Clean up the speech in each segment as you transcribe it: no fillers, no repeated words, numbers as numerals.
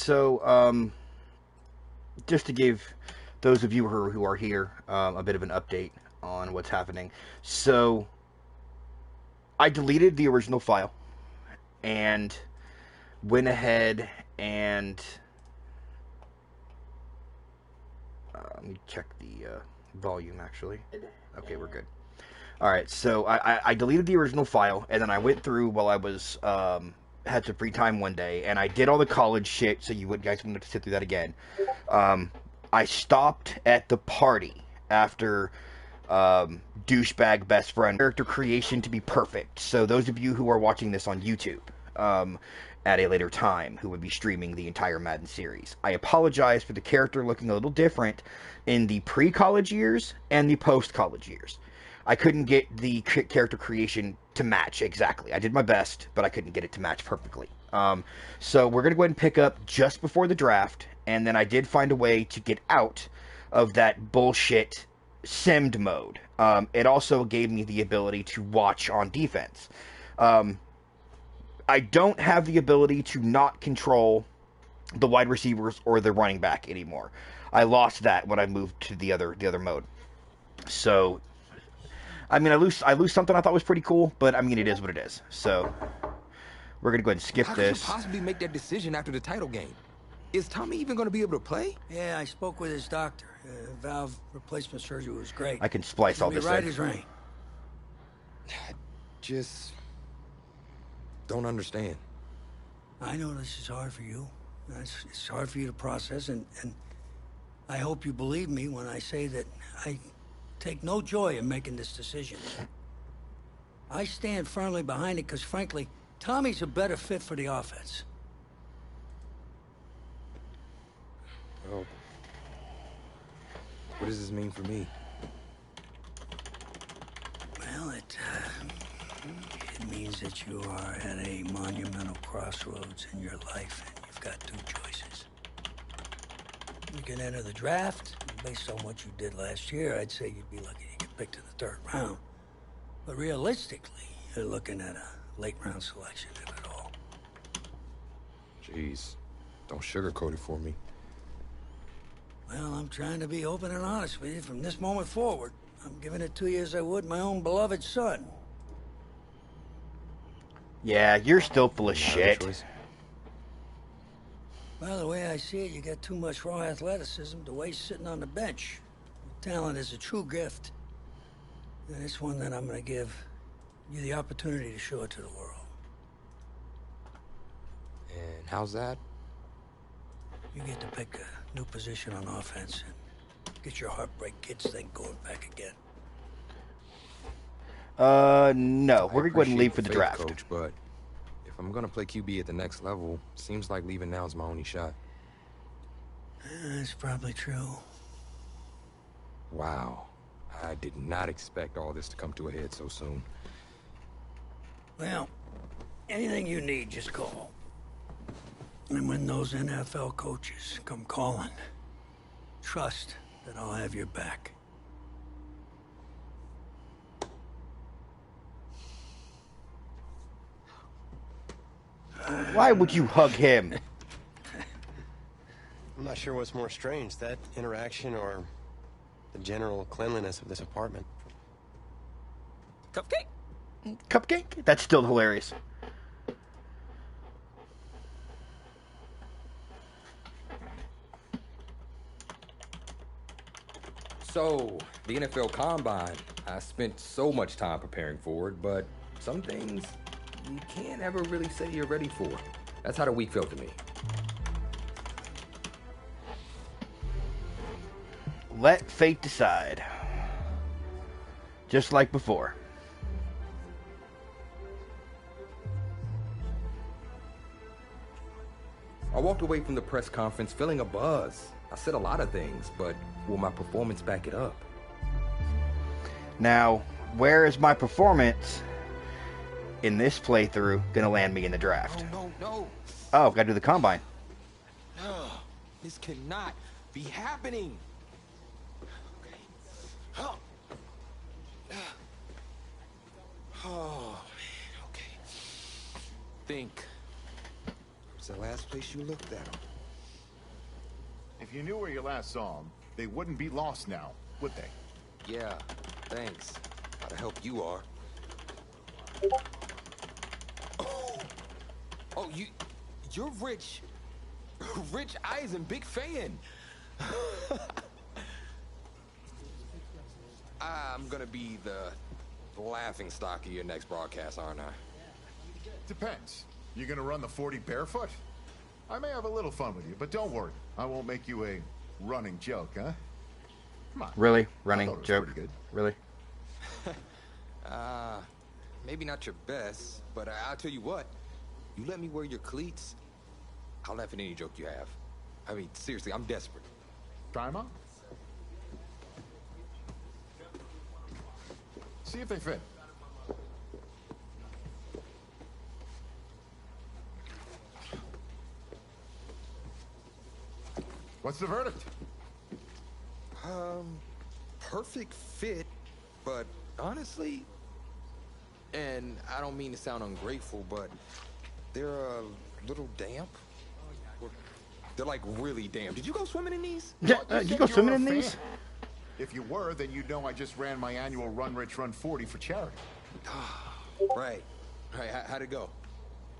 so just to give those of you who are here a bit of an update on what's happening. So I deleted the original file and went ahead and let me check the volume actually. Okay, we're good. All right, so I deleted the original file, and then I went through while I was had some free time one day, and I did all the college shit. So you guys wouldn't have to sit through that again. I stopped at the party after douchebag best friend character creation to be perfect. So those of you who are watching this on YouTube at a later time, who would be streaming the entire Madden series, I apologize for the character looking a little different in the pre-college years and the post-college years. I couldn't get the character creation to match exactly. I did my best, but I couldn't get it to match perfectly. So we're going to go ahead and pick up just before the draft, and then I did find a way to get out of that bullshit simmed mode. It also gave me the ability to watch on defense. I don't have the ability to not control the wide receivers or the running back anymore. I lost that when I moved to the other mode. So I mean, I lose something I thought was pretty cool, but I mean, it is what it is. So we're gonna go ahead and skip this. How could you possibly make that decision after the title game? Is Tommy even gonna be able to play? Yeah, I spoke with his doctor. Valve replacement surgery was great. I can splice all this right in. as rain. Just don't understand. I know this is hard for you. It's hard for you to process, and I hope you believe me when I say that I take no joy in making this decision. I stand firmly behind it because, frankly, Tommy's a better fit for the offense. Well, what does this mean for me? Well, it means that you are at a monumental crossroads in your life, and you've got two choices. You can enter the draft. Based on what you did last year, I'd say you'd be lucky to get picked in the third round. But realistically, you're looking at a late round selection, if at all. Jeez, don't sugarcoat it for me. Well, I'm trying to be open and honest with you from this moment forward. I'm giving it to you as I would my own beloved son. Yeah, you're still full of shit. Well, the way I see it, you got too much raw athleticism to waste sitting on the bench. Talent is a true gift. And it's one that I'm going to give you the opportunity to show it to the world. And how's that? You get to pick a new position on offense and get your Heartbreak Kids thing going back again. No. We're going to go ahead and leave for the draft. Coach, but if I'm going to play QB at the next level, seems like leaving now is my only shot. That's probably true. Wow. I did not expect all this to come to a head so soon. Well, anything you need, just call. And when those NFL coaches come calling, trust that I'll have your back. Why would you hug him? I'm not sure what's more strange, that interaction or the general cleanliness of this apartment. Cupcake? Cupcake? That's still hilarious. So, the NFL Combine, I spent so much time preparing for it, but some things you can't ever really say you're ready for. That's how the week felt to me. Let fate decide. Just like before. I walked away from the press conference feeling a buzz. I said a lot of things, but will my performance back it up? Now, where is my performance in this playthrough gonna land me in the draft? No. Oh, gotta do the combine. No, this cannot be happening. Okay. Oh, man, okay. Think. What's the last place you looked at him? you knew where you last saw them, they wouldn't be lost now, would they? Yeah, thanks. How the help you are. Oh, you're Rich. Rich Eisen, big fan. I'm gonna be the laughing stock of your next broadcast, aren't I? Depends. You gonna run the 40 barefoot? I may have a little fun with you, but don't worry. I won't make you a running joke, huh? Come on. Really? I Running thought it was joke? pretty good. Really? Maybe not your best, but I'll tell you what. You let me wear your cleats, I'll laugh at any joke you have. I mean, seriously, I'm desperate. Try 'em on. See if they fit. What's the verdict? Perfect fit, but honestly, and I don't mean to sound ungrateful, but they're a little damp. They're like really damp. Did you go swimming in these? Yeah, You you said go you swimming were a in fan. these? If you were, then you'd know I just ran my annual Run Rich Run 40 for charity. Right. How'd it go?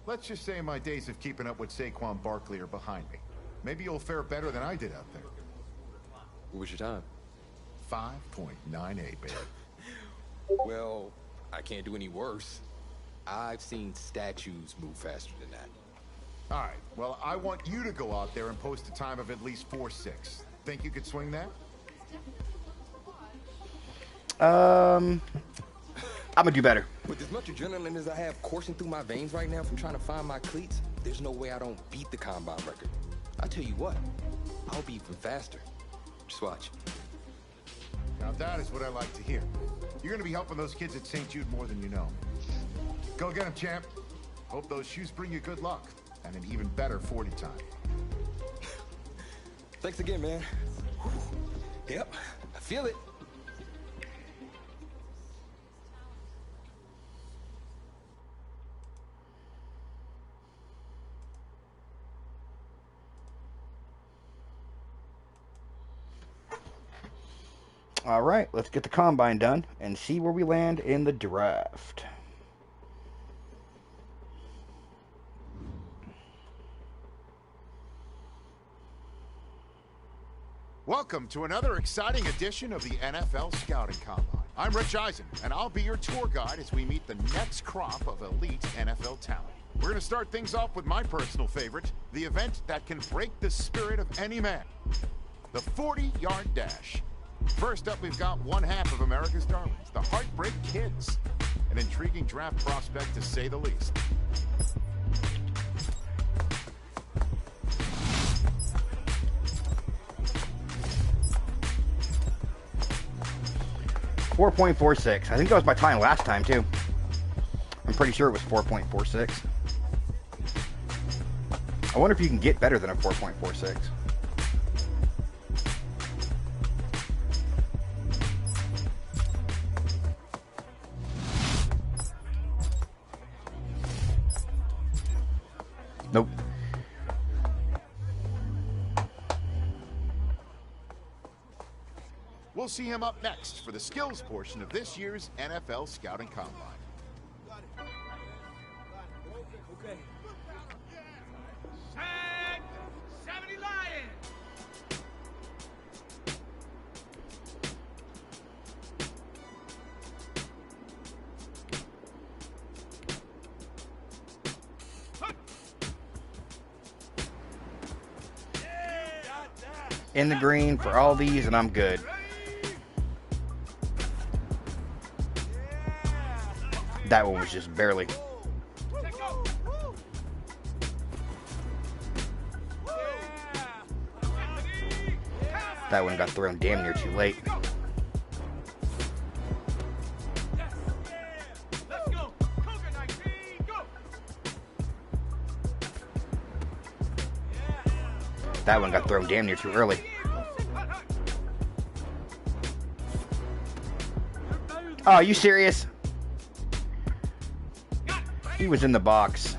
Let's just say my days of keeping up with Saquon Barkley are behind me. Maybe you'll fare better than I did out there. What was your time? 5.98, baby. Well, I can't do any worse. I've seen statues move faster than that. All right, well, I want you to go out there and post a time of at least 4.6. Think you could swing that? I'm gonna do better. With as much adrenaline as I have coursing through my veins right now from trying to find my cleats, there's no way I don't beat the combine record. I'll tell you what, I'll be even faster. Just watch. Now that is what I like to hear. You're gonna be helping those kids at St. Jude more than you know. Go get 'em, champ. Hope those shoes bring you good luck and an even better 40 time. Thanks again, man. Yep, I feel it. All right, let's get the combine done and see where we land in the draft. Welcome to another exciting edition of the NFL Scouting Combine. I'm Rich Eisen, and I'll be your tour guide as we meet the next crop of elite NFL talent. We're going to start things off with my personal favorite, the event that can break the spirit of any man, the 40-yard dash. First up, we've got one half of America's darlings, the Heartbreak Kids. An intriguing draft prospect, to say the least. .46. I think that was my time last time too. I'm pretty sure it was 4.46. I wonder if you can get better than a 4.46. Nope. We'll see him up next for the skills portion of this year's NFL Scouting Combine. Okay. Tag 70 Lion. In the green for all these, and I'm good. That one was just barely. That one got thrown damn near too late. That one got thrown damn near too early. Oh, are you serious? He was in the box.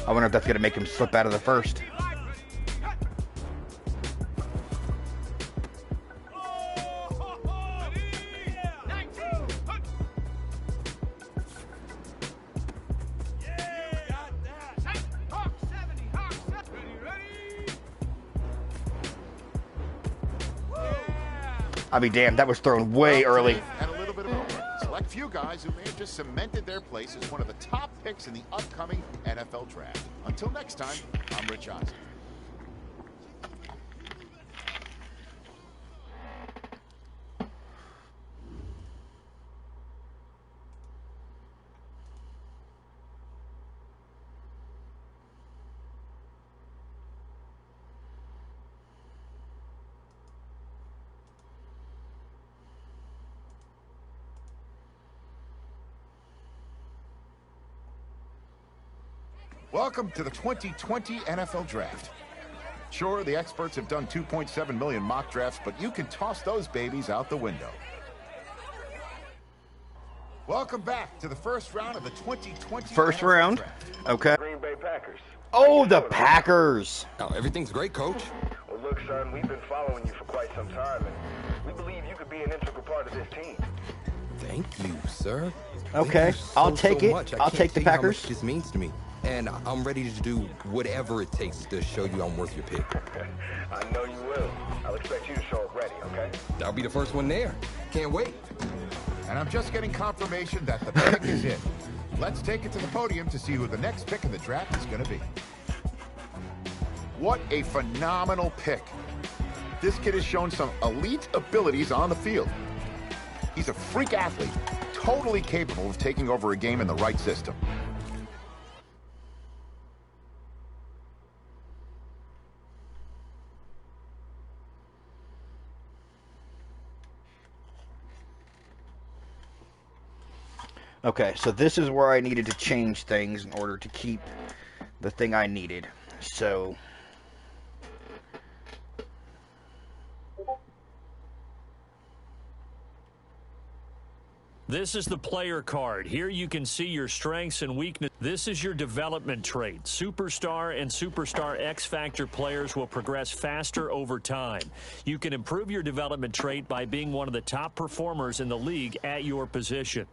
I wonder if that's going to make him slip out of the first. I'll be damned, that was thrown way early. And a little bit of a select few guys who may have just cemented their place as one of the top picks in the upcoming NFL draft. Until next time, I'm Rich Eisen. Welcome to the 2020 NFL Draft. Sure, the experts have done 2.7 million mock drafts, but you can toss those babies out the window. Welcome back to the first round of the 2020 First NFL round. Draft. Okay. Green Bay Packers. Oh, the Packers. Oh, everything's great, Coach. Well, look, son, we've been following you for quite some time, and we believe you could be an integral part of this team. Thank you, sir. Okay, Thank you I'll take it. much. I I'll can't take the tell you how much Packers. this means to me. And I'm ready to do whatever it takes to show you I'm worth your pick. I know you will. I'll expect you to show up ready, okay? I'll be the first one there. Can't wait. And I'm just getting confirmation that the pick is in. Let's take it to the podium to see who the next pick in the draft is going to be. What a phenomenal pick. This kid has shown some elite abilities on the field. He's a freak athlete, totally capable of taking over a game in the right system. Okay, so this is where I needed to change things in order to keep the thing I needed. So this is the player card. Here you can see your strengths and weaknesses. This is your development trait. Superstar and Superstar X Factor players will progress faster over time. You can improve your development trait by being one of the top performers in the league at your position.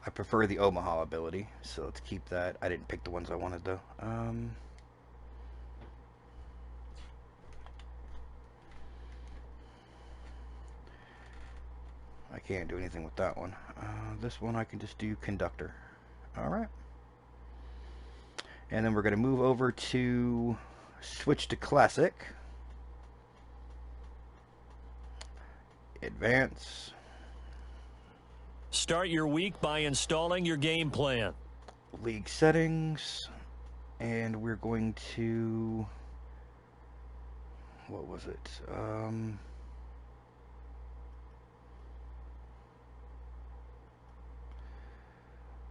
I prefer the Omaha ability, so let's keep that. I didn't pick the ones I wanted though. I can't do anything with that one. This one I can just do Conductor. Alright. And then we're going to move over to switch to Classic. Advance. Start your week by installing your game plan. League settings. And we're going to... what was it?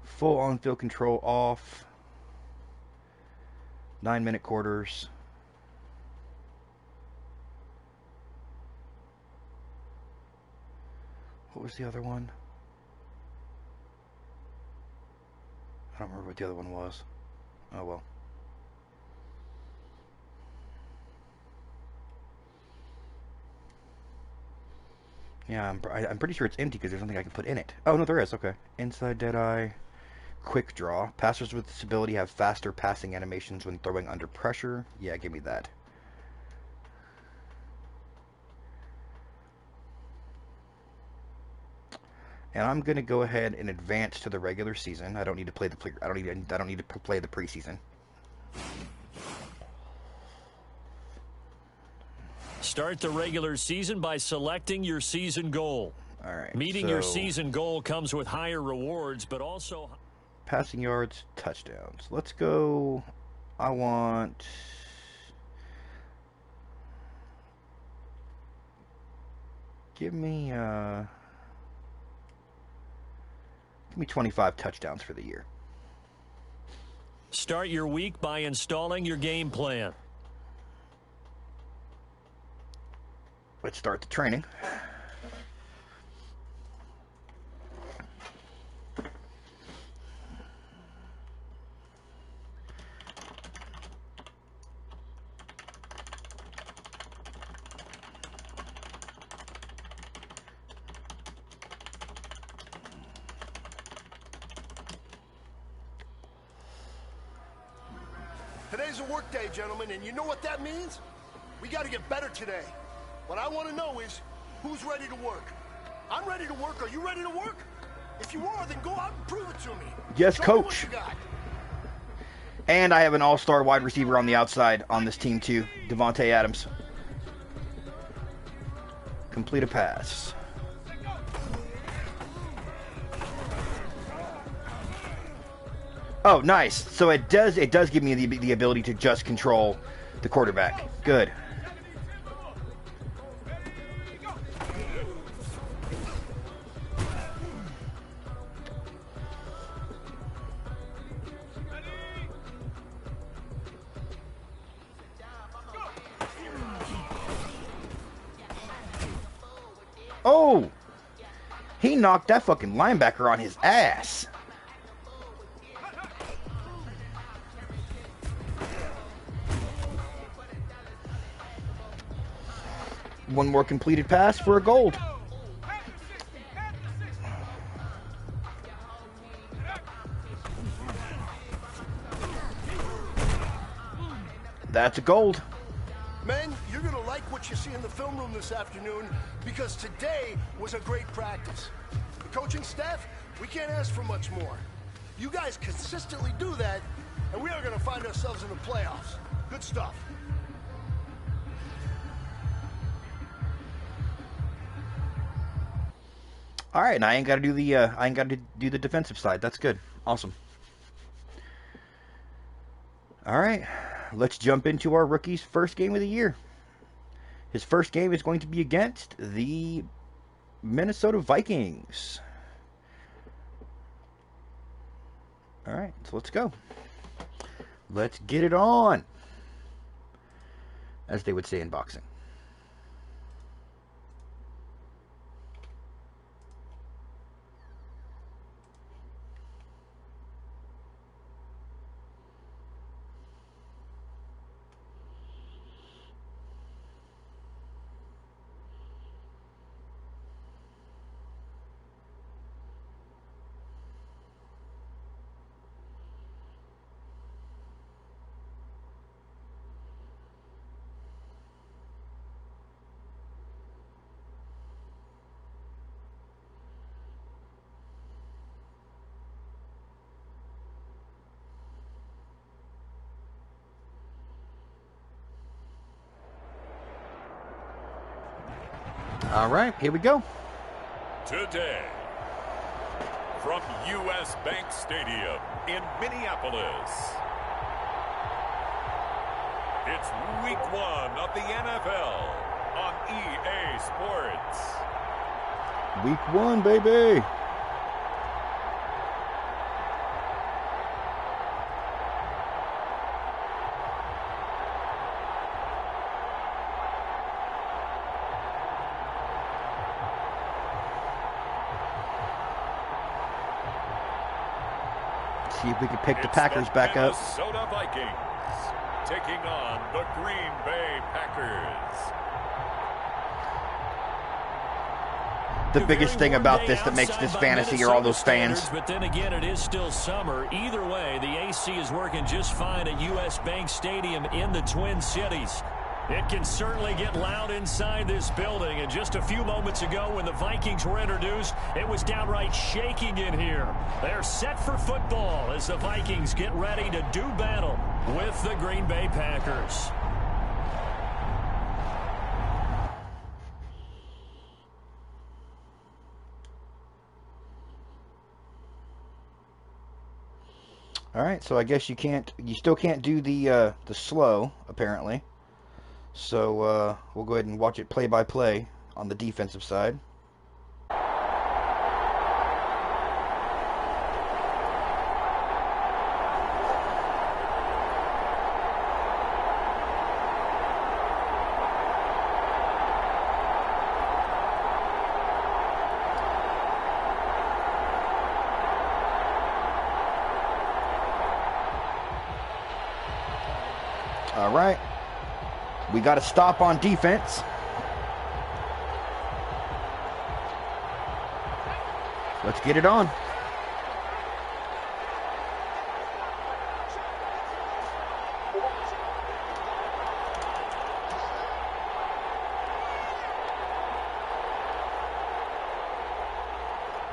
Full on-field control off. 9-minute quarters. What was the other one? I don't remember what the other one was. Oh well. Yeah, I'm pretty sure it's empty because there's nothing I can put in it. Oh no, there is. Okay. Inside Deadeye. Quick draw. Passers with this ability have faster passing animations when throwing under pressure. Yeah, give me that. And I'm gonna go ahead and advance to the regular season. I don't need to play the I don't need to play the preseason. Start the regular season by selecting your season goal. All right. Meeting your season goal comes with higher rewards, but also passing yards, touchdowns. Let's go. I want... Give me 25 touchdowns for the year. Start your week by installing your game plan. let's start the training. Today's a work day, gentlemen, and you know what that means? We got to get better today. What I want to know is, who's ready to work? I'm ready to work. Are you ready to work? If you are, then go out and prove it to me. Yes, Show coach. me what you got. And I have an all-star wide receiver on the outside on this team too, Devontae Adams. Complete a pass. Oh, nice. So it does give me the ability to just control the quarterback. Good. Oh! He knocked that fucking linebacker on his ass. One more completed pass for a gold. That's a gold. Men, you're going to like what you see in the film room this afternoon because today was a great practice. The coaching staff, we can't ask for much more. You guys consistently do that, and we are going to find ourselves in the playoffs. Good stuff. All right, and I ain't got to do the defensive side. That's good. Awesome. All right, let's jump into our rookie's first game of the year. His first game is going to be against the Minnesota Vikings. All right, so let's go. Let's get it on, as they would say in boxing. All right, here we go. Today, from U.S. Bank Stadium in Minneapolis, it's Week 1 of the NFL on EA Sports. Week 1, baby. See if we can pick the Packers back up. Minnesota Vikings taking on the Green Bay Packers. The biggest thing about this that makes this fantasy are all those fans. But then again, it is still summer. Either way, the AC is working just fine at U.S. Bank Stadium in the Twin Cities. It can certainly get loud inside this building. And just a few moments ago when the Vikings were introduced, it was downright shaking in here. They're set for football as the Vikings get ready to do battle with the Green Bay Packers. All right, so I guess you still can't do the slow, apparently. So we'll go ahead and watch it play by play on the defensive side. All right. We got to stop on defense. Let's get it on.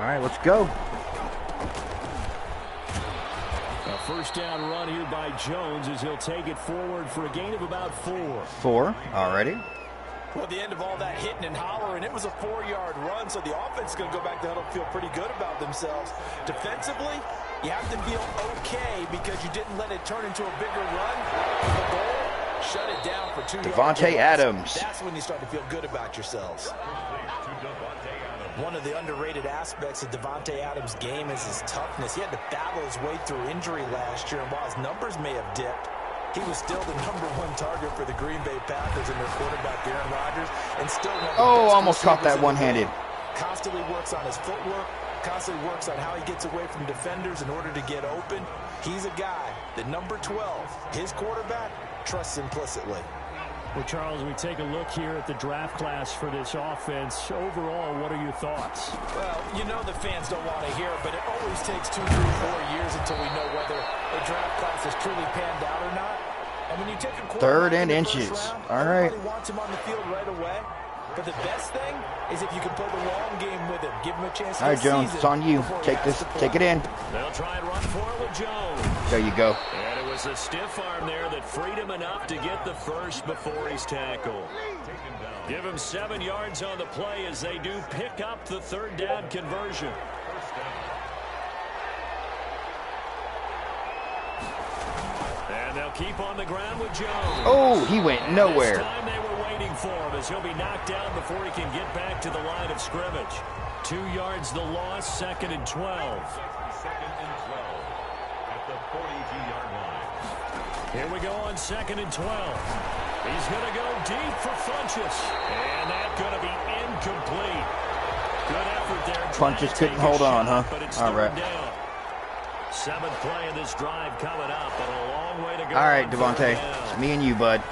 All right, let's go. A first down run here by Jones as he'll take it forward for a gain of about 4. 4 already. Well, at the end of all that hitting and hollering, it was a 4-yard run, so the offense is going to go back to huddle and feel pretty good about themselves. Defensively, you have to feel okay because you didn't let it turn into a bigger run. The goal, shut it down for 2 yards. Devontae Adams. That's when you start to feel good about yourselves. One of the underrated aspects of Devontae Adams' game is his toughness. He had to battle his way through injury last year, and while his numbers may have dipped, he was still the #1 target for the Green Bay Packers and their quarterback, Aaron Rodgers, and still one of the best almost caught that receivers in the one-handed. league. Constantly works on his footwork, constantly works on how he gets away from defenders in order to get open. He's a guy that number 12, his quarterback, trusts implicitly. Well, Charles, we take a look here at the draft class for this offense. Overall, what are your thoughts? Well, you know the fans don't want to hear it, but it always takes 2, 3, 4 years until we know whether the draft class has truly panned out or not. And when you take a quarterback 3rd and in the first inches. round, All right. everybody wants him on the field right away. But the best thing is if you can play the long game with him, give him a chance to All right, Jones, it's on you. Take this, take it in. They'll try and run for it with Jones. There you go. And it was a stiff arm there that freed him enough to get the first before he's tackled. Give him 7 yards on the play as they do pick up the 3rd down conversion. And they'll keep on the ground with Jones. Oh, he went nowhere. This time they were waiting for him as he'll be knocked down before he can get back to the line of scrimmage. 2 yards the loss, 2nd and 12. At the 42-yard line. Here we go on 2nd and 12. He's going to go deep for Funchess. And that's going to be incomplete. Good effort there. Funchess couldn't hold on, huh? All right. Down. 7th play of this drive coming up, but a long way to go. All right, Devontae. It's me and you, bud.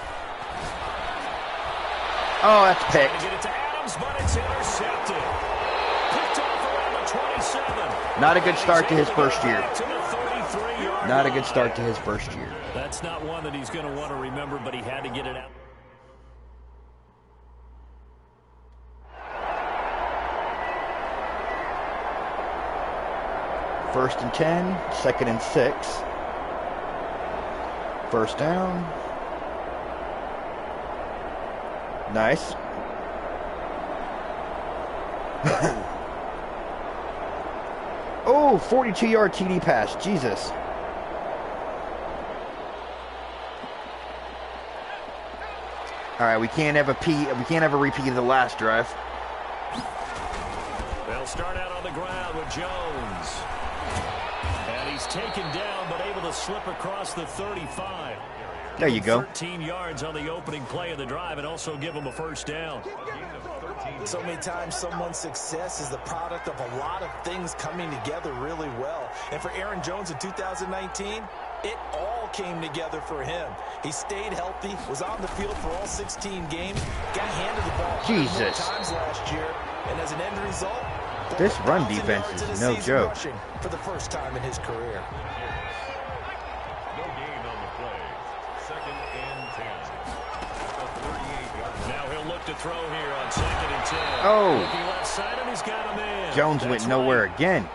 Oh, that's picked. Trying to get it to Adams, but it's intercepted. Picked off around the 27. Not a good start to his first year. Not a good start to his first year. That's not one that he's going to want to remember, but he had to get it out. First and 10, 2nd and 6. First down. Nice. Oh, 42-yard TD pass. Jesus. All right, we can't have a repeat of the last drive. They'll start out on the ground with Jones. And he's taken down, but able to slip across the 35. There you go. 13 yards on the opening play of the drive and also give him a first down. So many times someone's success is the product of a lot of things coming together really well. And for Aaron Jones in 2019, it all came together for him. He stayed healthy, was on the field for all 16 games, got handed the ball Jesus. times last year, and as an end result, this run defense is no joke. For the first time in his career. No gain on the play. 2nd and 10. A 38-yard. Now he'll look to throw here on 2nd and 10. Oh. Looking left side, and he's got him in. Jones went nowhere again.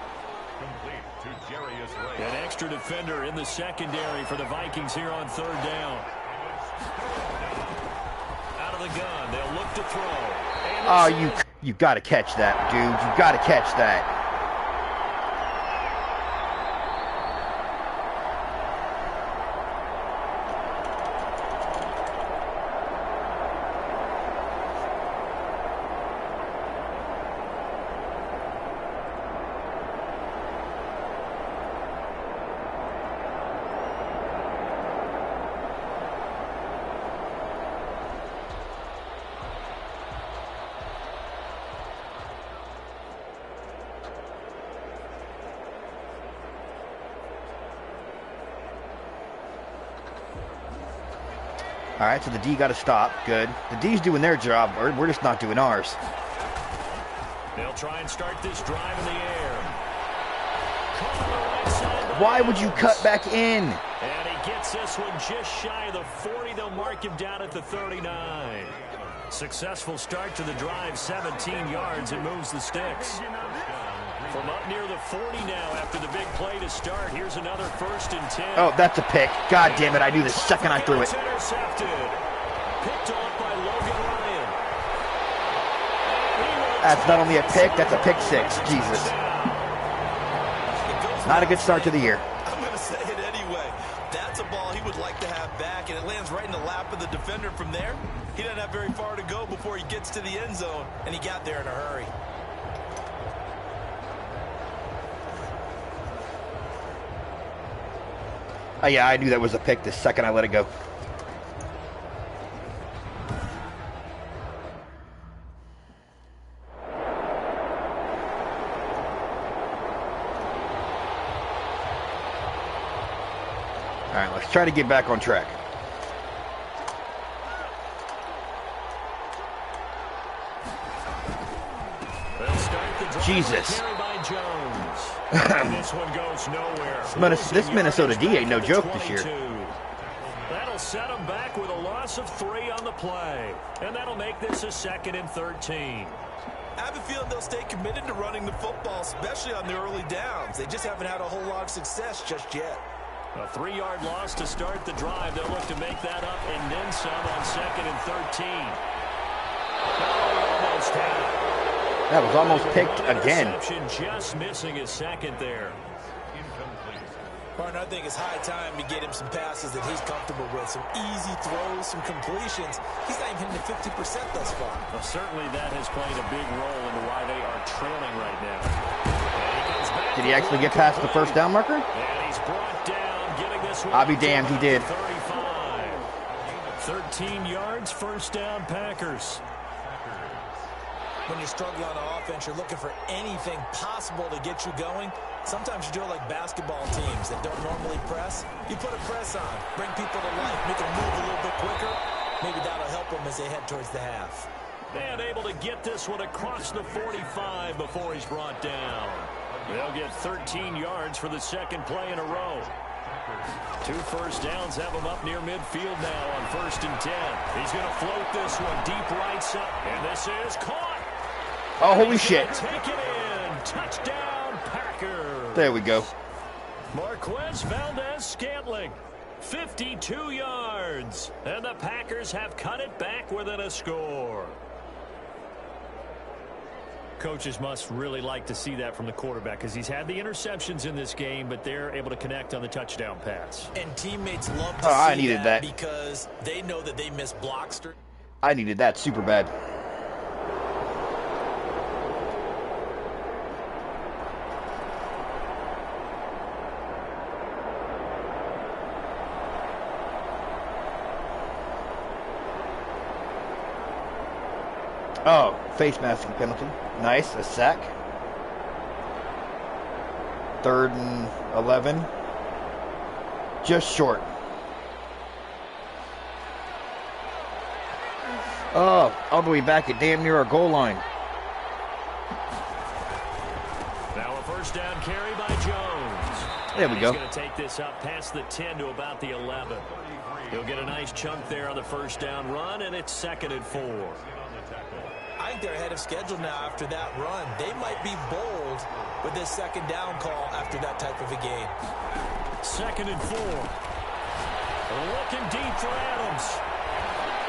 Complete to Jarius Ray. An extra defender in the secondary for the Vikings here on 3rd down. Out of the gun, they'll look to throw. Oh, you got to catch that, dude. You got to catch that. All right, so the D got to stop. Good. The D's doing their job. We're just not doing ours. They'll try and start this drive in the air. Why would you cut back in? And he gets this one just shy of the 40. They'll mark him down at the 39. Successful start to the drive, 17 yards, and moves the sticks. From up near the 40 now after the big play to start. Here's another 1st and 10. Oh, that's a pick. God damn it, I knew the second I threw it. Intercepted. Picked off by Logan Ryan. That's not only a pick, that's a pick 6. Jesus. Not a good start to the year. I'm going to say it anyway. That's a ball he would like to have back, and it lands right in the lap of the defender from there. He doesn't have very far to go before he gets to the end zone, and he got there in a hurry. Oh, yeah, I knew that was a pick the second I let it go. All right, let's try to get back on track. Jesus. This one goes nowhere. This Minnesota D ain't no joke this year. That'll set them back with a loss of 3 on the play. And that'll make this a 2nd and 13. I have a feeling they'll stay committed to running the football, especially on the early downs. They just haven't had a whole lot of success just yet. A 3-yard loss to start the drive. They'll look to make that up and then some on 2nd and 13. Almost had it. That was almost picked again. Just missing his 2nd there. Martin, I think it's high time to get him some passes that he's comfortable with. Some easy throws, some completions. He's not even hitting the 50% thus far. Well, certainly that has played a big role into why they are trailing right now. Did he actually get past the 1st down marker? And he's brought down, getting this one. I'll be damned, he did. 35. 13 yards, 1st down, Packers. When you're struggling on offense, you're looking for anything possible to get you going. Sometimes you do it like basketball teams that don't normally press. You put a press on, bring people to life, make them move a little bit quicker. Maybe that'll help them as they head towards the half. And able to get this one across the 45 before he's brought down. They'll get 13 yards for the 2nd play in a row. 2 first downs have him up near midfield now on 1st and 10. He's going to float this one deep right side. And this is caught. Oh, holy shit. Take it in. Touchdown, Packers. There we go. Marquez Valdez-Scantling, 52 yards. And the Packers have cut it back within a score. Coaches must really like to see that from the quarterback because he's had the interceptions in this game, but they're able to connect on the touchdown pass. And teammates love to I see needed that because they know that they miss blocks. I needed that super bad. Oh, face masking penalty. Nice, a sack. 3rd and 11. Just short. Oh, all the way back at damn near our goal line. Now a 1st down carry by Jones. There we go. He's going to take this up past the 10 to about the 11. He'll get a nice chunk there on the 1st down run, and it's 2nd and 4. I think they're ahead of schedule now after that run. They might be bold with this 2nd down call after that type of a game. 2nd and 4. Looking deep for Adams.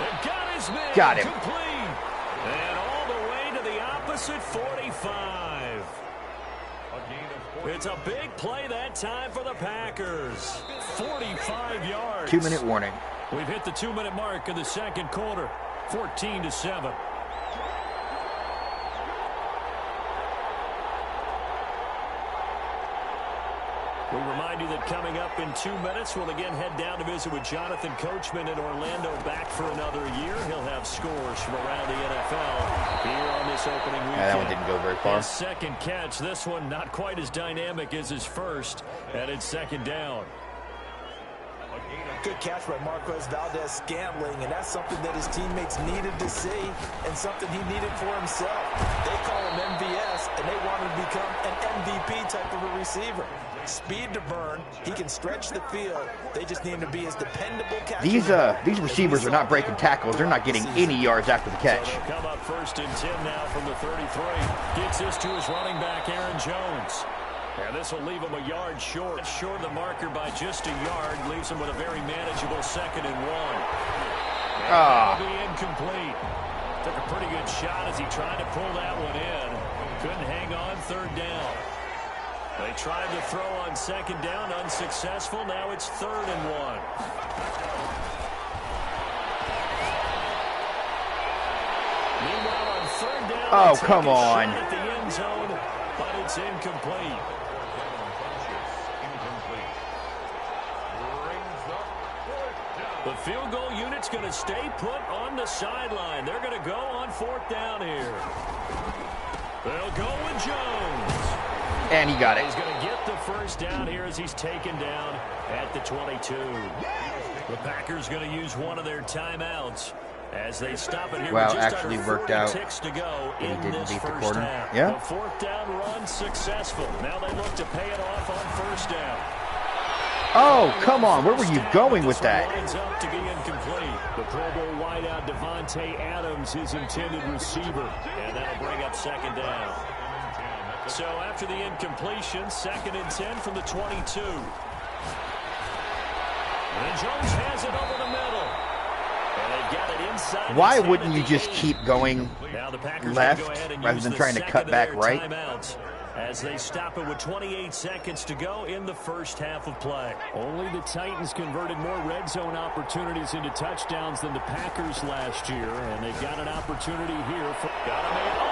They got his man. Got him. Complete. And all the way to the opposite 45. It's a big play that time for the Packers. 45 yards. 2-minute warning. We've hit the 2-minute mark in the 2nd quarter. 14-7. We remind you that coming up in 2 minutes, we'll again head down to visit with Jonathan Coachman in Orlando, back for another year. He'll have scores from around the NFL here on this opening weekend. That one didn't go very far. His 2nd catch, this one not quite as dynamic as his 1st, and it's 2nd down. Good catch by Marquez Valdez-Scantling, and that's something that his teammates needed to see and something he needed for himself. They call him MVS, and they want him to become an MVP type of a receiver. Speed to burn. He can stretch the field. They just need him to be as dependable catch. These receivers are not breaking tackles. They're not getting any yards after the catch. So they'll come up 1st and 10 now from the 33. Gets this to his running back, Aaron Jones. And this will leave him a yard short. Short of the marker by just a yard. Leaves him with a very manageable 2nd and 1. And that'll be incomplete. Took a pretty good shot as he tried to pull that one in. Couldn't hang on 3rd down. They tried to throw on 2nd down. Unsuccessful. Now it's 3rd and 1. Meanwhile, on 3rd down, oh, come on. At the end zone, but it's incomplete. The field goal unit's going to stay put on the sideline. They're going to go on 4th down here. They'll go with Jones. And he got it. He's going to get the 1st down here as he's taken down at the 22. The Packers going to use one of their timeouts as they stop it here. Well, with just actually under worked 40 out. ticks to go in He didn't this beat the 1st quarter. half. Yeah. The 4th down run successful. Now they look to pay it off on 1st down. Oh, come on. Where were you going with that? Lines up to be incomplete. The Pro Bowl wideout Davante Adams, his intended receiver. And that'll bring up 2nd down. So after the incompletion, 2nd and 10 from the 22. And Jones has it over the middle. And they've got it inside. Why wouldn't you just keep going now the Packers left go ahead and rather use than the trying to cut second back of right? their timeouts as they stop it with 28 seconds to go in the 1st half of play. Only the Titans converted more red zone opportunities into touchdowns than the Packers last year, and they've got an opportunity here.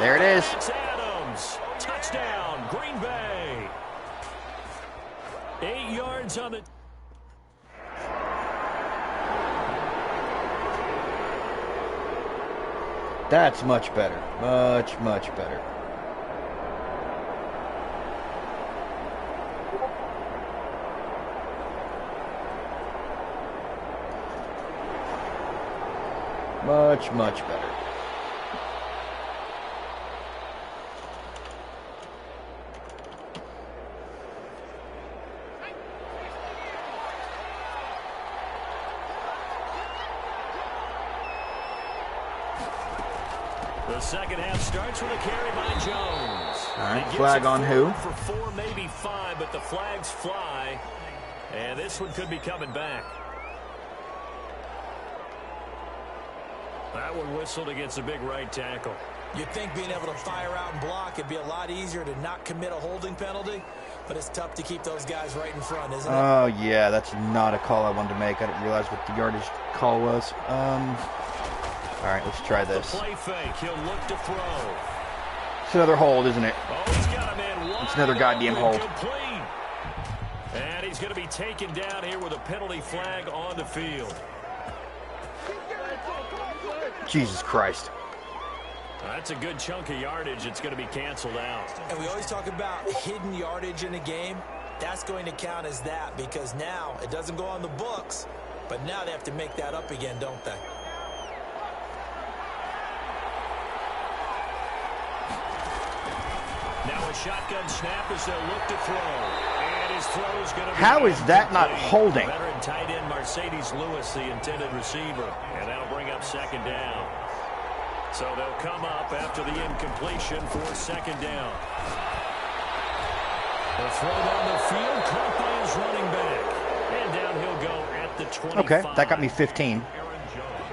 There it is. It's Adams. Touchdown, Green Bay. 8 yards on the... That's much better. Much, much better. Much, much better. The 2nd half starts with a carry by Jones. All right, flag on who? For 4, maybe 5, but the flags fly. And this one could be coming back. That one whistled against a big right tackle. You'd think being able to fire out and block it'd be a lot easier to not commit a holding penalty, but it's tough to keep those guys right in front, isn't it? Oh, yeah, that's not a call I wanted to make. I didn't realize what the yardage call was. All right, let's try this. The play fake. He'll look to throw. It's another hold, isn't it? Oh, he's got a man wide. It's another goddamn hold. Complete. And he's going to be taken down here with a penalty flag on the field. Jesus Christ. That's a good chunk of yardage. It's going to be canceled out. And we always talk about hidden yardage in a game. That's going to count as that because now it doesn't go on the books, but now they have to make that up again, don't they? Now a shotgun snap as they'll look to throw. And his throw is going to be... How is that not holding? Veteran tight end Mercedes Lewis, the intended receiver. And that'll bring up 2nd down. So they'll come up after the incompletion for 2nd down. The throw down the field, caught by his running back. And down he'll go at the 25. Okay, that got me 15.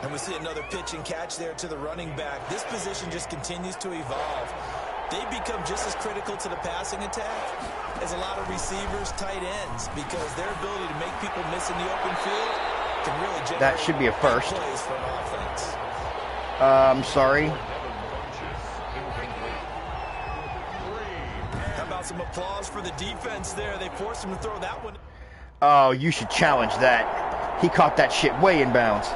And we see another pitch and catch there to the running back. This position just continues to evolve. They become just as critical to the passing attack as a lot of receivers, tight ends, because their ability to make people miss in the open field can really generate That should be a first. plays for an offense. I'm sorry. How about some applause for the defense there? They forced him to throw that one. Oh, you should challenge that. He caught that shit way in bounds.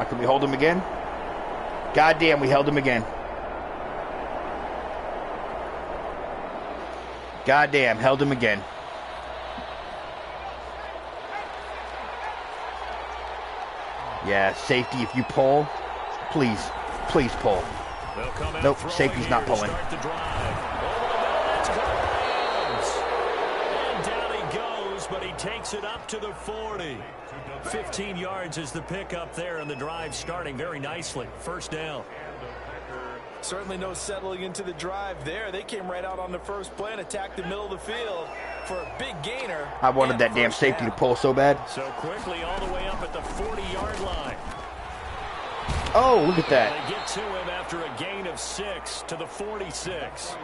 Can we hold him again? Goddamn, we held him again. Goddamn, held him again. Yeah, safety, if you pull, please pull. Nope, safety's not pulling. And down he goes, but he takes it up to the 40. 15 yards is the pickup there, and the drive starting very nicely. First down. Certainly no settling into the drive there. They came right out on the first play and attacked the middle of the field for a big gainer. I wanted that damn safety to pull so bad. So quickly all the way up at the 40-yard line. Oh, look at that. They get to him after a gain of 6 to the 46.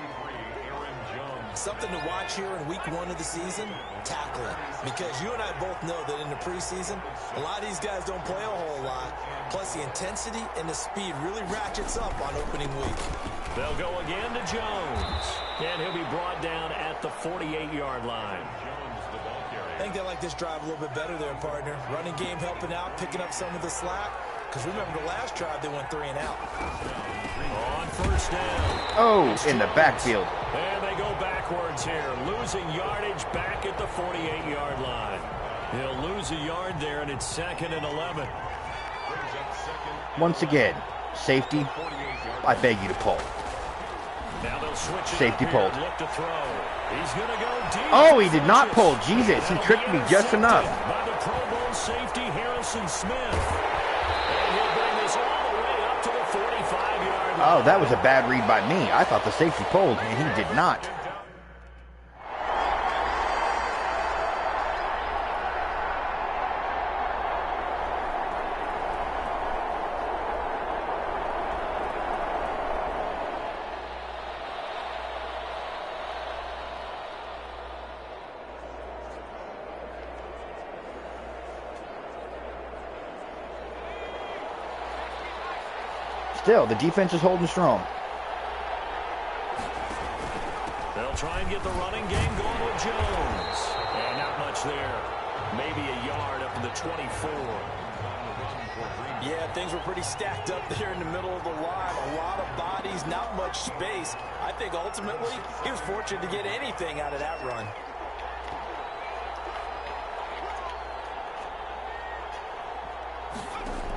Something to watch here in week 1 of the season, tackling. Because you and I both know that in the preseason, a lot of these guys don't play a whole lot. Plus, the intensity and the speed really ratchets up on opening week. They'll go again to Jones. And he'll be brought down at the 48-yard line. I think they like this drive a little bit better there, partner. Running game helping out, picking up some of the slack. Because remember, the last drive, they went 3 and out. On first down. Oh, in the backfield. And they go backwards here. Losing yardage back at the 48-yard line. He'll lose a yard there, and it's 2nd and 11. Once again, safety, I beg you to pull. Now they'll switch it Safety up pulled. here. Look to throw. He's going to go deep. Oh, he did not pull. Jesus, he tricked me just enough. By the Pro Bowl safety, Harrison Smith. And he'll bring this all the way up to the 45-yard line. Oh, that was a bad read by me. I thought the safety pulled, and he did not. Still, the defense is holding strong. They'll try and get the running game going with Jones. And not much there. Maybe a yard up to the 24. Yeah, things were pretty stacked up there in the middle of the line. A lot of bodies, not much space. I think ultimately he was fortunate to get anything out of that run.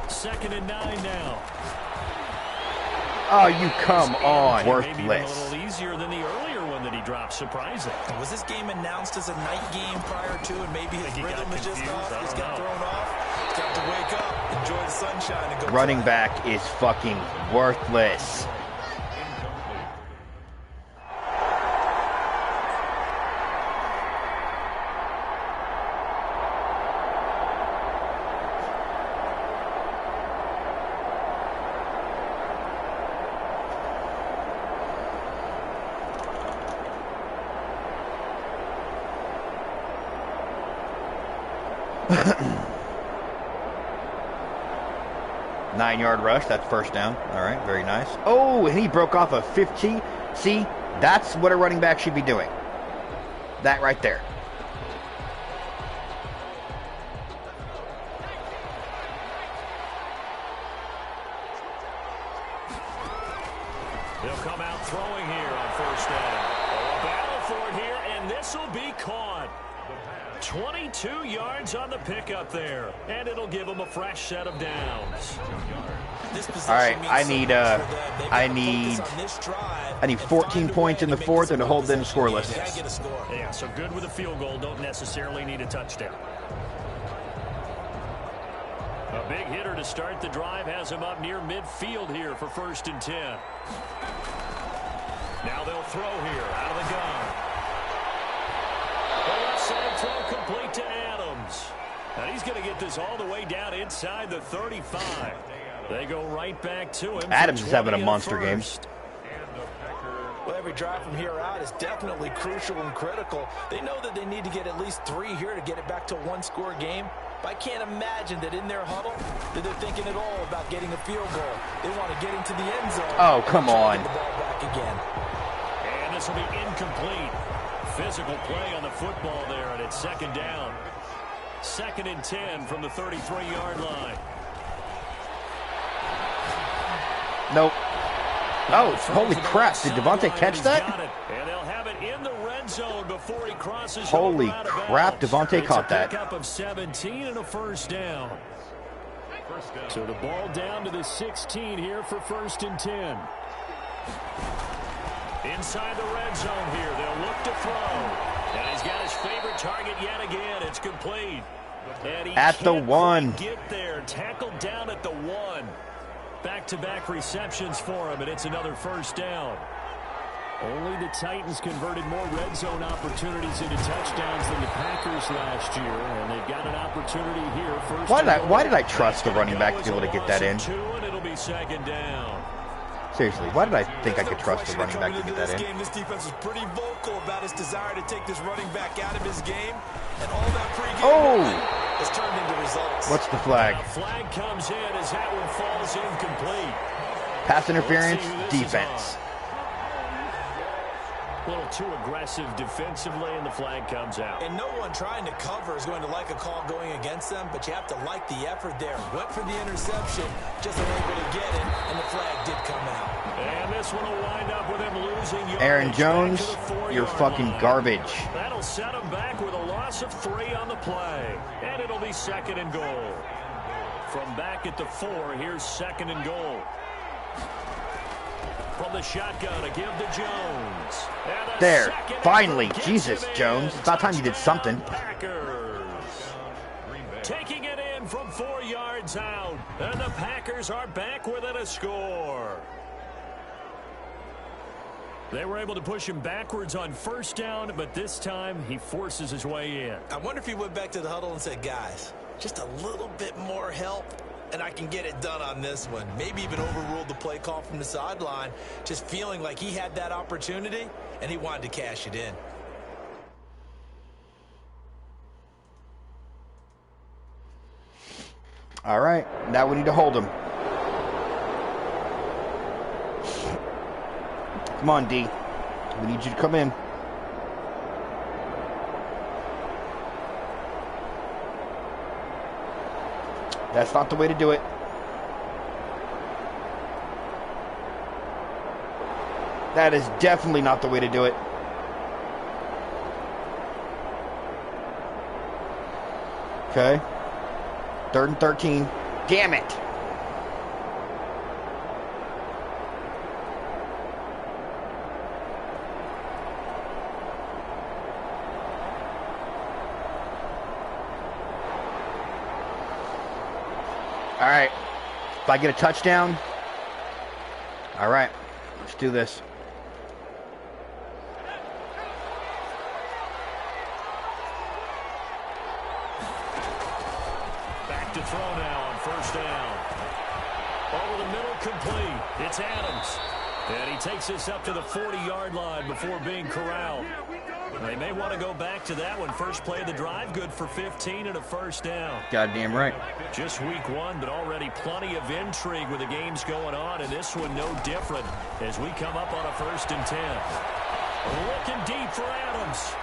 Second and 9 now. Oh, you come on. Maybe even a Worthless. little easier than the earlier one that he dropped. Surprising. Was this game announced as a night game prior to, and maybe his rhythm is just off? Just got thrown off. Got to wake up, enjoy the sunshine, and go. Running back is fucking worthless. Nine-yard rush. That's first down. All right, very nice. Oh, and he broke off a 50. See, that's what a running back should be doing. That right there. They'll come out throwing here on first down. A battle for it here, and this will be caught. 22 yards on the pickup there, and it'll give them a fresh set of downs. All right, I need 14 points in the fourth and to hold them scoreless. Yeah, so good with a field goal, don't necessarily need a touchdown. A big hitter to start the drive has him up near midfield here for 1st and 10. Now they'll throw here out of the gun. The left side throw complete to Adams. And he's going to get this all the way down inside the 35. They go right back to him. Adams is having a monster game. Well, every drive from here out is definitely crucial and critical. They know that they need to get at least 3 here to get it back to a one-score game. But I can't imagine that in their huddle that they're thinking at all about getting a field goal. They want to get into the end zone. Oh, come on. Get the ball back again. And this will be incomplete. Physical play on the football there, and it's 2nd down. 2nd and 10 from the 33-yard line. Nope. Oh, holy crap. Did Devontae catch that? And they'll have it in the red zone before he crosses. Holy crap, Devontae caught that. It's a pickup of 17 and a first down. So the ball down to the 16 here for 1st and 10. Inside the red zone here, they'll look to throw. And he's got his favorite target yet again. It's complete. And he at the 1. Get there, tackled down at the 1. Back-to-back receptions for him, and it's another first down. Only the Titans converted more red zone opportunities into touchdowns than the Packers last year, and they've got an opportunity here. Why did I trust the running back to be able to get that in? And it'll be 2nd down. Seriously, why did I think I could trust the running back to get that in? This defense was pretty vocal about his desire to take this running back out of his game, and all that pregame has turned into results. What's the flag? A flag comes in as that one falls incomplete. Pass interference, defense. A little too aggressive defensively, and the flag comes out. And no one trying to cover is going to like a call going against them, but you have to like the effort there. Went for the interception, just unable to get it, and the flag did come out. And this one will wind up with him losing yards. Aaron Jones, you're fucking garbage. That'll set him back with a loss of 3 on the play. And it'll be 2nd and goal. From back at the 4, here's 2nd and goal. From the shotgun, a give to Jones. There, finally. Jesus, Jones. It's about time you did something. Packers taking it in from 4 yards out. And the Packers are back within a score. They were able to push him backwards on 1st down, but this time he forces his way in. I wonder if he went back to the huddle and said, guys, just a little bit more help, and I can get it done on this one. Maybe even overruled the play call from the sideline, just feeling like he had that opportunity, and he wanted to cash it in. All right, now we need to hold him. Come on, D. We need you to come in. That's not the way to do it. That is definitely not the way to do it. Okay. 3rd and 13. Damn it. All right. If I get a touchdown, all right, let's do this. Back to throw now on 1st down. Over the middle, complete. It's Adams. And he takes this up to the 40-yard line before being corralled. They may want to go back to that one. First play of the drive, good for 15 and a 1st down. Goddamn right. Just week 1, but already plenty of intrigue with the games going on, and this one no different as we come up on a 1st and 10. Looking deep for Adams.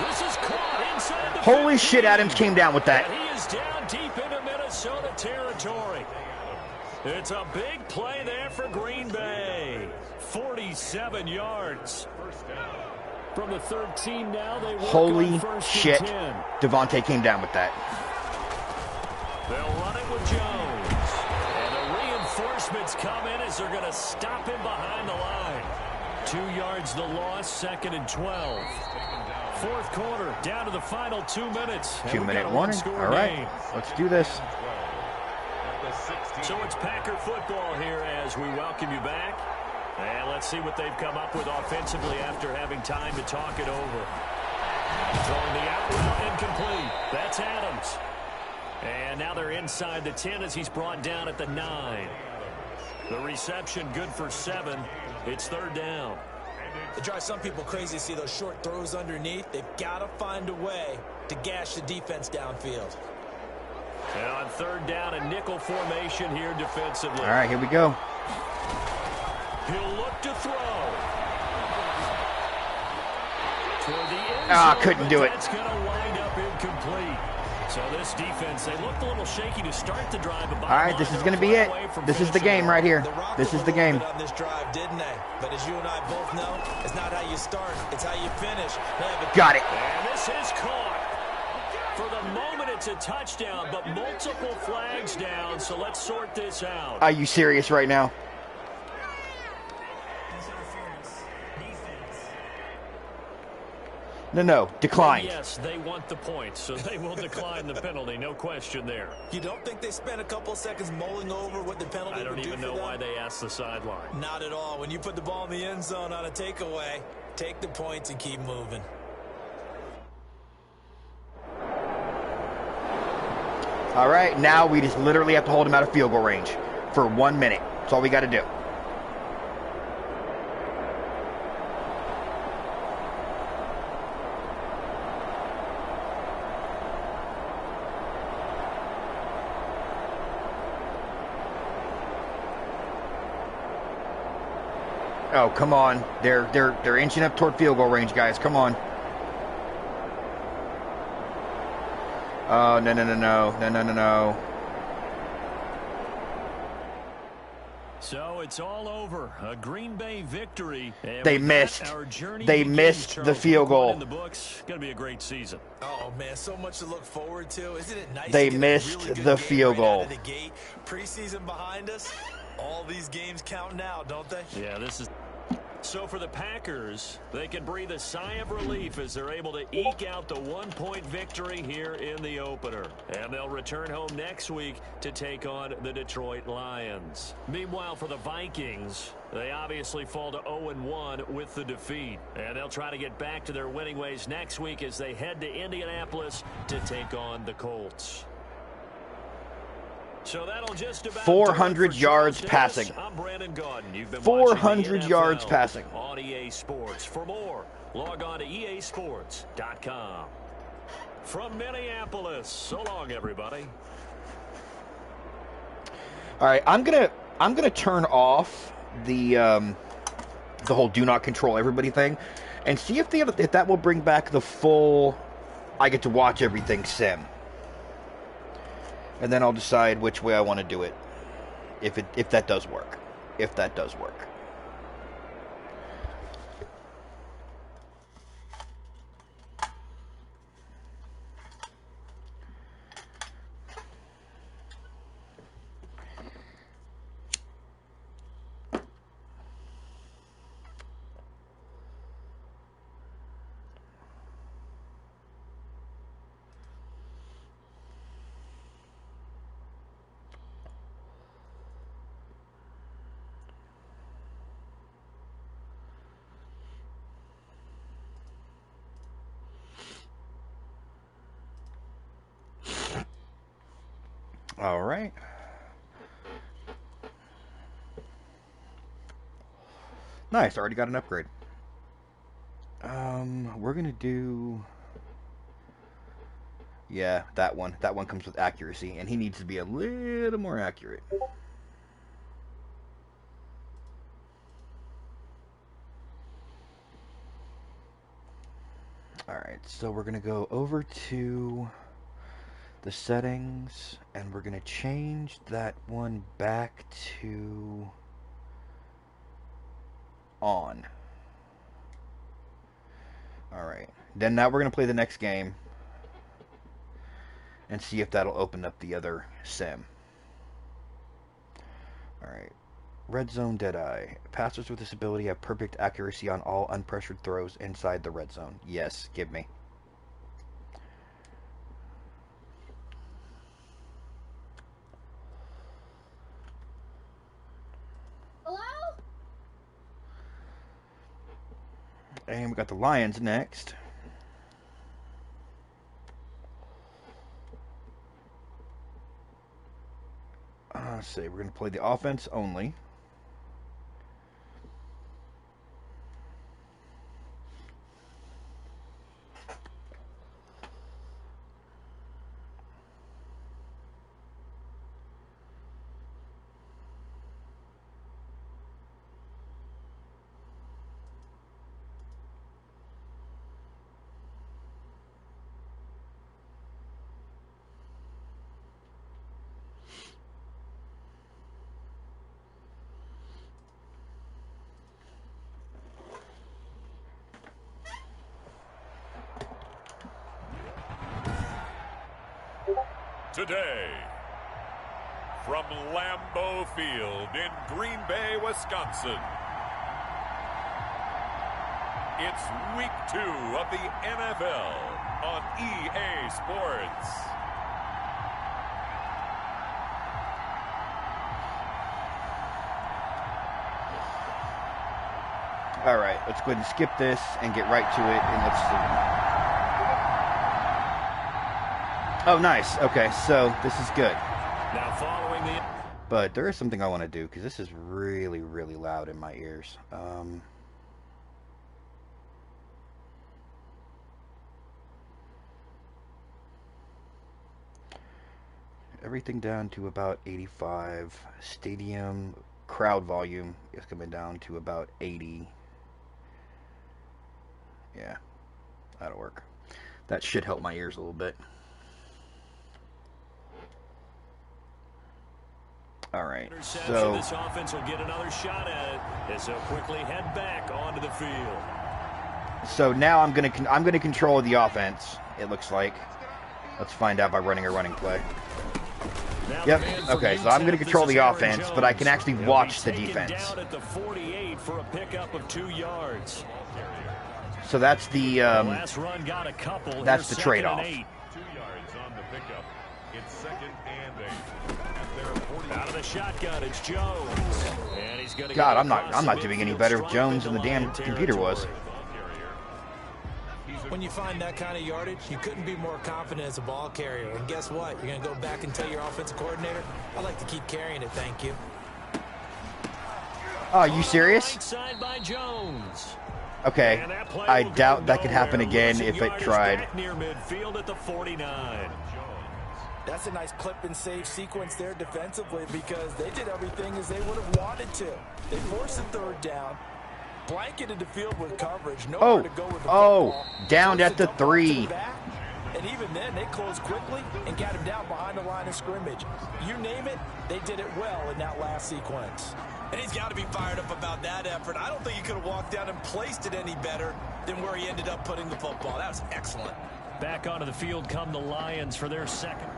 This is caught inside the Holy 15. shit, Adams came down with that. And he is down deep into Minnesota territory. It's a big play there for Green Bay. 47 yards. From the 13 now, they work Holy on 1st shit. and 10. Devontae came down with that. They'll run it with Jones. And the reinforcements come in as they're going to stop him behind the line. 2 yards the loss, 2nd and 12. 4th quarter, down to the final 2 minutes. 2-minute warning. All right, game. let's do this. So it's Packer football here as we welcome you back. And let's see what they've come up with offensively after having time to talk it over. Throwing the out route incomplete. That's Adams. And now they're inside the 10 as he's brought down at the 9. The reception good for 7. It's 3rd down. It drives some people crazy to see those short throws underneath. They've got to find a way to gash the defense downfield. And on 3rd down, a nickel formation here defensively. All right, here we go. He'll look to throw. Ah, couldn't do it. That's going to wind up incomplete. So this defense, they looked a little shaky to start the drive. All right, this is going to be it. This is the game right here. This is the game. On this drive, didn't they? But as you and I both know, it's not how you start, it's how you finish. Got it. And this is caught. For the moment, it's a touchdown, but multiple flags down, so let's sort this out. Are you serious right now? No, decline. Yes, they want the points, so they will decline the penalty, no question there. You don't think they spent a couple seconds mulling over what the penalty would do for them? I don't even know why they asked the sideline. Not at all. When you put the ball in the end zone on a takeaway, take the points and keep moving. All right, now we just literally have to hold him out of field goal range for 1 minute. That's all we got to do. Oh, come on. They're inching up toward field goal range, guys. Come on. Oh, no. So it's all over. A Green Bay victory. They missed. They missed the field goal. In the books, going to be a great season. Oh man, so much to look forward to. Isn't it nice? They to get missed a really the good field game right goal. out of the gate? Preseason behind us. All these games count now, don't they? Yeah, this is. So for the Packers, they can breathe a sigh of relief as they're able to eke out the 1-point victory here in the opener. And they'll return home next week to take on the Detroit Lions. Meanwhile, for the Vikings, they obviously fall to 0-1 with the defeat. And they'll try to get back to their winning ways next week as they head to Indianapolis to take on the Colts. So that'll just about 400 yards passing. I'm Brandon Gaudin. You've been 400 watching yards passing. On EA Sports. For more, log on to easports.com. From Minneapolis, so long, everybody. All right, I'm gonna turn off the whole do not control everybody thing, and see if that will bring back the full I get to watch everything sim. And then I'll decide which way I want to do it. If that does work. If that does work. All right. Nice, already got an upgrade. We're gonna do... Yeah, that one. That one comes with accuracy, and he needs to be a little more accurate. Alright, so we're gonna go over to the settings, and we're gonna change that one back to on. Alright, then now we're gonna play the next game and see if that'll open up the other sim. Alright, red zone Deadeye. Passers with this ability have perfect accuracy on all unpressured throws inside the red zone. Yes, give me. And we got the Lions next. Let's see, we're going to play the offense only. Today, from Lambeau Field in Green Bay, Wisconsin, it's week 2 of the NFL on EA Sports. All right, let's go ahead and skip this and get right to it, and let's see. Oh, nice. Okay, so this is good. Now following the... But there is something I want to do, because this is really, really loud in my ears. Everything down to about 85. Stadium crowd volume is coming down to about 80. Yeah, that'll work. That should help my ears a little bit. All right, so this offense will get another shot at it as they'll quickly head back onto the field. So now I'm gonna control the offense. It looks like. Let's find out by running a running play. Yep. Okay, so I'm going to control the offense, but I can actually watch the defense. Down at the 48 for a pickup of 2 yards. So that's the last run got a couple. That's the trade-off. 2 yards on the pickup. It's 2nd and 8. Out of the shotgun, it's Jones. And he's going to God, I'm not doing any better with Jones than the damn computer was. When you find that kind of yardage, you couldn't be more confident as a ball carrier. And guess what? You're going to go back and tell your offensive coordinator, I like to keep carrying it, thank you. Oh, are you serious? Right side by Jones. Okay, I doubt that could happen again if it tried. Near midfield at the 49. That's a nice clip and save sequence there defensively because they did everything as they would have wanted to. They forced the 3rd down. Blanketed the field with coverage. Nowhere to go with the football. Down at the 3. And even then, they closed quickly and got him down behind the line of scrimmage. You name it, they did it well in that last sequence. And he's got to be fired up about that effort. I don't think he could have walked down and placed it any better than where he ended up putting the football. That was excellent. Back onto the field come the Lions for their 2nd.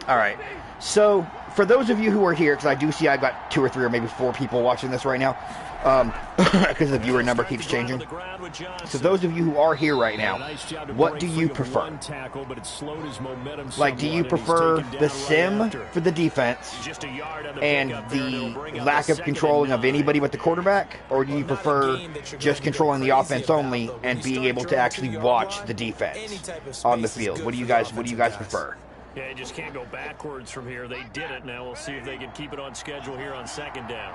All right. So, for those of you who are here, because I do see I've got 2 or 3 or maybe 4 people watching this right now, because the viewer number keeps changing. So those of you who are here right now, what do you prefer? Like, do you prefer the sim for the defense and the lack of controlling of anybody but the quarterback? Or do you prefer just controlling the offense only and being able to actually watch the defense on the field? What do you guys prefer? Yeah, you just can't go backwards from here. They did it. Now we'll see if they can keep it on schedule here on 2nd down.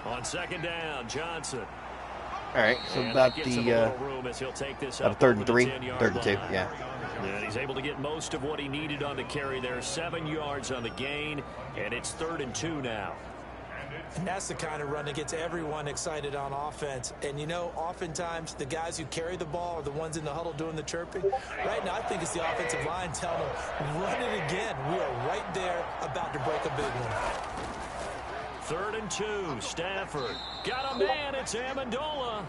On 2nd down, Johnson. All right, so about the 3rd and 3, 3rd and 2, yeah. And he's able to get most of what he needed on the carry there. 7 yards on the gain, and it's 3rd and 2 now. And that's the kind of run that gets everyone excited on offense. And, you know, oftentimes the guys who carry the ball are the ones in the huddle doing the chirping. Right now, I think it's the offensive line telling them, run it again. We are right there about to break a big one. 3rd and 2, Stafford. Got a man, it's Amendola.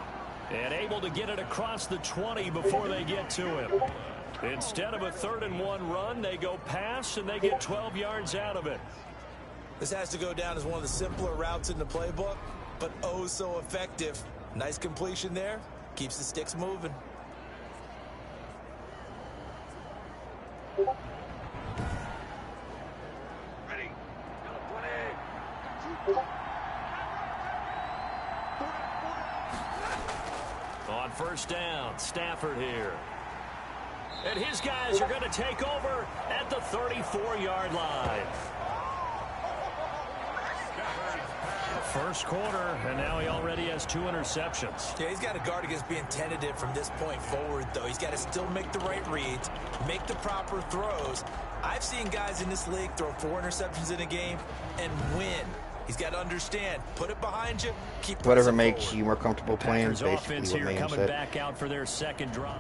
And able to get it across the 20 before they get to him. Instead of a 3rd and 1 run, they go pass, and they get 12 yards out of it. This has to go down as one of the simpler routes in the playbook, but oh so effective. Nice completion there. Keeps the sticks moving. On 1st down, Stafford here. And his guys are going to take over at the 34-yard line. 1st quarter, and now he already has 2 interceptions. Yeah, he's got to guard against being tentative from this point forward, though. He's got to still make the right reads, make the proper throws. I've seen guys in this league throw 4 interceptions in a game and win. He's got to understand, put it behind you, keep whatever makes you more comfortable playing, basically offense what here coming said. Back out for their 2nd drive.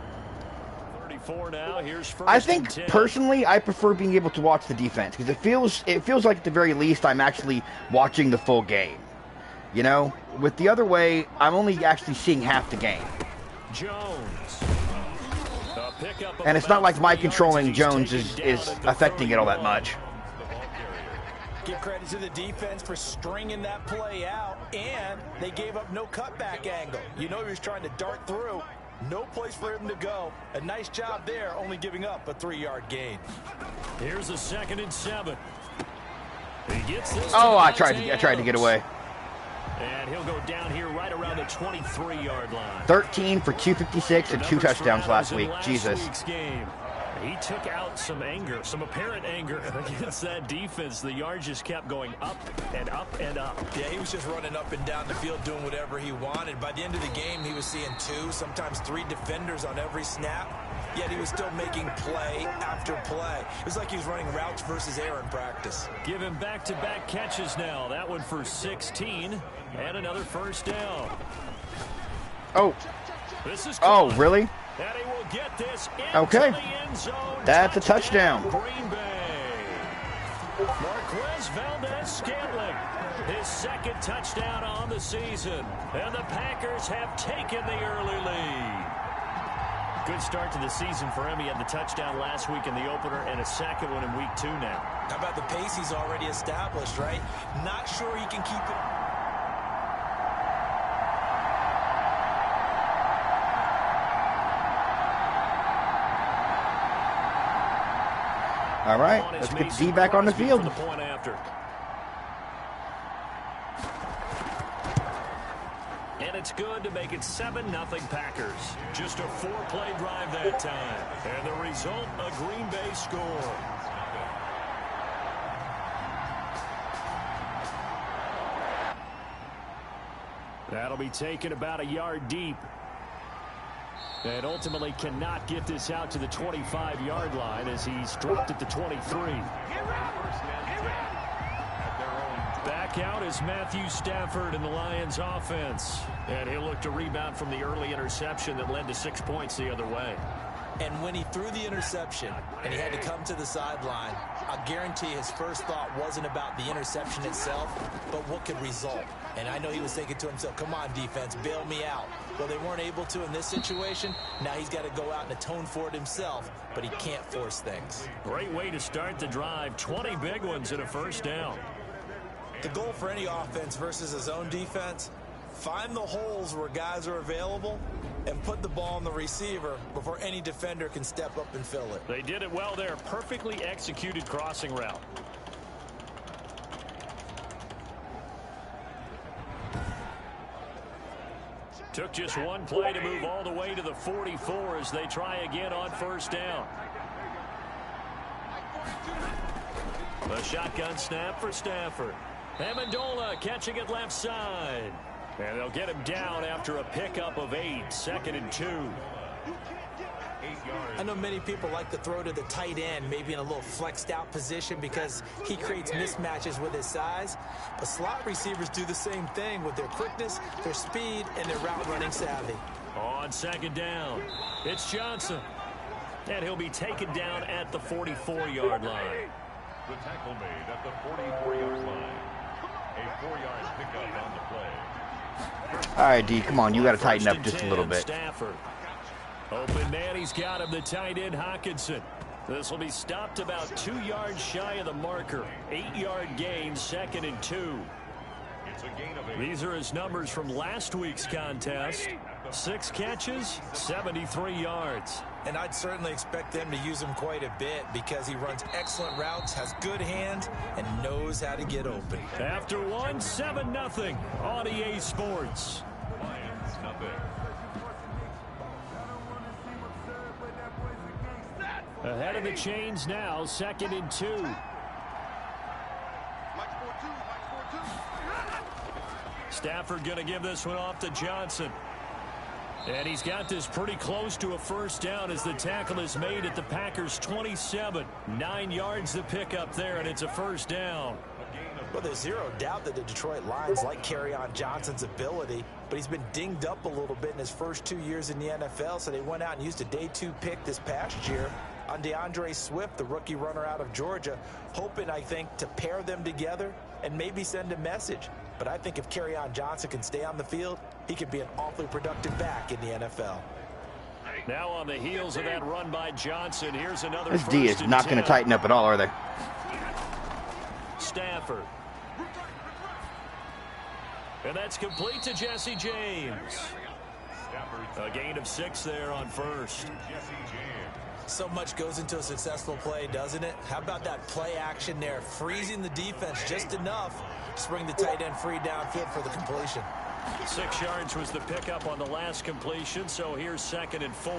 34 now. Here's 1st I think and 10. personally, I prefer being able to watch the defense because it feels like at the very least I'm actually watching the full game. You know, with the other way, I'm only actually seeing half the game. Jones. And it's not like my controlling Jones is affecting it all that much. Give credit to the defense for stringing that play out, and they gave up no cutback angle. You know he was trying to dart through. No place for him to go. A nice job there, only giving up a 3-yard gain. Here's a 2nd and 7. He gets this. Oh, I tried to get away. And he'll go down here right around the 23-yard line. 13 for 256 and 2 touchdowns last week. Jesus. He took out some anger, some apparent anger against that defense. The yards just kept going up and up and up. Yeah, he was just running up and down the field doing whatever he wanted. By the end of the game, he was seeing 2, sometimes 3 defenders on every snap, yet he was still making play after play. It was like he was running routes versus air in practice. Give him back-to-back catches now. That one for 16 and another first down. Oh. Really? And he will get this okay. The end zone. That's a touchdown. Green Bay. Marquez Valdez-Scantling, his 2nd touchdown on the season. And the Packers have taken the early lead. Good start to the season for him. He had the touchdown last week in the opener and a 2nd one in week 2 now. How about the pace he's already established, right? Not sure he can keep it. All right, let's get D back on the field. And it's good to make it 7-0 Packers. Just a 4-play drive that time. And the result, a Green Bay score. That'll be taken about a yard deep. And ultimately cannot get this out to the 25-yard line as he's dropped at the 23. Back out is Matthew Stafford in the Lions offense. And he'll look to rebound from the early interception that led to 6 points the other way. And when he threw the interception and he had to come to the sideline, I guarantee his first thought wasn't about the interception itself, but what could result. And I know he was thinking to himself, come on, defense, bail me out. Well, they weren't able to in this situation. Now he's got to go out and atone for it himself, but he can't force things. Great way to start the drive. 20 big ones and a first down. The goal for any offense versus his own defense, find the holes where guys are available and put the ball on the receiver before any defender can step up and fill it. They did it well there. Perfectly executed crossing route. Took just one play to move all the way to the 44 as they try again on first down. The shotgun snap for Stafford. Amendola catching it left side. And they'll get him down after a pickup of 8. 2nd and 2. I know many people like to throw to the tight end, maybe in a little flexed out position because he creates mismatches with his size. But slot receivers do the same thing with their quickness, their speed, and their route running savvy. On 2nd down, it's Johnson. And he'll be taken down at the 44-yard line. The tackle made at the 44-yard line. A 4-yard pickup on the play. All right, D, come on. You got to tighten up just a little bit. Stafford. Open man, he's got him, the tight end, Hockenson. This will be stopped about 2 yards shy of the marker. 8-yard gain, 2nd and 2. It's a gain of 8. These are his numbers from last week's contest. 6 catches, 73 yards. And I'd certainly expect them to use him quite a bit because he runs excellent routes, has good hands, and knows how to get open. After one, 7-0 on EA Sports. Lions, nothing. Ahead of the chains now, 2nd and 2. Stafford going to give this one off to Johnson. And he's got this pretty close to a first down as the tackle is made at the Packers' 27. 9 yards to pick up there, and it's a first down. Well, there's zero doubt that the Detroit Lions like Kerryon Johnson's ability, but he's been dinged up a little bit in his first 2 years in the NFL, so they went out and used a day 2 pick this past year on DeAndre Swift, the rookie runner out of Georgia, hoping, I think, to pair them together and maybe send a message. But I think if Kerryon Johnson can stay on the field, he could be an awfully productive back in the NFL. Now on the heels of that run by Johnson, here's another. This D is not going to tighten up at all, are they? Stafford. And that's complete to Jesse James. A gain of 6 there on first. So much goes into a successful play, doesn't it? How about that play action there, freezing the defense just enough to bring the tight end free downfield for the completion. 6 yards was the pickup on the last completion, so here's 2nd and 4.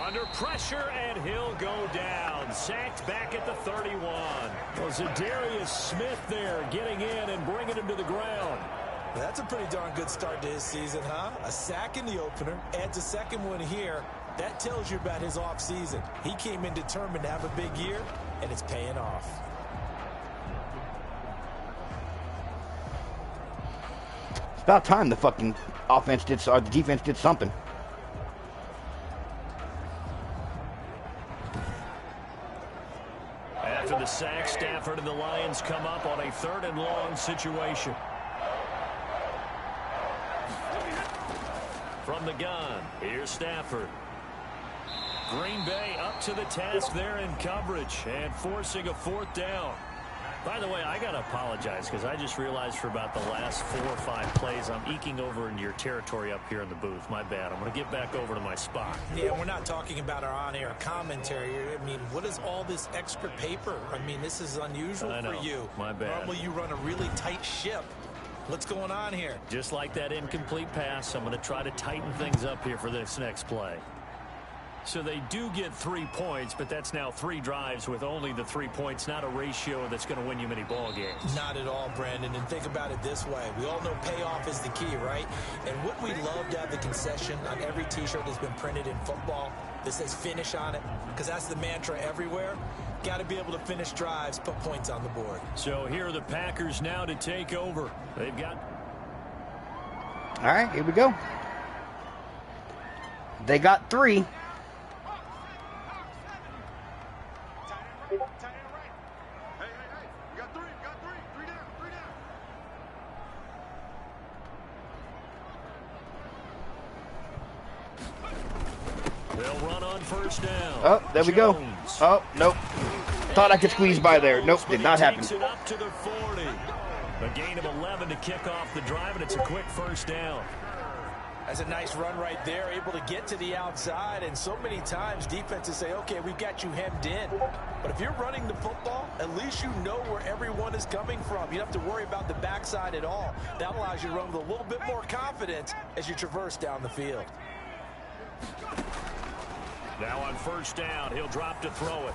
Under pressure, and he'll go down. Sacked back at the 31. Well, Zadarius Smith there getting in and bringing him to the ground. That's a pretty darn good start to his season, huh? A sack in the opener, adds a second one here. That tells you about his offseason. He came in determined to have a big year, and it's paying off. It's about time the fucking offense did, or the defense did something. After the sack, Stafford and the Lions come up on a 3rd and long situation. From the gun, here's Stafford. Green Bay up to the task there in coverage and forcing a 4th down. By the way, I got to apologize because I just realized for about the last 4 or 5 plays I'm eking over into your territory up here in the booth. My bad. I'm going to get back over to my spot. Yeah, we're not talking about our on-air commentary. I mean, what is all this extra paper? I mean, this is unusual for you. My bad. Normally you run a really tight ship. What's going on here? Just like that incomplete pass, I'm going to try to tighten things up here for this next play. So they do get 3 points, but that's now 3 drives with only the 3 points, not a ratio that's going to win you many ball games. Not at all, Brandon. And think about it this way. We all know payoff is the key, right? And wouldn't we love to have the concession on every T-shirt that's been printed in football that says finish on it? Because that's the mantra everywhere. Got to be able to finish drives, put points on the board. So here are the Packers now to take over. They've got... All right, here we go. They got 3. They'll run on 1st down. Oh, there we go. Oh, nope. Thought I could squeeze by there. Nope, did not happen. Takes it up to the 40. A gain of 11 to kick off the drive, and it's a quick 1st down. That's a nice run right there, able to get to the outside, and so many times defenses say, okay, we've got you hemmed in. But if you're running the football, at least you know where everyone is coming from. You don't have to worry about the backside at all. That allows you to run with a little bit more confidence as you traverse down the field. Now on 1st down, he'll drop to throw it.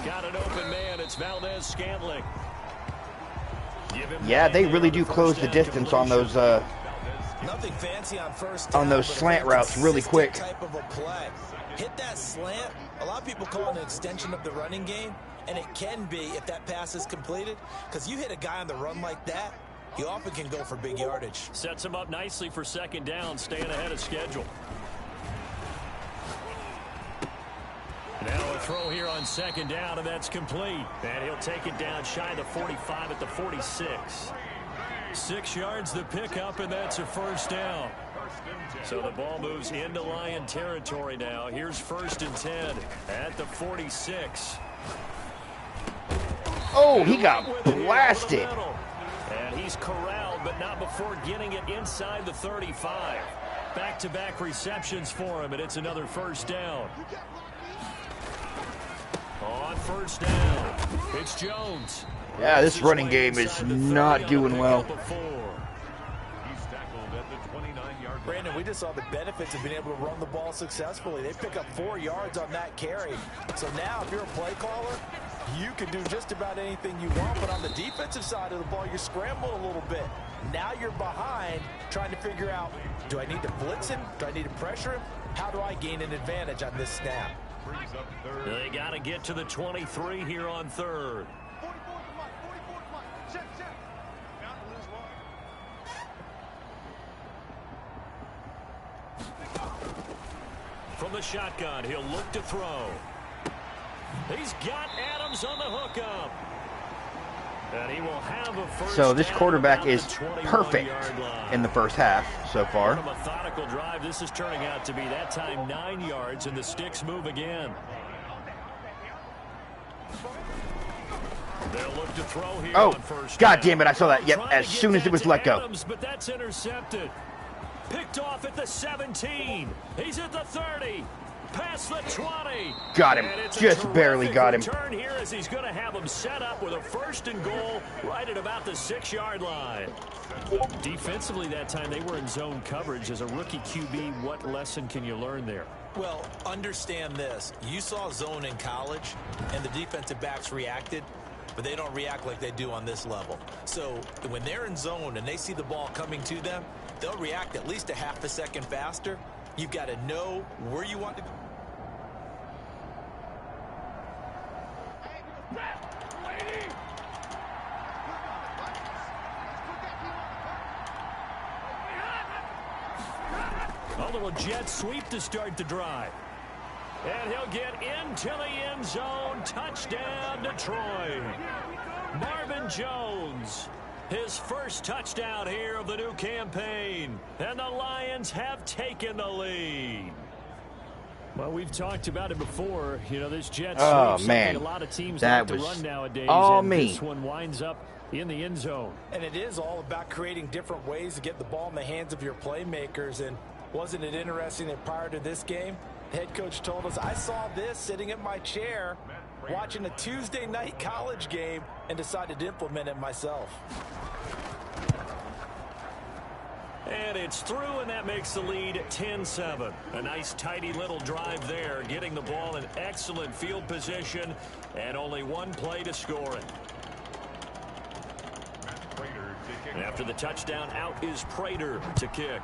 Got an open man. It's Valdez-Scantling. Yeah, they really do close the distance on those Nothing fancy on 1st on those slant routes really quick. Type of a play. Hit that slant. A lot of people call it an extension of the running game, and it can be if that pass is completed, because you hit a guy on the run like that, you often can go for big yardage. Sets him up nicely for 2nd down, staying ahead of schedule. Now a throw here on 2nd down, and that's complete. And he'll take it down shy of the 45 at the 46. 6 yards the pickup, and that's a 1st down. So the ball moves into Lion territory now. Here's 1st and 10 at the 46. Oh, he got blasted. And he's corralled, but not before getting it inside the 35. Back-to-back receptions for him, and it's another 1st down. On 1st down, it's Jones. Yeah, this running game is not doing well. Brandon, we just saw the benefits of being able to run the ball successfully. They pick up 4 yards on that carry. So now, if you're a play caller, you can do just about anything you want. But on the defensive side of the ball, you're scrambling a little bit. Now you're behind, trying to figure out, do I need to blitz him? Do I need to pressure him? How do I gain an advantage on this snap? They got to get to the 23 here on 3rd. From the shotgun, he'll look to throw. He's got Adams on the hookup. And he will have a first So this down quarterback about is the 21-yard perfect line. in the first half so far. What a methodical drive this is turning out to be. That time 9 yards, and the sticks move again. They'll look to throw here Oh, on first God down. damn it, I saw that. Yep, Trying as to get soon as that it was to let go. Adams, but that's intercepted. Picked off at the 17. He's at the 30. Past the 20. Got him. And it's a Just barely got him. return here as he's going to have him set up with a first and goal right at about the 6-yard line. Defensively that time, they were in zone coverage. As a rookie QB, what lesson can you learn there? Well, understand this. You saw zone in college, and the defensive backs reacted, but they don't react like they do on this level. So when they're in zone and they see the ball coming to them, they'll react at least a half a second faster. You've got to know where you want to go. A little jet sweep to start the drive. And he'll get into the end zone. Touchdown, Detroit. Marvin Jones, his first touchdown here of the new campaign. And the Lions have taken the lead. Well, we've talked about it before. You know, this jet sweep, man, a lot of teams that like to was run nowadays. all and me. This one winds up in the end zone. And it is all about creating different ways to get the ball in the hands of your playmakers. And wasn't it interesting that prior to this game, the head coach told us, I saw this sitting in my chair watching a Tuesday night college game and decided to implement it myself. And it's through, and that makes the lead 10-7. A nice, tidy little drive there, getting the ball in excellent field position, and only one play to score it. And after the touchdown, out is Prater to kick.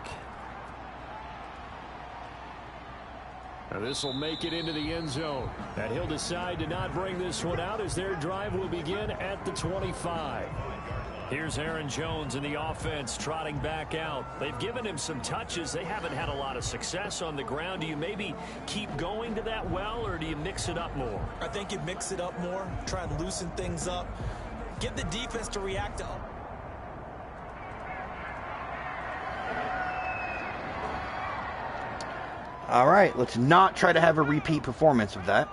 Now this will make it into the end zone. And he'll decide to not bring this one out as their drive will begin at the 25. Here's Aaron Jones in the offense trotting back out. They've given him some touches. They haven't had a lot of success on the ground. Do you maybe keep going to that well, or do you mix it up more? I think you mix it up more, try and loosen things up, get the defense to react to. All right, let's not try to have a repeat performance of that.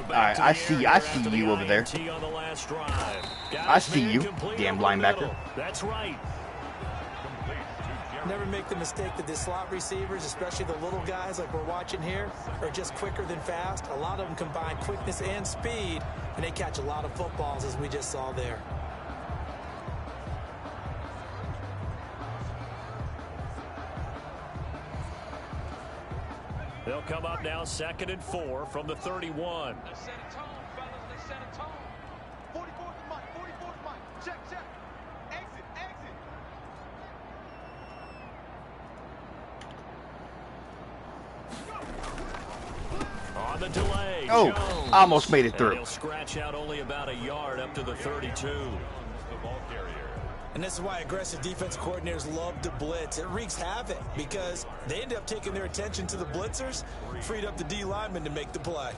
I see you over there. I see you, damn linebacker. That's right. Never make the mistake that the slot receivers, especially the little guys like we're watching here, are just quicker than fast. A lot of them combine quickness and speed, and they catch a lot of footballs, as we just saw there. They'll come up now 2nd and 4 from the 31. Let's set a tone, fellas. Let's set a tone. 44th and Mike. 44th Mike. Check, check. Exit, exit. On the delay, Oh, Jones. almost made it And through. he'll scratch out only about a yard up to the 32. And this is why aggressive defense coordinators love to blitz. It wreaks havoc because they end up taking their attention to the blitzers, freed up the D lineman to make the play.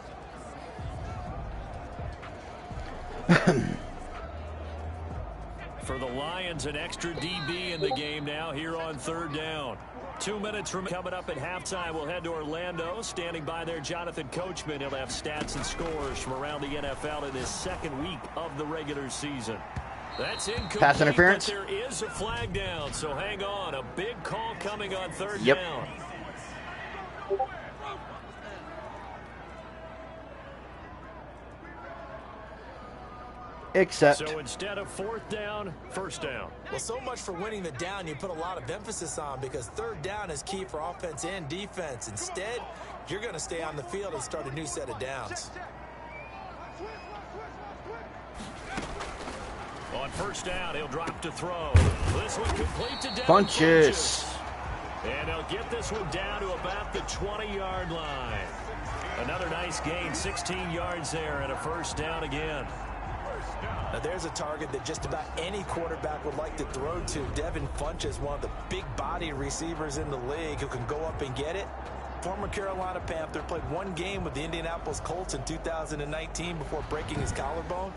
For the Lions, an extra DB in the game now here on 3rd down. 2 minutes from coming up at halftime. We'll head to Orlando. Standing by there, Jonathan Coachman. He'll have stats and scores from around the NFL in his 2nd week of the regular season. That's incomplete. Pass interference. But there is a flag down, so hang on. A big call coming on 3rd Yep. down. Except. So instead of 4th down, 1st down. Well, so much for winning the down you put a lot of emphasis on because 3rd down is key for offense and defense. Instead, you're going to stay on the field and start a new set of downs. On 1st down, he'll drop to throw. This one complete to Devin Bunches. And they'll get this one down to about the 20-yard line. Another nice gain, 16 yards there, and a 1st down again. Now, there's a target that just about any quarterback would like to throw to. Devin Funch is one of the big-bodied receivers in the league who can go up and get it. Former Carolina Panther, played one game with the Indianapolis Colts in 2019 before breaking his collarbone.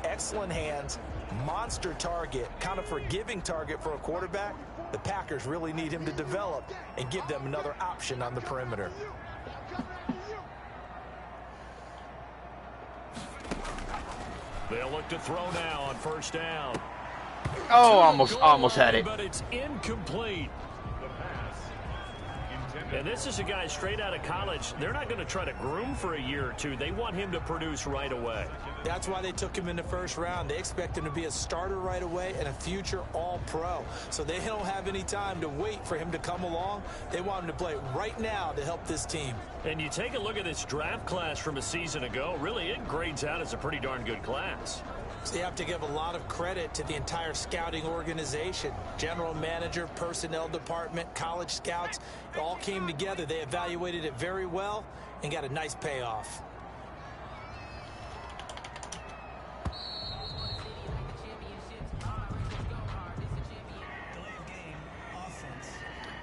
Excellent hands, monster target, kind of forgiving target for a quarterback. The Packers really need him to develop and give them another option on the perimeter. They'll look to throw now on first down. Oh, almost had it. But it's incomplete. And this is a guy straight out of college. They're not going to try to groom for a year or two. They want him to produce right away. That's why they took him in the first round. They expect him to be a starter right away and a future all-pro. So they don't have any time to wait for him to come along. They want him to play right now to help this team. And you take a look at this draft class from a season ago. Really, it grades out as a pretty darn good class. So you have to give a lot of credit to the entire scouting organization. General manager, personnel department, college scouts, it all came together. They evaluated it very well and got a nice payoff.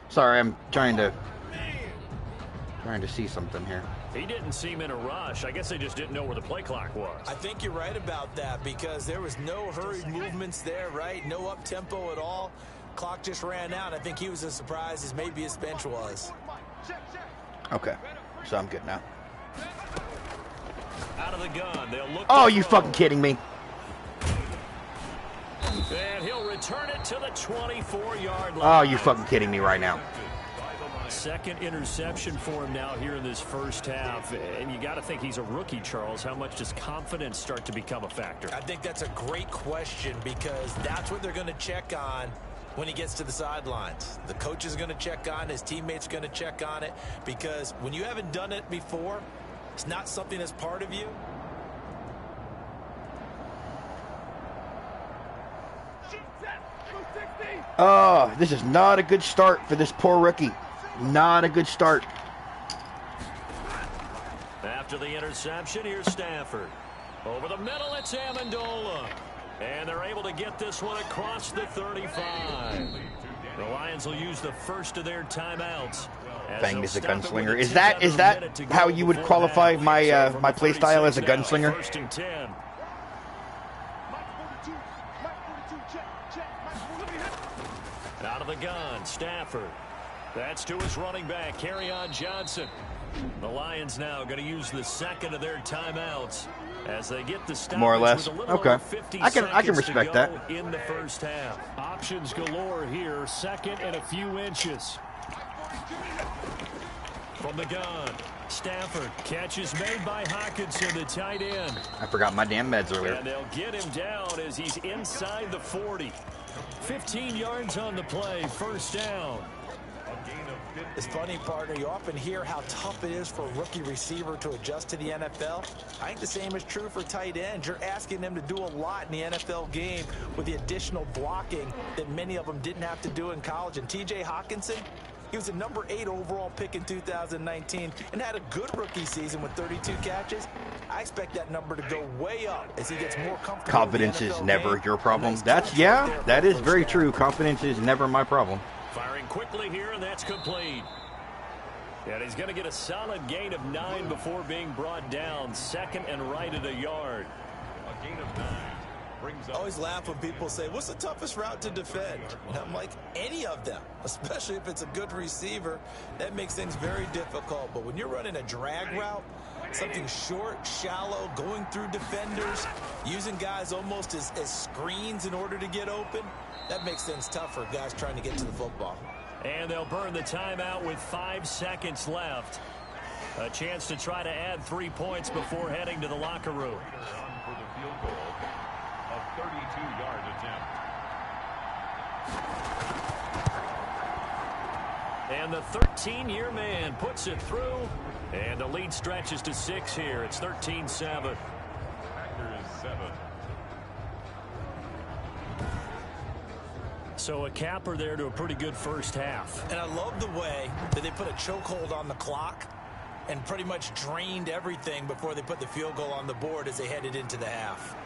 Sorry, I'm trying to see something here. He didn't seem in a rush. I guess they just didn't know where the play clock was. I think you're right about that because there was no hurried movements there, right? No up-tempo at all. Clock just ran out. I think he was as surprised as maybe his bench was. Okay, so I'm good now. Out of the gun, they'll look. Oh, you fucking kidding me? And he'll return it to the 24-yard line. Oh, you fucking kidding me right now? Second interception for him now here in this first half. And you got to think he's a rookie, Charles. How much does confidence start to become a factor? I think that's a great question because that's what they're going to check on when he gets to the sidelines. The coach is going to check on it. His teammates are going to check on it because when you haven't done it before, it's not something that's part of you. Oh, this is not a good start for this poor rookie. Not a good start. After the interception, here's Stafford. Over the middle, it's Amendola. And they're able to get this one across the 35. The Lions will use the first of their timeouts. Fanged is a gunslinger. Is that how you would qualify my my play style as a gunslinger? First and 10. Out of the gun, Stafford. That's to his running back, Kerryon Johnson. The Lions now going to use the second of their timeouts as they get the stoppage. More or less. With a little Okay. over 50 I can respect that. in the first half. Options galore here. Second and a few inches. From the gun, Stafford. Catch is made by Hockenson, the tight end. I forgot my damn meds earlier. And they'll get him down as he's inside the 40. 15 yards on the play, first down. It's funny, partner, you often hear how tough it is for a rookie receiver to adjust to the NFL. I think the same is true for tight ends. You're asking them to do a lot in the NFL game with the additional blocking that many of them didn't have to do in college. And T.J. Hockenson, he was a number 8 overall pick in 2019 and had a good rookie season with 32 catches. I expect that number to go way up as he gets more comfortable. Confidence is never your problem. That is very true. Confidence is never my problem. Firing quickly here, and that's complete. And he's going to get a solid gain of 9 before being brought down. Second and right at a yard. A gain of 9 brings I up. always laugh when people say, what's the toughest route to defend? And I'm like, any of them, especially if it's a good receiver. That makes things very difficult. But when you're running a drag route, something short, shallow, going through defenders, using guys almost as screens in order to get open, that makes things tough for guys trying to get to the football. And they'll burn the timeout with 5 seconds left. A chance to try to add 3 points before heading to the locker room. For the field goal, a 32-yard attempt. And the 13-year man puts it through. And the lead stretches to 6 here. It's 13-7. Packers 7. So a capper there to a pretty good first half. And I love the way that they put a chokehold on the clock and pretty much drained everything before they put the field goal on the board as they headed into the half.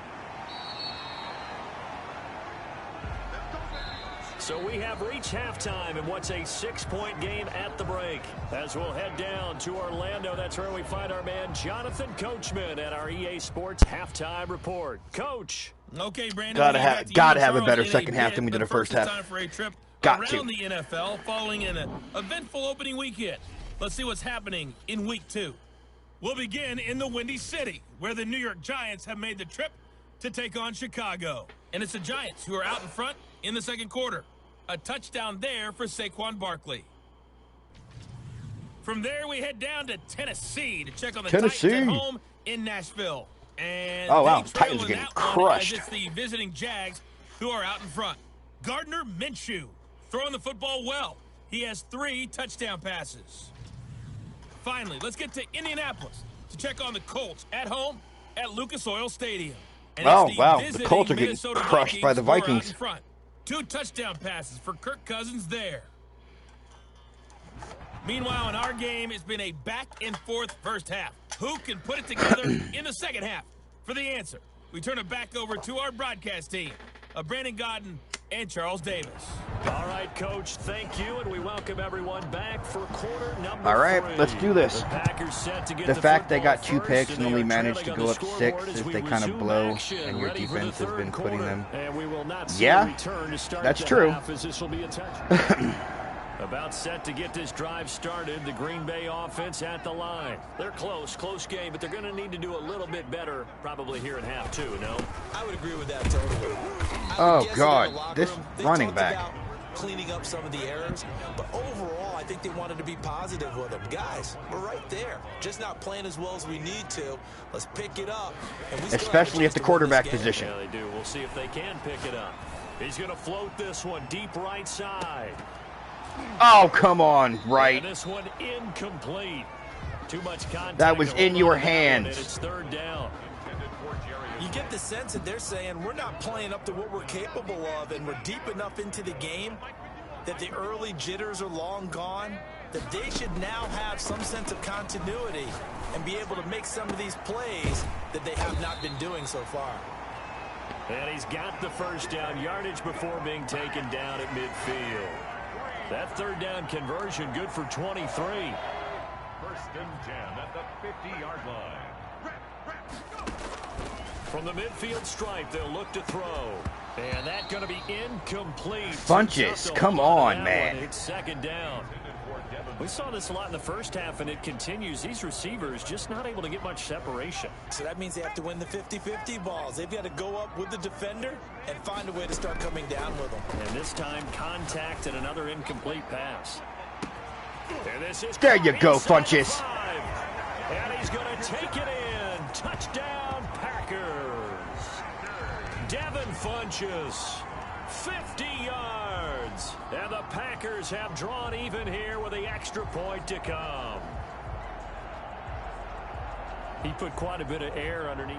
So we have reached halftime in what's a 6-point game at the break. As we'll head down to Orlando, that's where we find our man Jonathan Coachman at our EA Sports Halftime Report. Coach. Okay, Brandon. Gotta have a better second half than we did the first half. Time for a trip Got around the NFL following an eventful opening weekend. Let's see what's happening in week 2. We'll begin in the Windy City, where the New York Giants have made the trip to take on Chicago. And it's the Giants who are out in front in the second quarter. A touchdown there for Saquon Barkley. From there, we head down to Tennessee to check on the Titans at home in Nashville. And oh, wow. Titans are getting crushed. It's the visiting Jags who are out in front. Gardner Minshew throwing the football well. He has 3 touchdown passes. Finally, let's get to Indianapolis to check on the Colts at home at Lucas Oil Stadium. And oh, wow. The Colts are getting crushed by the Vikings. 2 touchdown passes for Kirk Cousins there. Meanwhile, in our game, it's been a back-and-forth first half. Who can put it together in the second half? For the answer, we turn it back over to our broadcast team of Brandon Godden and Charles Davis. All right, Coach, thank you, and we welcome everyone back for quarter number 3. All right, let's do this. The Packers set to get the fact they got 2 picks and only managed to go up 6 is they kind of blow, and your defense has been putting them. Yeah, that's true. About set to get this drive started, the Green Bay offense at the line. They're close game, but they're going to need to do a little bit better probably here in half 2, no? I would agree with that totally. Oh, God, this running back. Cleaning up some of the errors, but overall, I think they wanted to be positive with them. Guys, we're right there. Just not playing as well as we need to. Let's pick it up. And we especially at the quarterback position. Yeah, they do. We'll see if they can pick it up. He's going to float this one deep right side. Oh, come on, right. And this one incomplete. Too much contact. That was in your hands. It's 3rd down. You get the sense that they're saying we're not playing up to what we're capable of, and we're deep enough into the game that the early jitters are long gone, that they should now have some sense of continuity and be able to make some of these plays that they have not been doing so far. And he's got the first down yardage before being taken down at midfield. That 3rd down conversion good for 23. 1st and 10 at the 50-yard line. From the midfield stripe, they'll look to throw. And that's going to be incomplete. Funches, come on, man. It's 2nd down. We saw this a lot in the first half, and it continues. These receivers just not able to get much separation. So that means they have to win the 50-50 balls. They've got to go up with the defender and find a way to start coming down with them. And this time, contact and another incomplete pass. And this is there you go, Funches. And he's going to take it in. Touchdown, Packers. Devin Funches, 50 yards. And the Packers have drawn even here with the extra point to come. He put quite a bit of air underneath.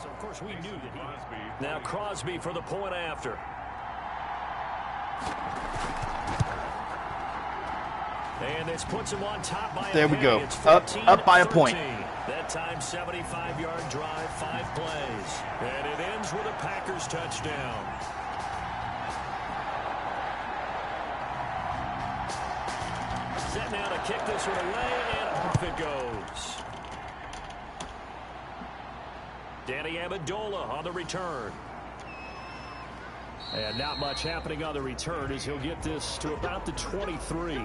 So, of course, we knew that he... Now Crosby for the point after. And this puts him on top by there we go. Up by a point. That time 75-yard drive, 5 plays. And it ends with a Packers touchdown. Set now to kick this one away, and off it goes. Danny Amendola on the return. And not much happening on the return as he'll get this to about the 23.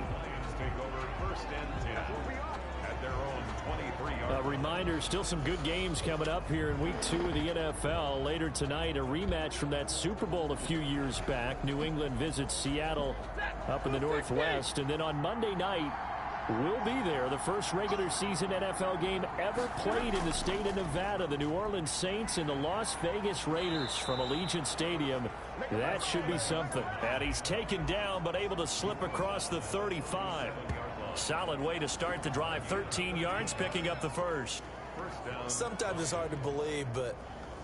A reminder, still some good games coming up here in week 2 of the NFL. Later tonight, a rematch from that Super Bowl a few years back. New England visits Seattle up in the Northwest. And then on Monday night, we'll be there. The first regular season NFL game ever played in the state of Nevada. The New Orleans Saints and the Las Vegas Raiders from Allegiant Stadium. That should be something. And he's taken down but able to slip across the 35. Solid way to start the drive. 13 yards, picking up the first. Sometimes it's hard to believe, but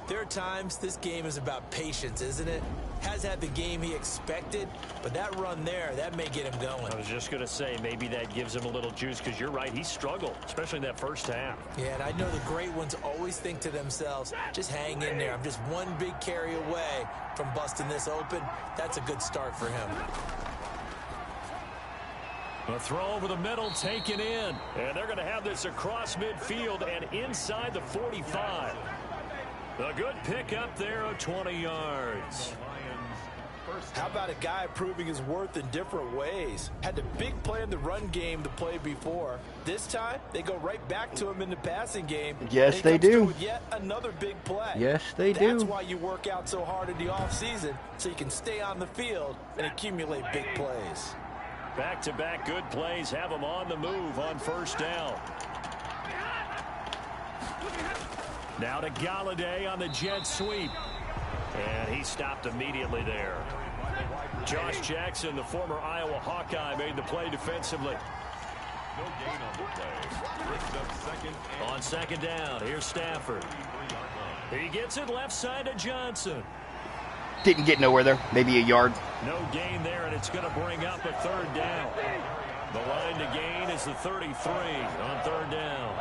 there are times this game is about patience, isn't it? has had the game he expected, but that run there, that may get him going. I was just going to say, maybe that gives him a little juice, because you're right, he struggled, especially in that first half. Yeah, and I know the great ones always think to themselves, just hang in there. I'm just one big carry away from busting this open. That's a good start for him. A throw over the middle taken in. And they're going to have this across midfield and inside the 45. A good pick up there of 20 yards. How about a guy proving his worth in different ways? Had the big play in the run game the play before. This time, they go right back to him in the passing game. Yes, they do. With yet another big play. Yes, they do. That's why you work out so hard in the offseason, so you can stay on the field and accumulate big plays. Back-to-back good plays have them on the move on first down. Now to Galladay on the jet sweep. And he stopped immediately there. Josh Jackson, the former Iowa Hawkeye, made the play defensively. No gain on the play. Brings up second. On second down, here's Stafford. He gets it left side to Johnson. Didn't get nowhere there. Maybe a yard. No gain there, and it's going to bring up a third down. The line to gain is the 33 on third down.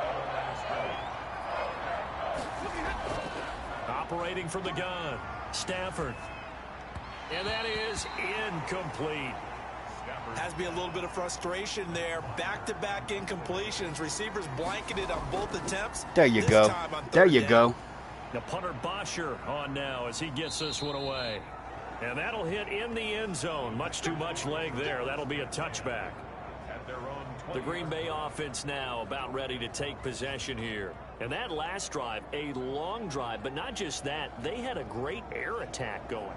Operating from the gun, Stafford. And that is incomplete. Has to be a little bit of frustration there. Back-to-back incompletions. Receivers blanketed on both attempts. There you go. There you go. The punter Bosher on now as he gets this one away. And that'll hit in the end zone. Much too much leg there. That'll be a touchback. The Green Bay offense now about ready to take possession here. And that last drive, a long drive, but not just that. They had a great air attack going.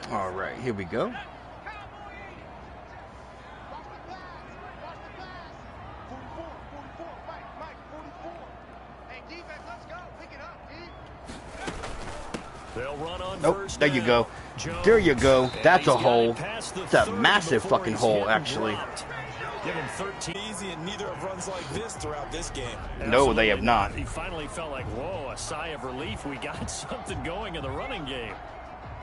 All right, here we go. They'll run on first there you go. There you go. That's a hole. It's a massive fucking hole, actually. Give him 13 easy, and neither have runs like this throughout this game. No, they have not. He finally felt like, whoa, a sigh of relief. We got something going in the running game.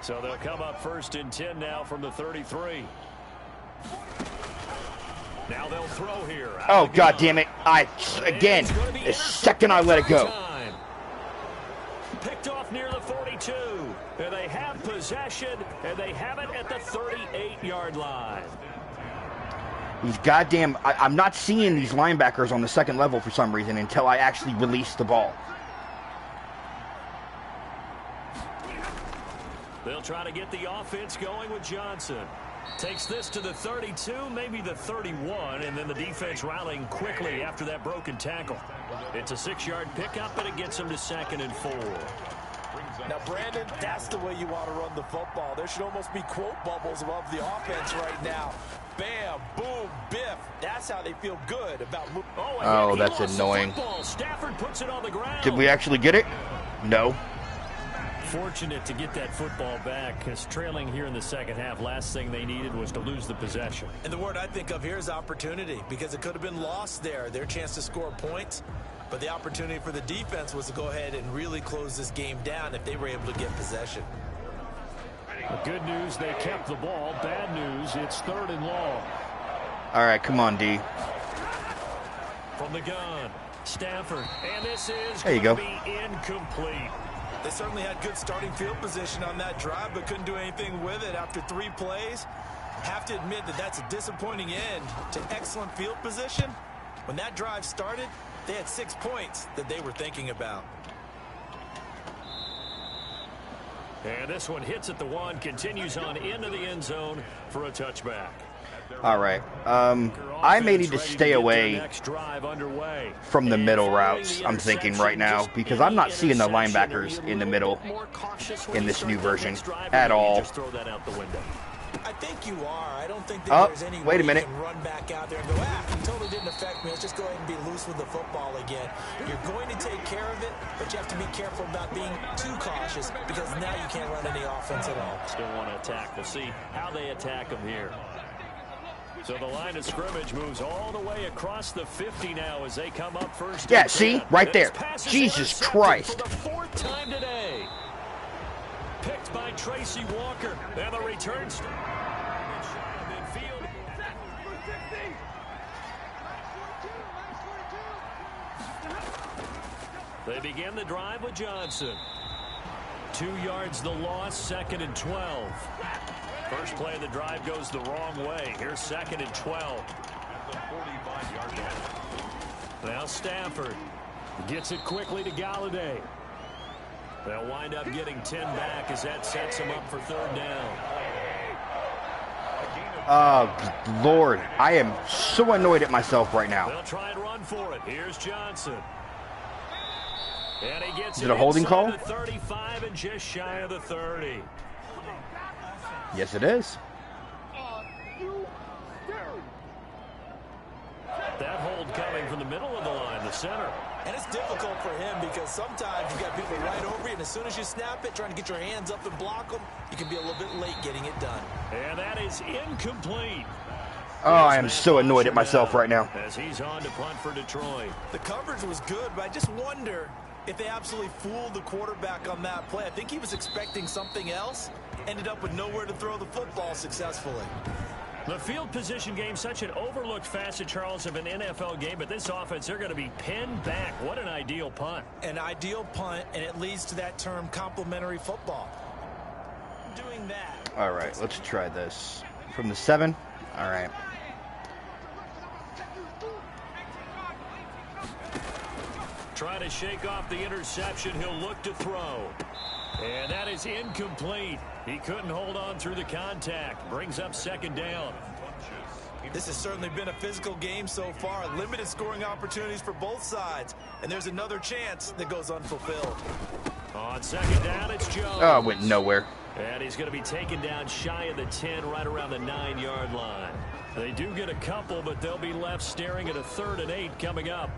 So they'll come up first and 10 now from the 33. Now they'll throw here. Oh, God damn it. Again, the second I let it go. Picked off near the 42. And they have possession, and they have it at the 38-yard line. These goddamn... I'm not seeing these linebackers on the second level for some reason until I actually release the ball. They'll try to get the offense going with Johnson. Takes this to the 32, maybe the 31, and then the defense rallying quickly after that broken tackle. It's a 6-yard pickup, and it gets them to 2nd and 4. Now, Brandon, that's the way you want to run the football. There should almost be quote bubbles above the offense right now. Bam, boom, biff. That's how they feel good about moving. Oh, that's annoying. Stafford puts it on the ground. Did we actually get it? No. Fortunate to get that football back, because trailing here in the second half, last thing they needed was to lose the possession. And the word I think of here is opportunity, because it could have been lost there, their chance to score points. But the opportunity for the defense was to go ahead and really close this game down if they were able to get possession. Good news, they kept the ball. Bad news, it's 3rd and long. All right, come on, D. From the gun, Stafford, and this is there you go. Be incomplete. They certainly had good starting field position on that drive, but couldn't do anything with it after 3 plays. Have to admit that that's a disappointing end to excellent field position. When that drive started, they had 6 points that they were thinking about. And this one hits at the 1, continues on into the end zone for a touchback. All right. I may need to stay away from the middle routes, I'm thinking right now, because I'm not seeing the linebackers in the middle in this new version at all. I think you are. I don't think that there's any way you can run back out there and go, it totally didn't affect me. Let's just go ahead and be loose with the football again. You're going to take care of it, but you have to be careful about being too cautious, because now you can't run any offense at all. Still want to attack. We'll see how they attack them here. So the line of scrimmage moves all the way across the 50 now as they come up first. Yeah, see? Right there. Jesus Christ. For the 4th time today. Picked by Tracy Walker. And the return midfield. They begin the drive with Johnson. 2 yards the loss, 2nd and 12. First play of the drive goes the wrong way. Here's 2nd and 12. Now Stafford gets it quickly to Galladay. They'll wind up getting 10 back as that sets them up for 3rd down. Oh, Lord. I am so annoyed at myself right now. They'll try and run for it. Here's Johnson. And he gets Is it a holding call? The 35 and just shy of the 30. Yes, it is. That hold coming from the middle of the line, the center. And it's difficult for him because sometimes you've got people right over you, and as soon as you snap it, trying to get your hands up and block them, you can be a little bit late getting it done. And that is incomplete. Oh, I am so annoyed at myself right now. As he's on to punt for Detroit. The coverage was good, but I just wonder if they absolutely fooled the quarterback on that play. I think he was expecting something else, ended up with nowhere to throw the football successfully. The field position game, such an overlooked facet, Charles, of an NFL game, but this offense, they're going to be pinned back. What an ideal punt. An ideal punt, and it leads to that term complementary football. Doing that. All right, let's try this. From the 7? All right. Try to shake off the interception. He'll look to throw. And that is incomplete. He couldn't hold on through the contact. Brings up 2nd down. This has certainly been a physical game so far. Limited scoring opportunities for both sides. And there's another chance that goes unfulfilled. On 2nd down, it's Jones. Oh, it went nowhere. And he's going to be taken down shy of the 10, right around the 9-yard line. They do get a couple, but they'll be left staring at a 3rd and 8 coming up.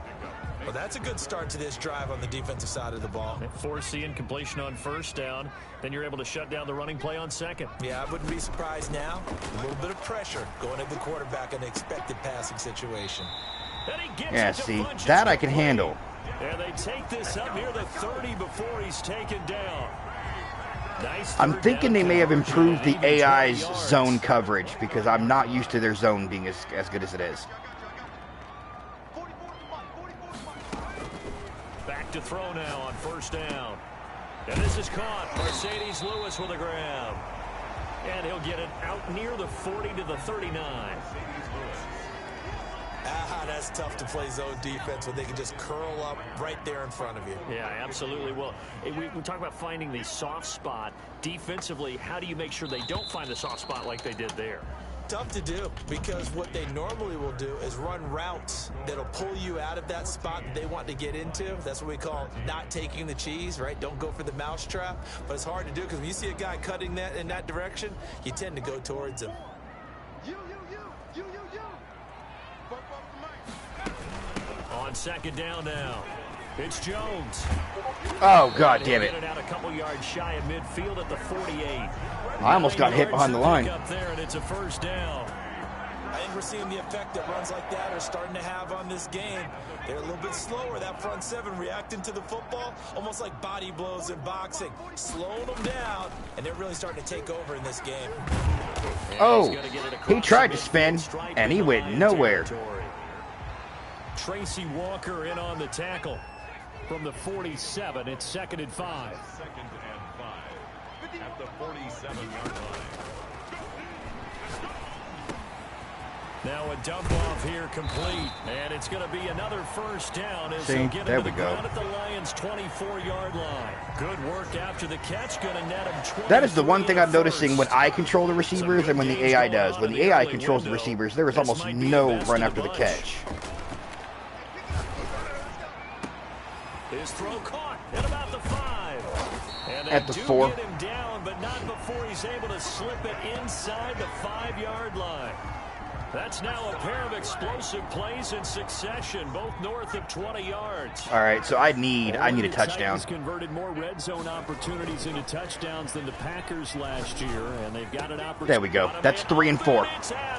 Well, that's a good start to this drive on the defensive side of the ball. Force the incompletion on 1st down. Then you're able to shut down the running play on 2nd. Yeah, I wouldn't be surprised now. A little bit of pressure going at the quarterback in an expected passing situation. Yeah, see, that I can handle. And they take this up near the 30 before he's taken down. Nice. I'm thinking they may have improved the AI's zone coverage because I'm not used to their zone being as good as it is. Back to throw now on 1st down. And this is caught. Mercedes Lewis with a grab. And he'll get it out near the 40 to the 39. That's tough to play zone defense when they can just curl up right there in front of you. Yeah, absolutely. Well, we talk about finding the soft spot. Defensively, how do you make sure they don't find the soft spot like they did there? Tough to do because what they normally will do is run routes that'll pull you out of that spot that they want to get into. That's what we call not taking the cheese, right? Don't go for the mousetrap. But it's hard to do because when you see a guy cutting that in that direction, you tend to go towards him. On 2nd down now, it's Jones. Oh, God damn it. Out a couple yards shy of midfield at the 48. I almost got hit behind the line. Up there, and it's a 1st down. I think we're seeing the effect that runs like that are starting to have on this game. They're a little bit slower. That front 7 reacting to the football, almost like body blows in boxing, slowing them down, and they're really starting to take over in this game. Oh, he tried to spin, and he went nowhere. Tracy Walker in on the tackle from the 47. It's 2nd and 5. 2nd and 5 at the 47-yard line. Now a dump off here complete, and it's going to be another 1st down as they get there into we the go. ground at the Lions' 24-yard line. Good work after the catch, going to net him 20. That is the one thing I'm noticing when I control the receivers and when the AI does. When the AI controls the receivers, there is almost no run after the catch. His throw caught at about the 5. And at the 4. Get him down, but not before he's able to slip it inside the 5-yard line. That's now a pair of explosive plays in succession, both north of 20 yards. All right, so I need a touchdown. The Titans converted more red zone opportunities into touchdowns than the Packers last year, and they've got an opportunity. There we go. That's 3 and 4.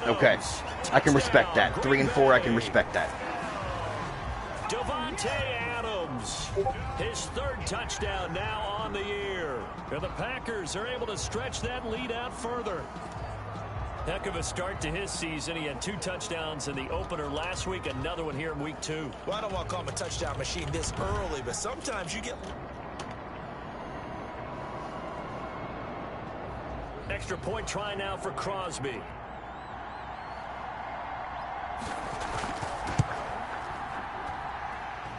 Okay, I can respect that. 3 and 4, I can respect that. Davante Adams, his third touchdown now on the year. And the Packers are able to stretch that lead out further. Heck of a start to his season. He had 2 touchdowns in the opener last week, another one here in week 2. Well, I don't want to call him a touchdown machine this early, but sometimes you get... Extra point try now for Crosby.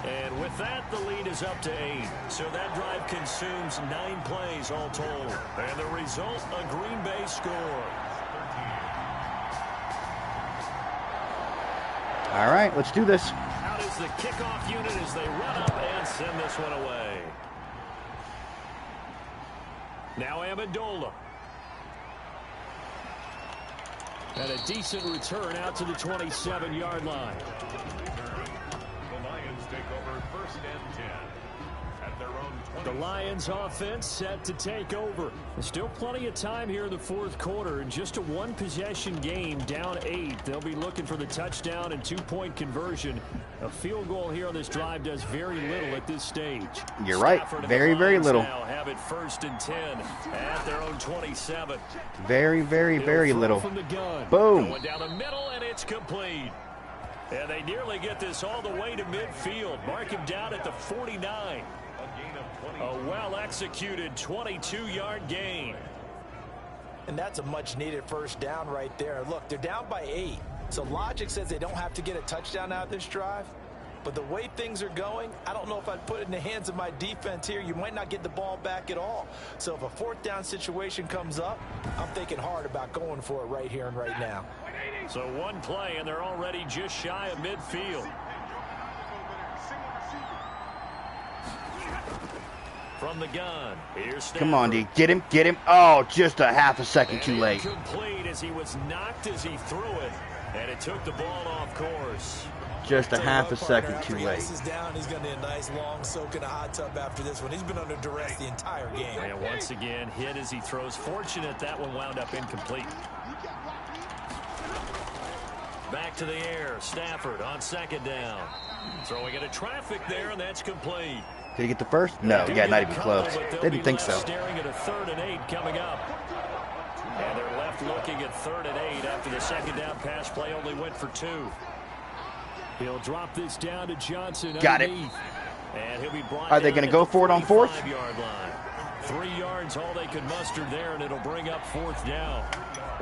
And with that, the lead is up to 8. So that drive consumes 9 plays all told. And the result, a Green Bay score. All right, let's do this. Out is the kickoff unit as they run up and send this one away. Now Amendola. And a decent return out to the 27-yard line. The Lions take over 1st and 10 at their own 20. The Lions offense set to take over. There's still plenty of time here in the 4th quarter. In just a 1-possession game, down 8. They'll be looking for the touchdown and 2-point conversion. A field goal here on this drive does very little at this stage. You're right. Very, very little. Now have it 1st and 10 at their own 27. Very, very, very little. From the gun. Boom. Going down the middle, and it's complete. And they nearly get this all the way to midfield. Mark him down at the 49. A well-executed 22-yard gain. And that's a much-needed first down right there. Look, they're down by 8. So logic says they don't have to get a touchdown out of this drive. But the way things are going, I don't know if I'd put it in the hands of my defense here. You might not get the ball back at all. So if a 4th down situation comes up, I'm thinking hard about going for it right here and right now. So 1 play, and they're already just shy of midfield. From the gun, here's Stafford. Come on, D. Get him, get him. Oh, just a half a second too late. Complete as he was knocked as he threw it, and it took the ball off course. Just a half a second too late. He's down. He's going to need a nice long soak in a hot tub after this one. He's been under duress the entire game. And once again, hit as he throws. Fortunate that one wound up incomplete. Back to the air. Stafford on 2nd down. Throwing into traffic there, and that's complete. Did he get the first? No, yeah, not even close. Didn't think so. Staring at a 3rd and 8 coming up. And they're left looking at 3rd and 8 after the 2nd down pass play only went for 2. He'll drop this down to Johnson. Got it. And he'll be brought Are they going to go for it on 4th? 5-yard line. 3 yards, all they could muster there, and it'll bring up 4th down.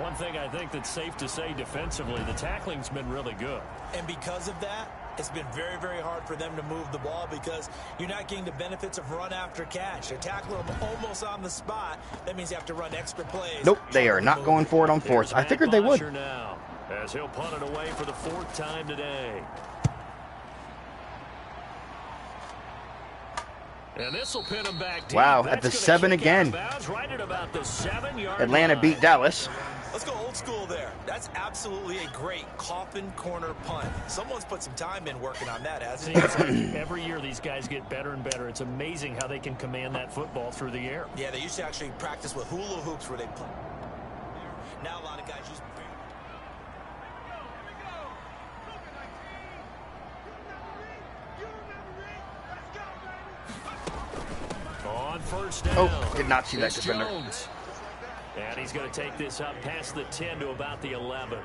One thing I think that's safe to say defensively, the tackling's been really good. And because of that, it's been very, very hard for them to move the ball because you're not getting the benefits of run after catch. They're tackling them almost on the spot. That means you have to run extra plays. Nope, they are not going for it on 4th. I figured they would. Now, as he'll punt it away for the 4th time today. And this will pin him back deep. Wow, That's at the 7 again. Right at about the 7-yard Atlanta line. beat Dallas. Let's go old school there. That's absolutely a great coffin corner punt. Someone's put some time in working on that, hasn't he? Every year these guys get better and better. It's amazing how they can command that football through the air. Yeah, they used to actually practice with hula hoops where they play. Now a lot of guys use... On 1st down. Oh, did not see that It's defender. Jones. And he's going to take this up past the 10 to about the 11.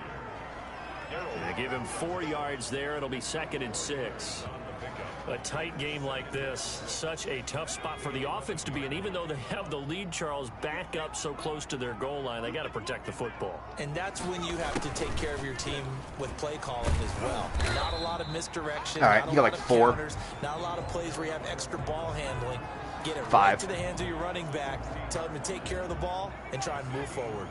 They give him 4 yards there. It'll be 2nd and 6. A tight game like this, such a tough spot for the offense to be in. Even though they have the lead, Charles, back up so close to their goal line, they got to protect the football. And that's when you have to take care of your team with play calling as well. Not a lot of misdirection. All right, you got like 4. Counters, not a lot of plays where you have extra ball handling. Get it 5. right to the hands of your running back. Tell him to take care of the ball and try and move forward.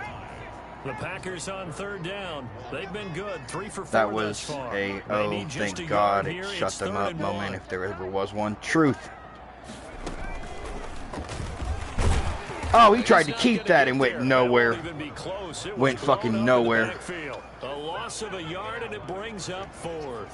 The Packers on 3rd down. They've been good. 3 for 4 That thus was far. a, oh, thank God it shut them up moment if there ever was one. Truth. Oh, he tried to keep that and went nowhere. Went fucking nowhere. A loss of a yard, and it brings up 4th.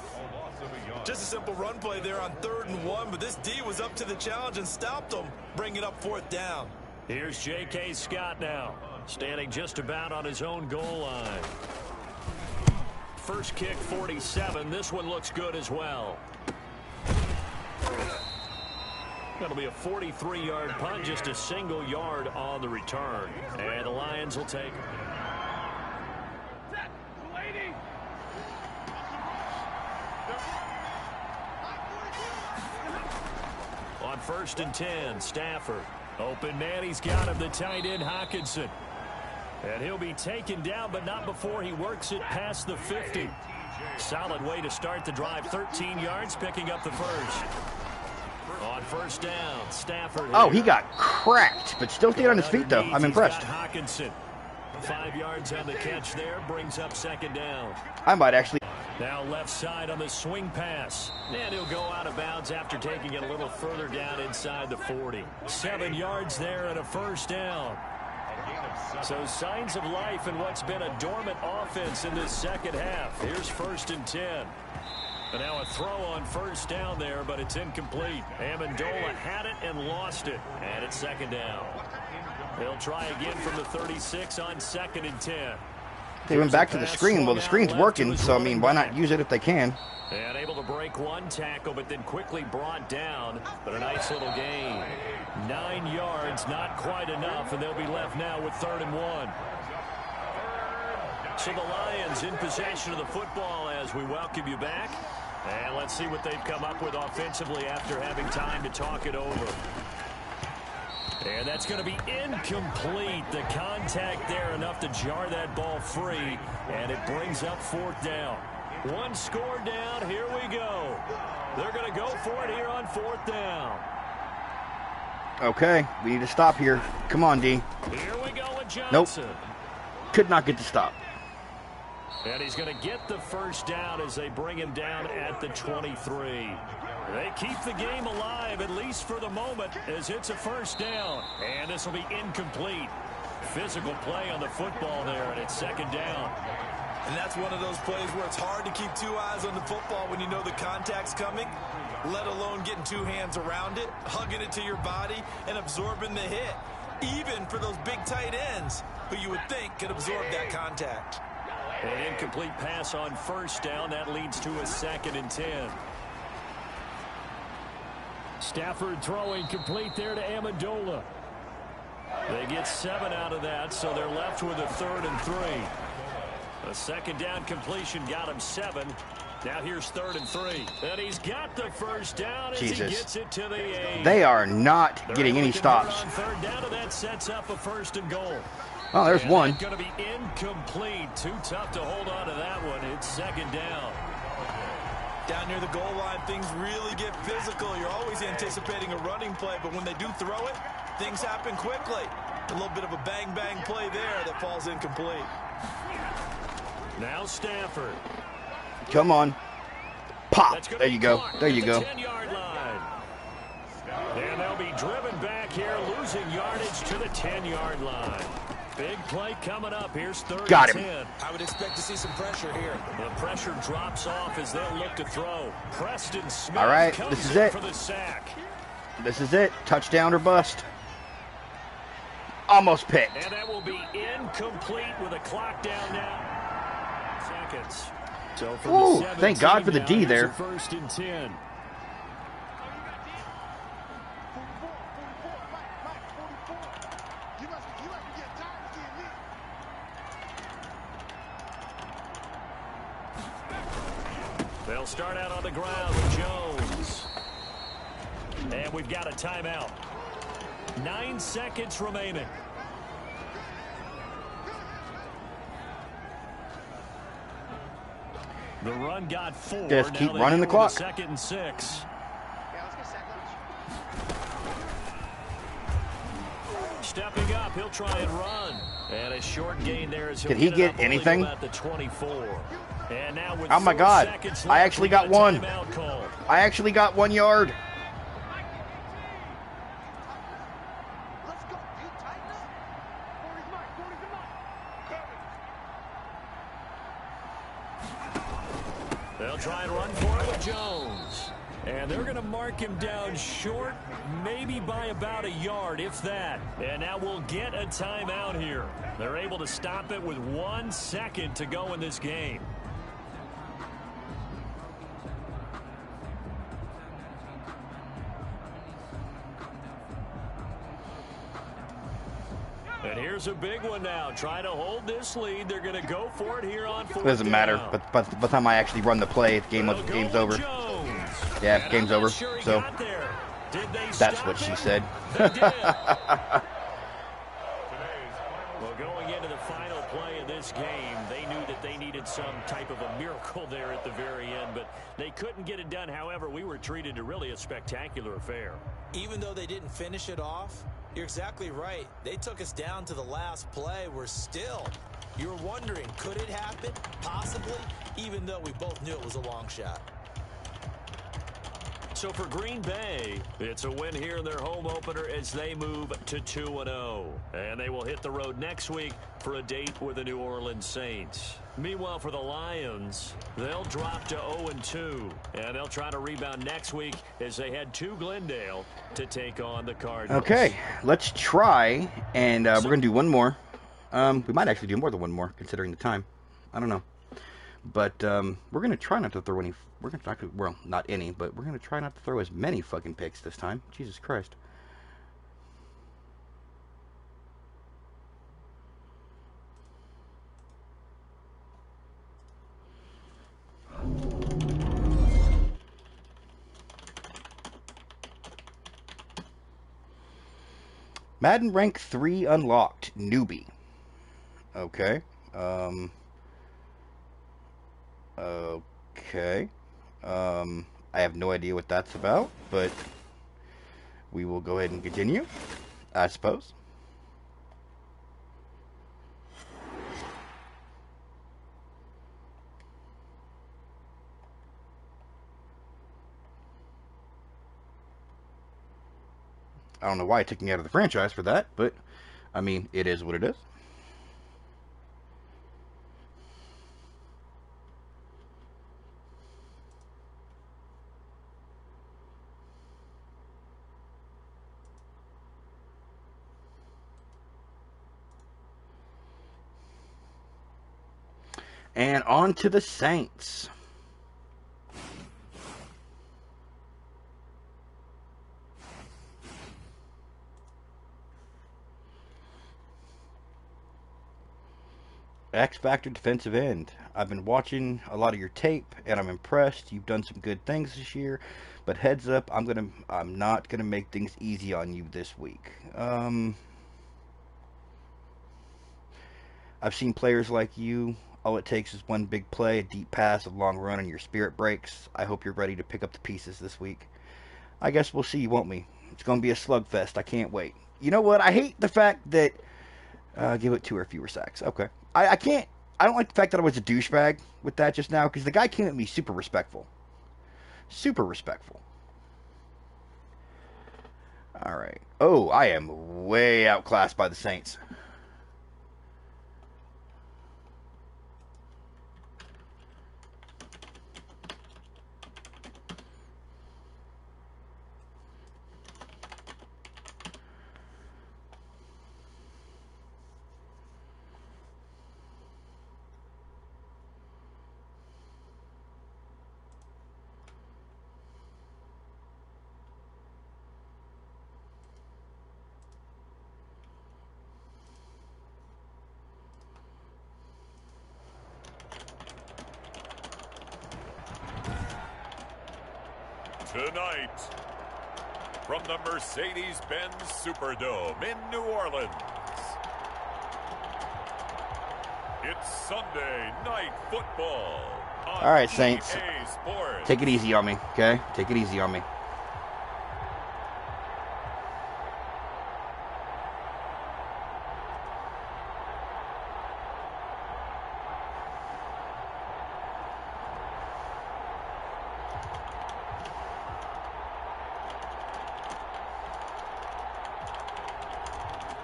Just a simple run play there on 3rd and 1, but this D was up to the challenge and stopped them, bringing up 4th down. Here's J.K. Scott now, standing just about on his own goal line. First kick, 47. This one looks good as well. That'll be a 43-yard punt, just a single yard on the return. And the Lions will take it. On 1st and 10, Stafford. Open man, he's got him, the tight end, Hockenson. And he'll be taken down, but not before he works it past the 50. Solid way to start the drive, 13 yards, picking up the first. On 1st down, Stafford. Oh, he got cracked, but still stayed on his feet, though. I'm impressed. Hockenson. 5 yards on the catch there, brings up 2nd down. I might actually. Now left side on the swing pass. And he'll go out of bounds after taking it a little further down inside the 40. 7 yards there and a 1st down. So signs of life in what's been a dormant offense in this second half. Here's 1st and 10. And now a throw on 1st down there, but it's incomplete. Amendola had it and lost it. And it's 2nd down. They'll try again from the 36 on 2nd and 10. They went back to the screen. Well, the screen's working, so, I mean, why not use it if they can? And able to break one tackle, but then quickly brought down. But a nice little gain. 9 yards, not quite enough, and they'll be left now with 3rd and 1. So the Lions in possession of the football as we welcome you back. And let's see what they've come up with offensively after having time to talk it over. And that's going to be incomplete. The contact there enough to jar that ball free. And it brings up 4th down. One score down. Here we go. They're going to go for it here on 4th down. Okay, we need to stop here. Come on, D. Here we go with Johnson. Nope. Could not get the stop. And he's going to get the 1st down as they bring him down at the 23. They keep the game alive, at least for the moment, as it's a 1st down. And this will be incomplete. Physical play on the football there, and it's 2nd down. And that's one of those plays where it's hard to keep 2 eyes on the football when you know the contact's coming, let alone getting 2 hands around it, hugging it to your body, and absorbing the hit. Even for those big tight ends who you would think could absorb that contact. An incomplete pass on 1st down. That leads to a 2nd and 10. Stafford throwing complete there to Amendola. They get 7 out of that, so they're left with a 3rd and 3. A 2nd down completion got him 7. Now here's 3rd and 3. And he's got the 1st down as Jesus. He gets it to the 8. They are not getting any stops. On 3rd down, and that sets up a 1st and goal. Oh, there's one. Going to be incomplete. Too tough to hold on to that one. It's 2nd down. Down near the goal line, things really get physical. You're always anticipating a running play, but when they do throw it, things happen quickly. A little bit of a bang-bang play there that falls incomplete. Now Stafford. Come on. Pop. There you go. There you go. 10-yard line. And they'll be driven back here, losing yardage to the 10-yard line. Big play coming up. Here's 3rd Got and him. 10. I would expect to see some pressure here. The pressure drops off as they'll look to throw. Preston Smith All right, comes this is in it. for the sack. This is it. Touchdown or bust. Almost picked. And that will be incomplete with a clock down now. Seconds. So from Ooh, the thank God for the D now, there. 1st and 10. They'll start out on the ground with Jones. And we've got a timeout. 9 seconds remaining. The run got 4. Just keep Now running the clock. 2nd and 6. Stepping up, he'll try and run. And a short gain there as he'll Did he get up anything? at the 24. And now with Oh my 4 God. seconds I left, actually we got a one. timeout call. I actually got 1 yard. for it with Jones. And they're going to mark him down short, maybe by about a yard, if that. And now we'll get a timeout here. They're able to stop it with 1 second to go in this game. And here's a big one now. Trying to hold this lead. They're going to go for it here on 4th down. It doesn't matter. But by the time I actually run the play, game's over. Yeah, game's over. So that's what she said. Well, going into the final play of this game, they knew that they needed some type of a miracle there at the very end, but they couldn't get it done. However, we were treated to really a spectacular affair. Even though they didn't finish it off, you're exactly right. They took us down to the last play. You're wondering, could it happen? Possibly, even though we both knew it was a long shot. So for Green Bay, it's a win here in their home opener as they move to 2-0. And they will hit the road next week for a date with the New Orleans Saints. Meanwhile, for the Lions, they'll drop to 0-2. And they'll try to rebound next week as they head to Glendale to take on the Cardinals. Okay, let's try, and we're going to do one more. We might actually do more than one more, considering the time. I don't know. But we're going to try not to throw any... We're going to try to... Well, not any, but we're going to try not to throw as many fucking picks this time. Jesus Christ. Madden rank 3 unlocked. Newbie. Okay. Okay. I have no idea what that's about, but we will go ahead and continue, I suppose. I don't know why it took me out of the franchise for that, but, I mean, it is what it is. And on to the Saints. X Factor defensive end. I've been watching a lot of your tape, and I'm impressed. You've done some good things this year, but heads up, I'm not gonna make things easy on you this week. I've seen players like you. All it takes is one big play, a deep pass, a long run, and your spirit breaks. I hope you're ready to pick up the pieces this week. I guess we'll see, won't we? It's going to be a slugfest. I can't wait. You know what? I hate the fact that... give it 2 or fewer sacks. Okay. I don't like the fact that I was a douchebag with that just now, because the guy came at me super respectful. Super respectful. Alright. Oh, I am way outclassed by the Saints. Tonight, from the Mercedes-Benz Superdome in New Orleans, it's Sunday Night Football on All right, Saints. EA Sports. Take it easy on me, okay? Take it easy on me.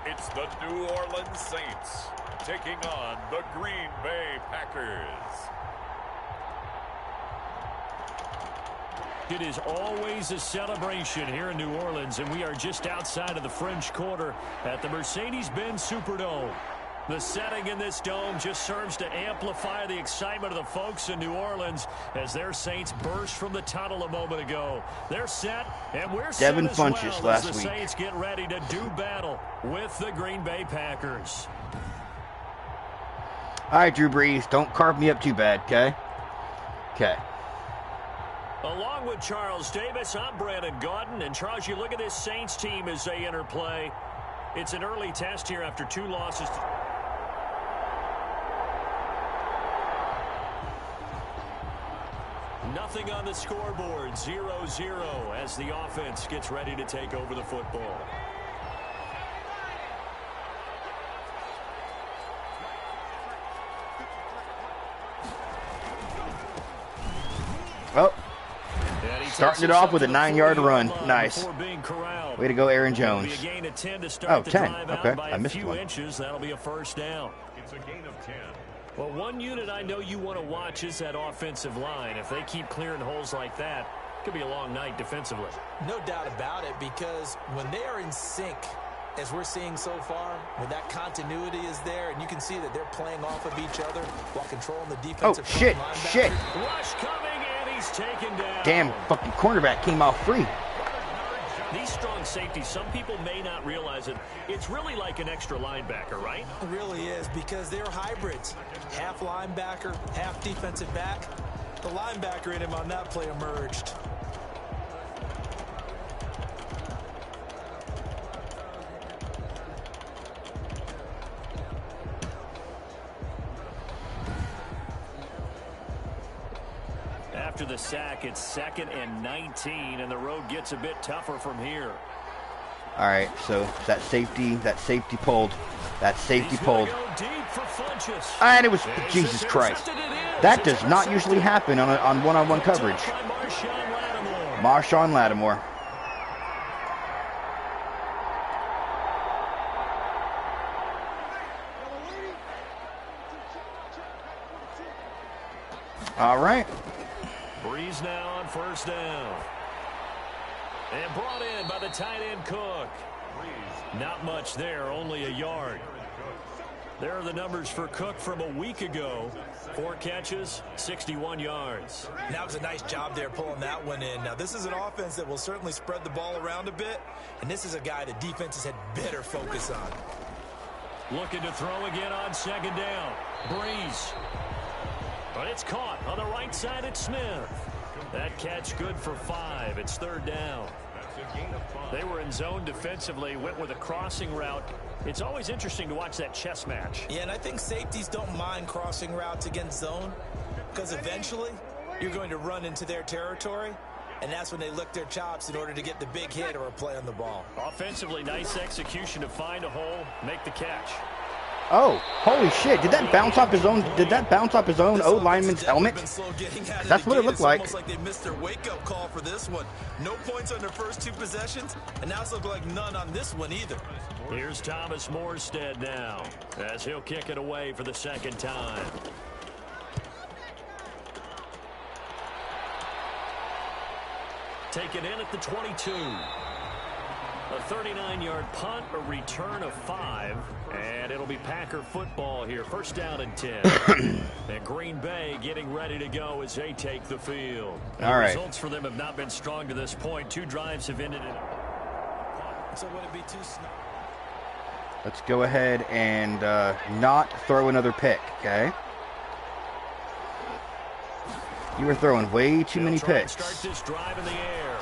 It's the New Orleans Saints taking on the Green Bay Packers. It is always a celebration here in New Orleans, and we are just outside of the French Quarter at the Mercedes-Benz Superdome. The setting in this dome just serves to amplify the excitement of the folks in New Orleans as their Saints burst from the tunnel a moment ago. They're set, and we're Devin set as Funchess well as last the week. Saints get ready to do battle with the Green Bay Packers. All right, Drew Brees, don't carve me up too bad, okay? Okay. Along with Charles Davis, I'm Brandon Gaudin. And Charles, you look at this Saints team as they enter play. It's an early test here after 2 losses. Nothing on the scoreboard, 0-0 as the offense gets ready to take over the football. Oh, starting it off with a 9-yard run. Nice. Way to go, Aaron Jones. Oh, 10. Okay, I missed one. That'll be a first down. It's a gain of 10. Well, one unit I know you want to watch is that offensive line. If they keep clearing holes like that, it could be a long night defensively. No doubt about it, because when they are in sync, as we're seeing so far, when that continuity is there, and you can see that they're playing off of each other while controlling the defensive shit, linebacker. shit. Rush coming, and he's taken down. Damn, fucking cornerback came off free. These strong safeties, some people may not realize it. It's really like an extra linebacker, right? It really is, because they're hybrids. Half linebacker, half defensive back. The linebacker in him on that play emerged. After the sack, it's 2nd and 19, and the road gets a bit tougher from here. All right, so that safety pulled. That safety pulled. And it was, Jesus Christ. That does not usually happen on one-on-one coverage. Marshawn Lattimore. All right. Breeze now on first down. And brought in by the tight end Cook. Not much there, only a yard. There are the numbers for Cook from a week ago. 4 catches, 61 yards. That was a nice job there pulling that one in. Now, this is an offense that will certainly spread the ball around a bit, and this is a guy the defenses had better focus on. Looking to throw again on 2nd down. Breeze. But it's caught on the right side at Smith. That catch good for 5. It's 3rd down. They were in zone defensively, went with a crossing route. It's always interesting to watch that chess match. Yeah, and I think safeties don't mind crossing routes against zone, because eventually you're going to run into their territory, and that's when they lick their chops in order to get the big hit or a play on the ball. Offensively, nice execution to find a hole, make the catch. Oh, holy shit. Did that bounce off his own O lineman's helmet? That's what it looked like. Almost like they missed their wake-up call for this one. No points on their first 2 possessions, and now it's looking like none on this one either. Here's Thomas Morstead now, as he'll kick it away for the 2nd time. Taken in at the 22. A 39-yard punt, a return of 5, and it'll be Packer football here. 1st down and 10. And Green Bay getting ready to go as they take the field. All right. Results for them have not been strong to this point. 2 drives have ended in. So would it be too slow? Let's go ahead and not throw another pick, okay? You were throwing way too many picks. Start this drive in the air.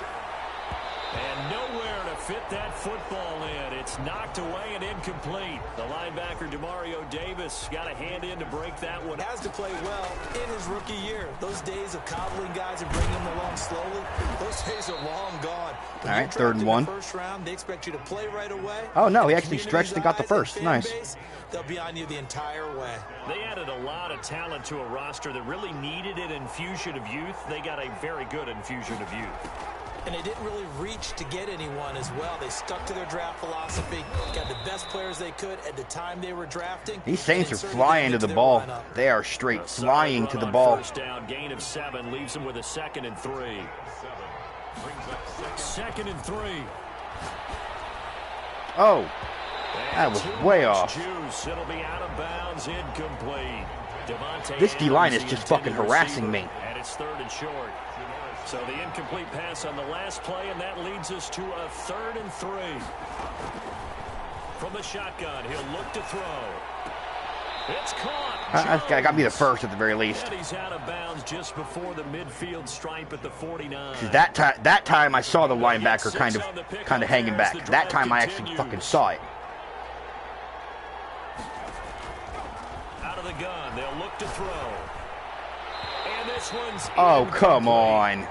And nowhere to fit that football in. It's knocked away and incomplete. The linebacker, Demario Davis, got a hand in to break that one. Has to play well in his rookie year. Those days of coddling guys and bringing them along slowly, those days are long gone. All right, 3rd and 1. First round, they expect you to play right away. Oh, no, he actually stretched and got the first. Nice. Base, they'll be on you the entire way. They added a lot of talent to a roster that really needed an infusion of youth. They got a very good infusion of youth. And they didn't really reach to get anyone as well. They stuck to their draft philosophy, got the best players they could at the time they were drafting. These Saints are flying to the ball. They are straight flying to the ball. First down, gain of 7, leaves them with a 2nd and 3. 2nd and 3. Oh, that was way off. Juice. It'll be out of bounds, incomplete. This D-line is just fucking harassing me. And it's 3rd and short. So the incomplete pass on the last play, and that leads us to a 3rd and 3. From the shotgun, he'll look to throw. It's caught. That got me the first at the very least. And he's out of bounds just before the midfield stripe at the 49. That time I saw the linebacker kind of hanging back. That time I actually fucking saw it. Out of the gun, they'll look to throw. And this one's oh, come on.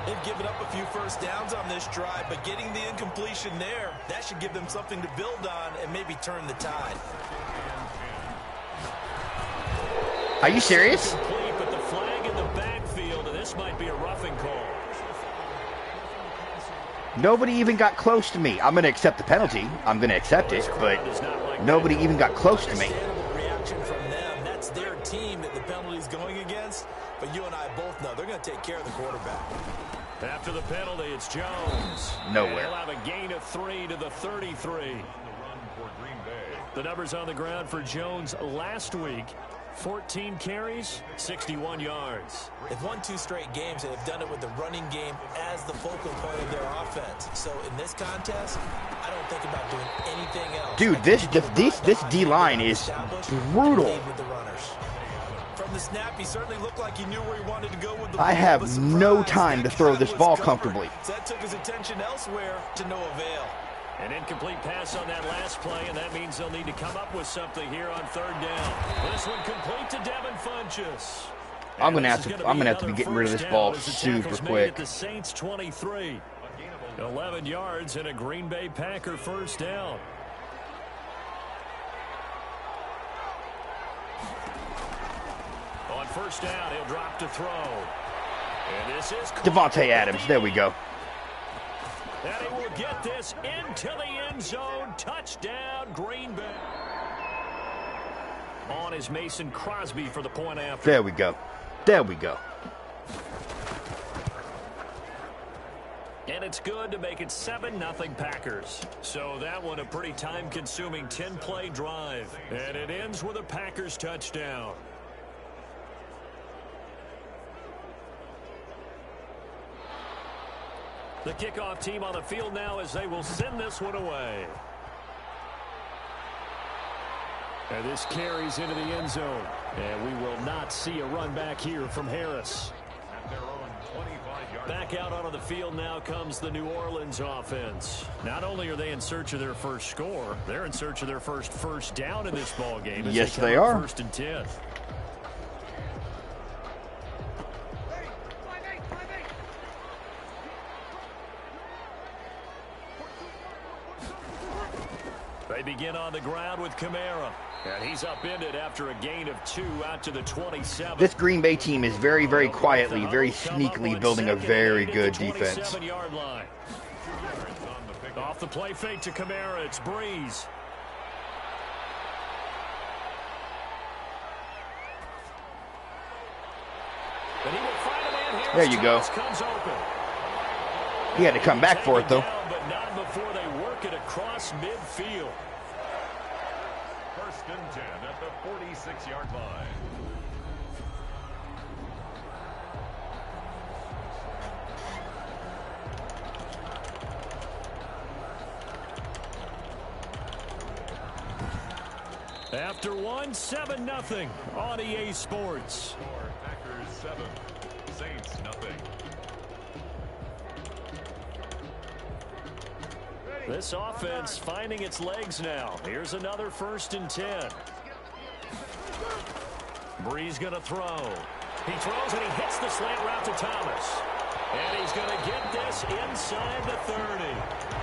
They've given up a few first downs on this drive, but getting the incompletion there, that should give them something to build on and maybe turn the tide. Are you serious? Complete, but the flag in the backfield, and this might be a roughing call. Nobody even got close to me. I'm going to accept the penalty. I'm going to accept it, but nobody even got close to me. Reaction from them. That's their team that the penalty's going against. But you and I both know they're going to take care of the quarterback. After the penalty, it's Jones. Nowhere. He'll have a gain of 3 to the 33. The numbers on the ground for Jones last week. 14 carries, 61 yards. They've won 2 straight games, and have done it with the running game as the focal point of their offense. So in this contest, I don't think about doing anything else. Dude, this D-line is brutal. From the snap, he certainly looked like he knew where he wanted to go with the I have no time to throw this ball comfortably. So that took his attention elsewhere to no avail. An incomplete pass on that last play, and that means they'll need to come up with something here on 3rd down. This one complete to Devin Funchess. I'm gonna have to be getting rid of this ball super quick. The Saints 23. 11 yards and a Green Bay Packer first down. On first down, he'll drop to throw. And this is Davante Adams. There we go. And he will get this into the end zone. Touchdown, Green Bay. On is Mason Crosby for the point after. There we go. There we go. And it's good to make it 7-0 Packers. So that one a pretty time-consuming 10-play drive. And it ends with a Packers touchdown. The kickoff team on the field now as they will send this one away. And this carries into the end zone. And we will not see a run back here from Harris. Back out onto the field now comes the New Orleans offense. Not only are they in search of their first score, they're in search of their first down in this ball game. Yes, they are. 1st and 10. They begin on the ground with Kamara. And he's upended after a gain of 2 out to the 27. This Green Bay team is very, very quietly, very sneakily building a very good defense. Line. Off the play fake to Kamara, it's Breeze. And he will find a man here. There you go. He had to come back for it, though. But not before they work it across midfield. 1st and 10 at the 46-yard line. After 7-0 on EA Sports. Packers 7, Saints nothing. This offense finding its legs now. Here's another 1st and 10. Breeze going to throw. He throws and he hits the slant route to Thomas. And he's going to get this inside the 30.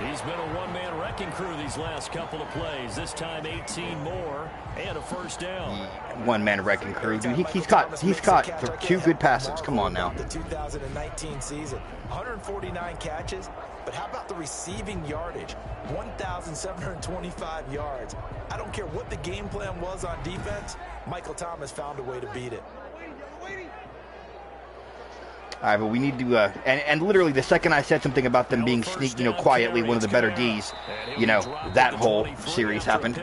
He's been a one-man wrecking crew these last couple of plays. This time 18 more and a first down. One-man wrecking crew. Dude, he's caught 2 good passes. Come on now. The 2019 season, 149 catches. But how about the receiving yardage? 1,725 yards. I don't care what the game plan was on defense. Michael Thomas found a way to beat it. All right, but we need to, and literally the second I said something about them being sneaky, quietly one of the better Ds, that whole series happened.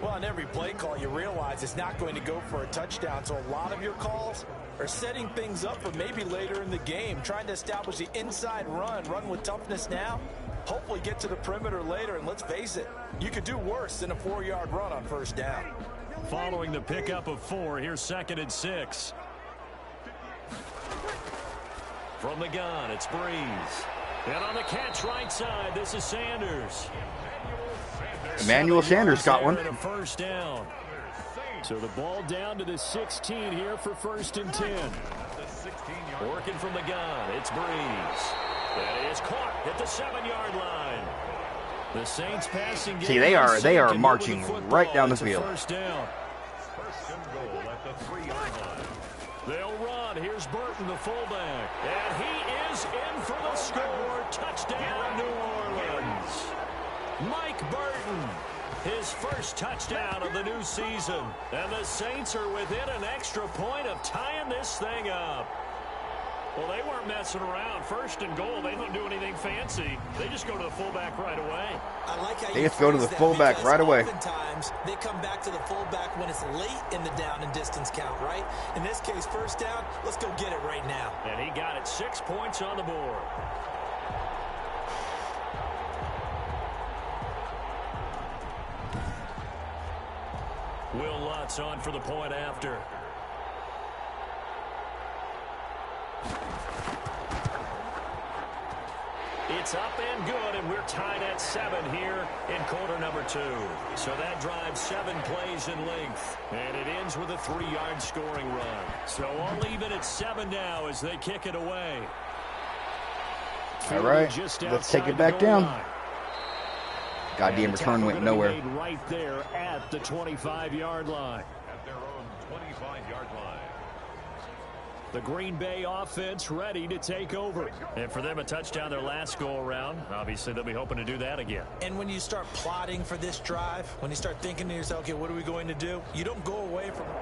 Well, on every play call, you realize it's not going to go for a touchdown, so a lot of your calls are setting things up for maybe later in the game, trying to establish the inside run with toughness now, hopefully get to the perimeter later, and let's face it, you could do worse than a 4-yard run on first down. Following the pickup of 4, here's 2nd and 6. From the gun, it's Breeze. And on the catch right side, this is Sanders. Emmanuel Sanders got one. And a first down. So the ball down to the 16 here for 1st and 10. Working from the gun, it's Breeze. That is caught at the 7-yard line. The Saints passing game. See, they are marching right down the field. First down. They'll run. Here's Burton, the fullback. And he is in for the score. Touchdown, New Orleans. Mike Burton, his first touchdown of the new season. And the Saints are within an extra point of tying this thing up. Well, they weren't messing around. 1st and goal, they don't do anything fancy. They just go to the fullback right away. I like how they just go to the fullback right away. Oftentimes, they come back to the fullback when it's late in the down and distance count, right? In this case, first down, let's go get it right now. And he got it, 6 points on the board. Will Lutz on for the point after. It's up and good, and we're tied at 7 here in quarter number 2. So that drives 7 plays in length, and it ends with a 3-yard scoring run. So all even at 7 now as they kick it away. All right, let's take it back down. Goddamn return went nowhere. Right there at the 25-yard line. At their own 25-yard line. The Green Bay offense ready to take over. And for them, a touchdown their last go-around. Obviously, they'll be hoping to do that again. And when you start plotting for this drive, when you start thinking to yourself, okay, what are we going to do? You don't go away from it.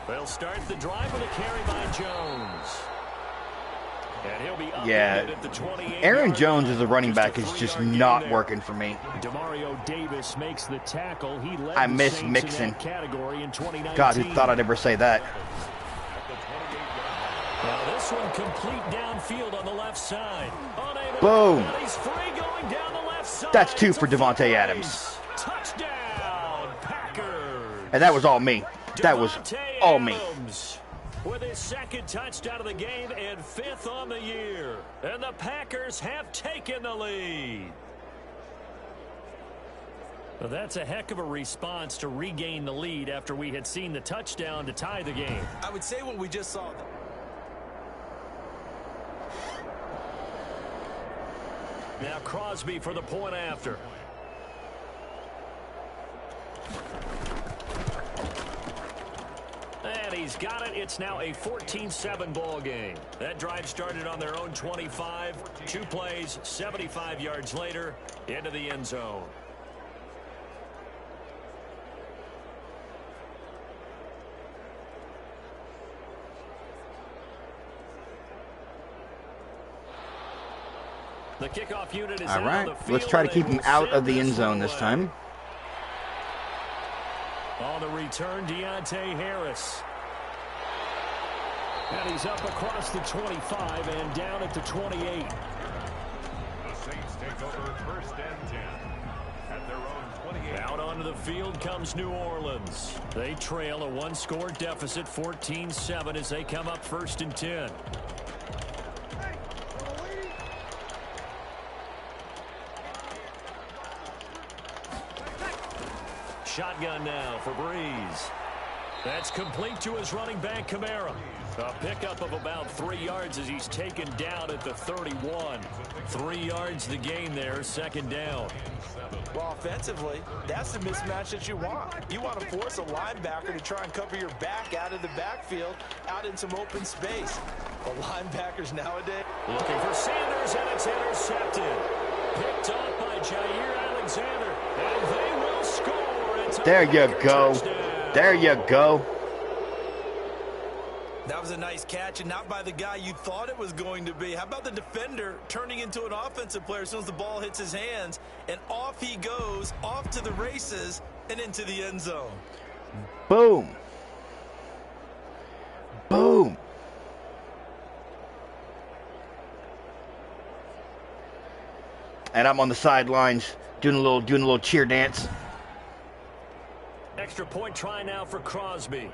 They'll start the drive with a carry by Jones. And he'll be yeah, at the 28. Aaron Jones as a running back is just not working for me. Demario Davis makes the tackle. He led I miss Mixon. Category in 2019. God, who thought I'd ever say that? Now this one complete downfield on the left side. Boom. He's free going down the left side. That's 2 for Devontae Adams. Touchdown, Packers. And that was all me. That was all me. With his 2nd touchdown of the game and 5th on the year. And the Packers have taken the lead. Well, that's a heck of a response to regain the lead after we had seen the touchdown to tie the game. I would say what we just saw. Now Crosby for the point after. And he's got it. It's now a 14-7 ball game. That drive started on their own 25. 2 plays, 75 yards later, into the end zone. The kickoff unit is all right. on the field. Let's try to keep him out of the end zone this time. On the return, Deontay Harris. And he's up across the 25 and down at the 28. The Saints take over 1st and 10. Out onto the field comes New Orleans. They trail a one-score deficit, 14-7, as they come up 1st and 10. Shotgun now for Breeze. That's complete to his running back, Kamara. A pickup of about 3 yards as he's taken down at the 31. 3 yards the gain there, 2nd down. Well, offensively, that's the mismatch that you want. You want to force a linebacker to try and cover your back out of the backfield, out in some open space. The linebackers nowadays. Looking for Sanders, and it's intercepted. Picked off by Jair Alexander, and they will score. It's there you go. There you go. That was a nice catch, and not by the guy you thought it was going to be. How about the defender turning into an offensive player as soon as the ball hits his hands, and off he goes, off to the races, and into the end zone. Boom. Boom. And I'm on the sidelines doing a little cheer dance. Extra point try now for Crosby.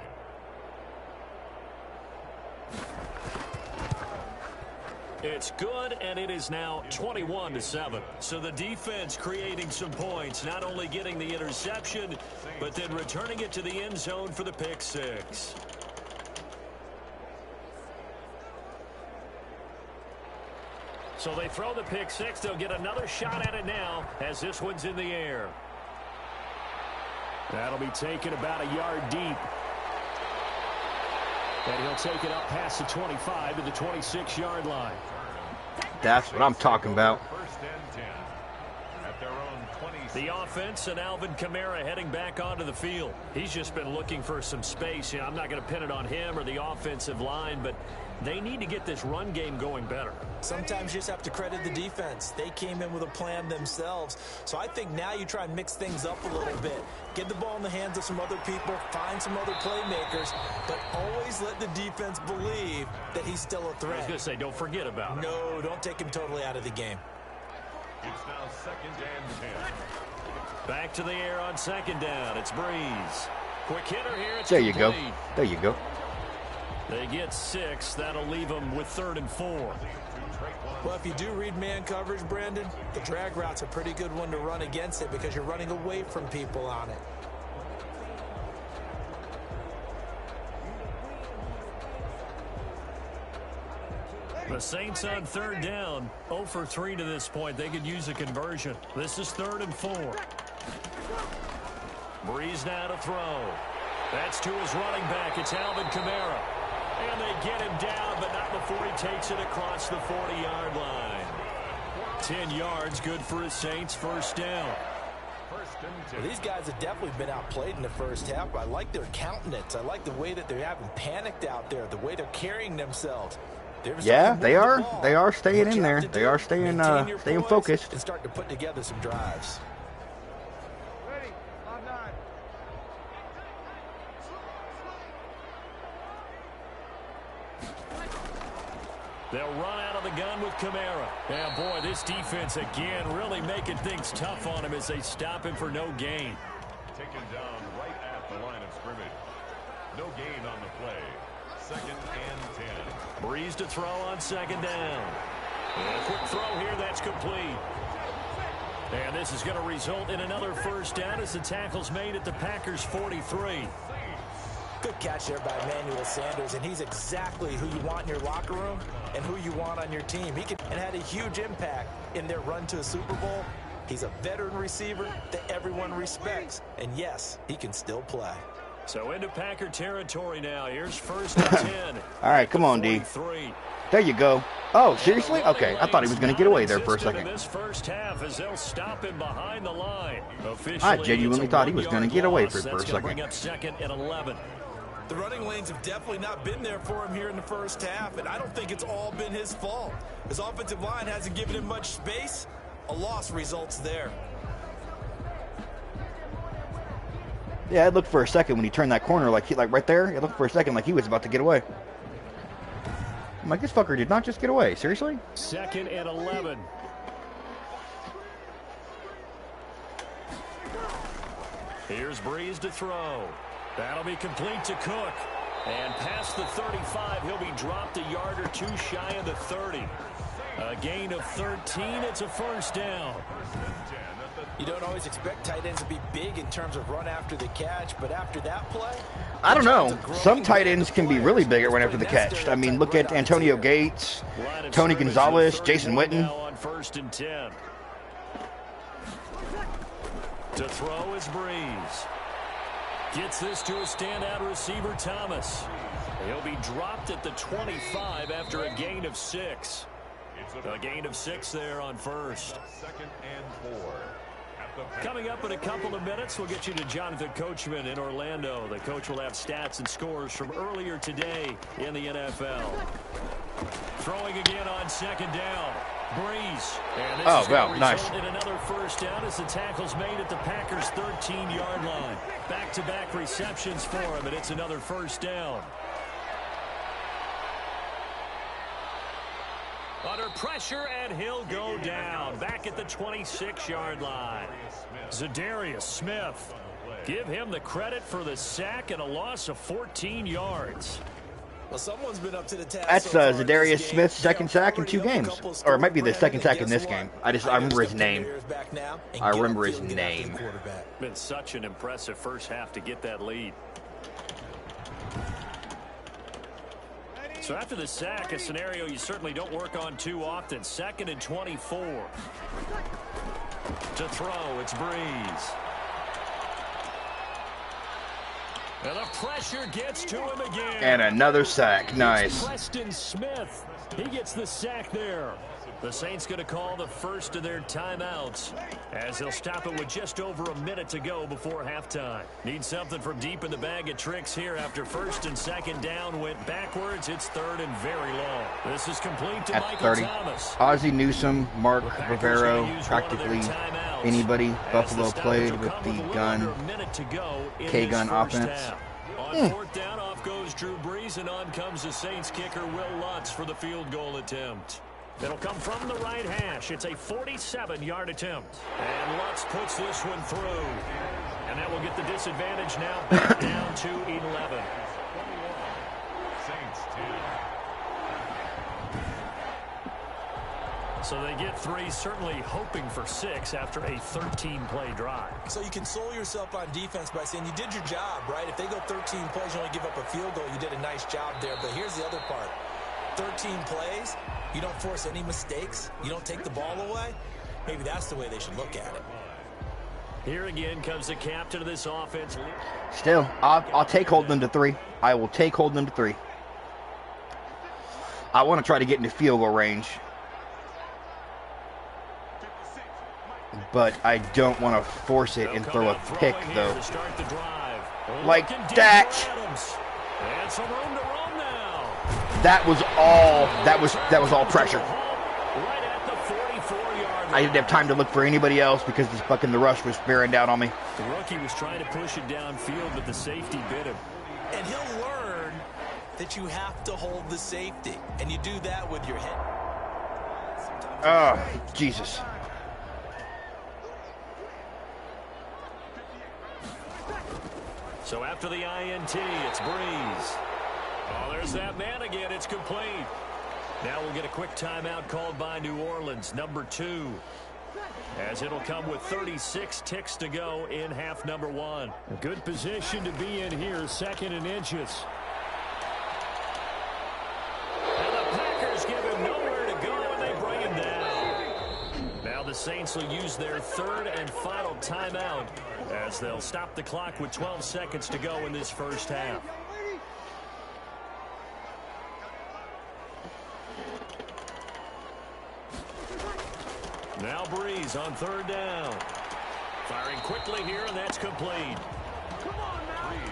It's good, and it is now 21-7. So the defense creating some points, not only getting the interception, but then returning it to the end zone for the pick six. So they throw the pick six. They'll get another shot at it now as this one's in the air. That'll be taken about a yard deep. And he'll take it up past the 25 to the 26-yard line. That's what I'm talking about. The offense and Alvin Kamara heading back onto the field. He's just been looking for some space. You know, I'm not going to pin it on him or the offensive line, but they need to get this run game going better. Sometimes you just have to credit the defense. They came in with a plan themselves. So I think now you try and mix things up a little bit. Get the ball in the hands of some other people, find some other playmakers, but always let the defense believe that he's still a threat. I was going to say, don't forget about it. No, don't take him totally out of the game. It's now 2nd and 10. Back to the air on 2nd down. It's Breeze. Quick hitter here. It's there you complete. go. There you go. They get 6. That'll leave them with 3rd and 4. Well, if you do read man coverage, Brandon, the drag route's a pretty good one to run against it because you're running away from people on it. The Saints on 3rd down, 0 for 3 to this point. They could use a conversion. This is 3rd and 4. Breeze now to throw. That's to his running back. It's Alvin Kamara. And they get him down, but not before he takes it across the 40-yard line. 10 yards, good for his Saints, 1st down. Well, these guys have definitely been outplayed in the first half. I like their countenance. I like the way that they haven't panicked out there, the way they're carrying themselves. Yeah, they are. They are staying in there. They are staying focused. And start to put together some drives. Ready, on 9. They'll run out of the gun with Kamara. And boy, this defense again really making things tough on him as they stop him for no gain. Taken down right at the line of scrimmage. No gain on the play. 2nd and 10. Breeze to throw on 2nd down. And a quick throw here, that's complete. And this is going to result in another 1st down as the tackle's made at the Packers' 43. Good catch there by Emmanuel Sanders, and he's exactly who you want in your locker room and who you want on your team. He had a huge impact in their run to a Super Bowl. He's a veteran receiver that everyone respects, and yes, he can still play. So into Packer territory now. Here's 1st and 10. All right, come on, D. There you go. Oh, seriously? Okay, I thought he was going to get away there for a second. This first half as they'll stop him behind the line. I genuinely thought he was going to get away for a second. Bring up 2nd and 11. The running lanes have definitely not been there for him here in the first half, and I don't think it's all been his fault. His offensive line hasn't given him much space. A loss results there. Yeah, it looked for a second when he turned that corner, like right there. It looked for a second like he was about to get away. I'm like, this fucker did not just get away. Seriously? 2nd and 11. Here's Breeze to throw. That'll be complete to Cook. And past the 35, he'll be dropped a yard or two shy of the 30. A gain of 13, it's a first down. You don't always expect tight ends to be big in terms of run after the catch, but after that play... I don't know. Some tight ends can be really big at run after the catch. I mean, look at Antonio Gates, Tony Gonzalez, Jason Witten. On 1st and 10. To throw is Breeze. Gets this to a standout receiver, Thomas. He'll be dropped at the 25 after a gain of 6. A gain of 6 there on first. 2nd and 4. Coming up in a couple of minutes, we'll get you to Jonathan Coachman in Orlando. The coach will have stats and scores from earlier today in the NFL. Throwing again on 2nd down. Breeze. And this is going to result in another first down as the tackle's made at the Packers' 13-yard line. Back-to-back receptions for him, and it's another first down. Under pressure, and he'll go down. Back at the 26-yard line. Zadarius Smith. Give him the credit for the sack and a loss of 14 yards. Well, someone's been up to the task. That's Zadarius Smith's second sack in 2 games. Or it might be the second sack in this game. I remember his name. I remember his name. Been such an impressive first half to get that lead. So after the sack, a scenario you certainly don't work on too often. 2nd and 24. To throw, it's Breeze. And the pressure gets to him again. And another sack. Nice. It's Preston Smith. He gets the sack there. The Saints going to call the first of their timeouts as they'll stop it with just over a minute to go before halftime. Need something from deep in the bag of tricks here after 1st and 2nd down went backwards. It's 3rd and very long. This is complete to at Michael 30. Thomas. Ozzie Newsome, Mark Rivero, practically anybody. Buffalo played with the gun, K-gun offense. On 4th down, off goes Drew Brees, and on comes the Saints kicker, Will Lutz, for the field goal attempt. It'll come from the right hash. It's a 47-yard attempt. And Lutz puts this one through. And that will get the disadvantage now back down to 11. Saints 10. So they get 3, certainly hoping for 6 after a 13-play drive. So you console yourself on defense by saying you did your job, right? If they go 13 plays, you only give up a field goal, you did a nice job there. But here's the other part. 13 plays, you don't force any mistakes, you don't take the ball away. Maybe that's the way they should look at it. Here again comes the captain of this offense. Still, I'll take holding them to 3. I will take holding them to 3. I want to try to get into field goal range. But I don't want to force it and throw a pick, though. Like that. And some room to run now. That was all pressure. Right at the 44-yard line. I didn't have time to look for anybody else because the rush was bearing down on me. The rookie was trying to push it downfield, but the safety bit him. And he'll learn that you have to hold the safety, and you do that with your head. Oh, Jesus. So after the INT, it's Breeze. Oh, there's that man again. It's complete. Now we'll get a quick timeout called by New Orleans, number 2. As it'll come with 36 ticks to go in half number 1. A good position to be in here, 2nd and inches. And the Packers give him nowhere to go, and they bring him down. Now the Saints will use their 3rd and final timeout as they'll stop the clock with 12 seconds to go in this first half. Now Breeze on 3rd down. Firing quickly here, and that's complete.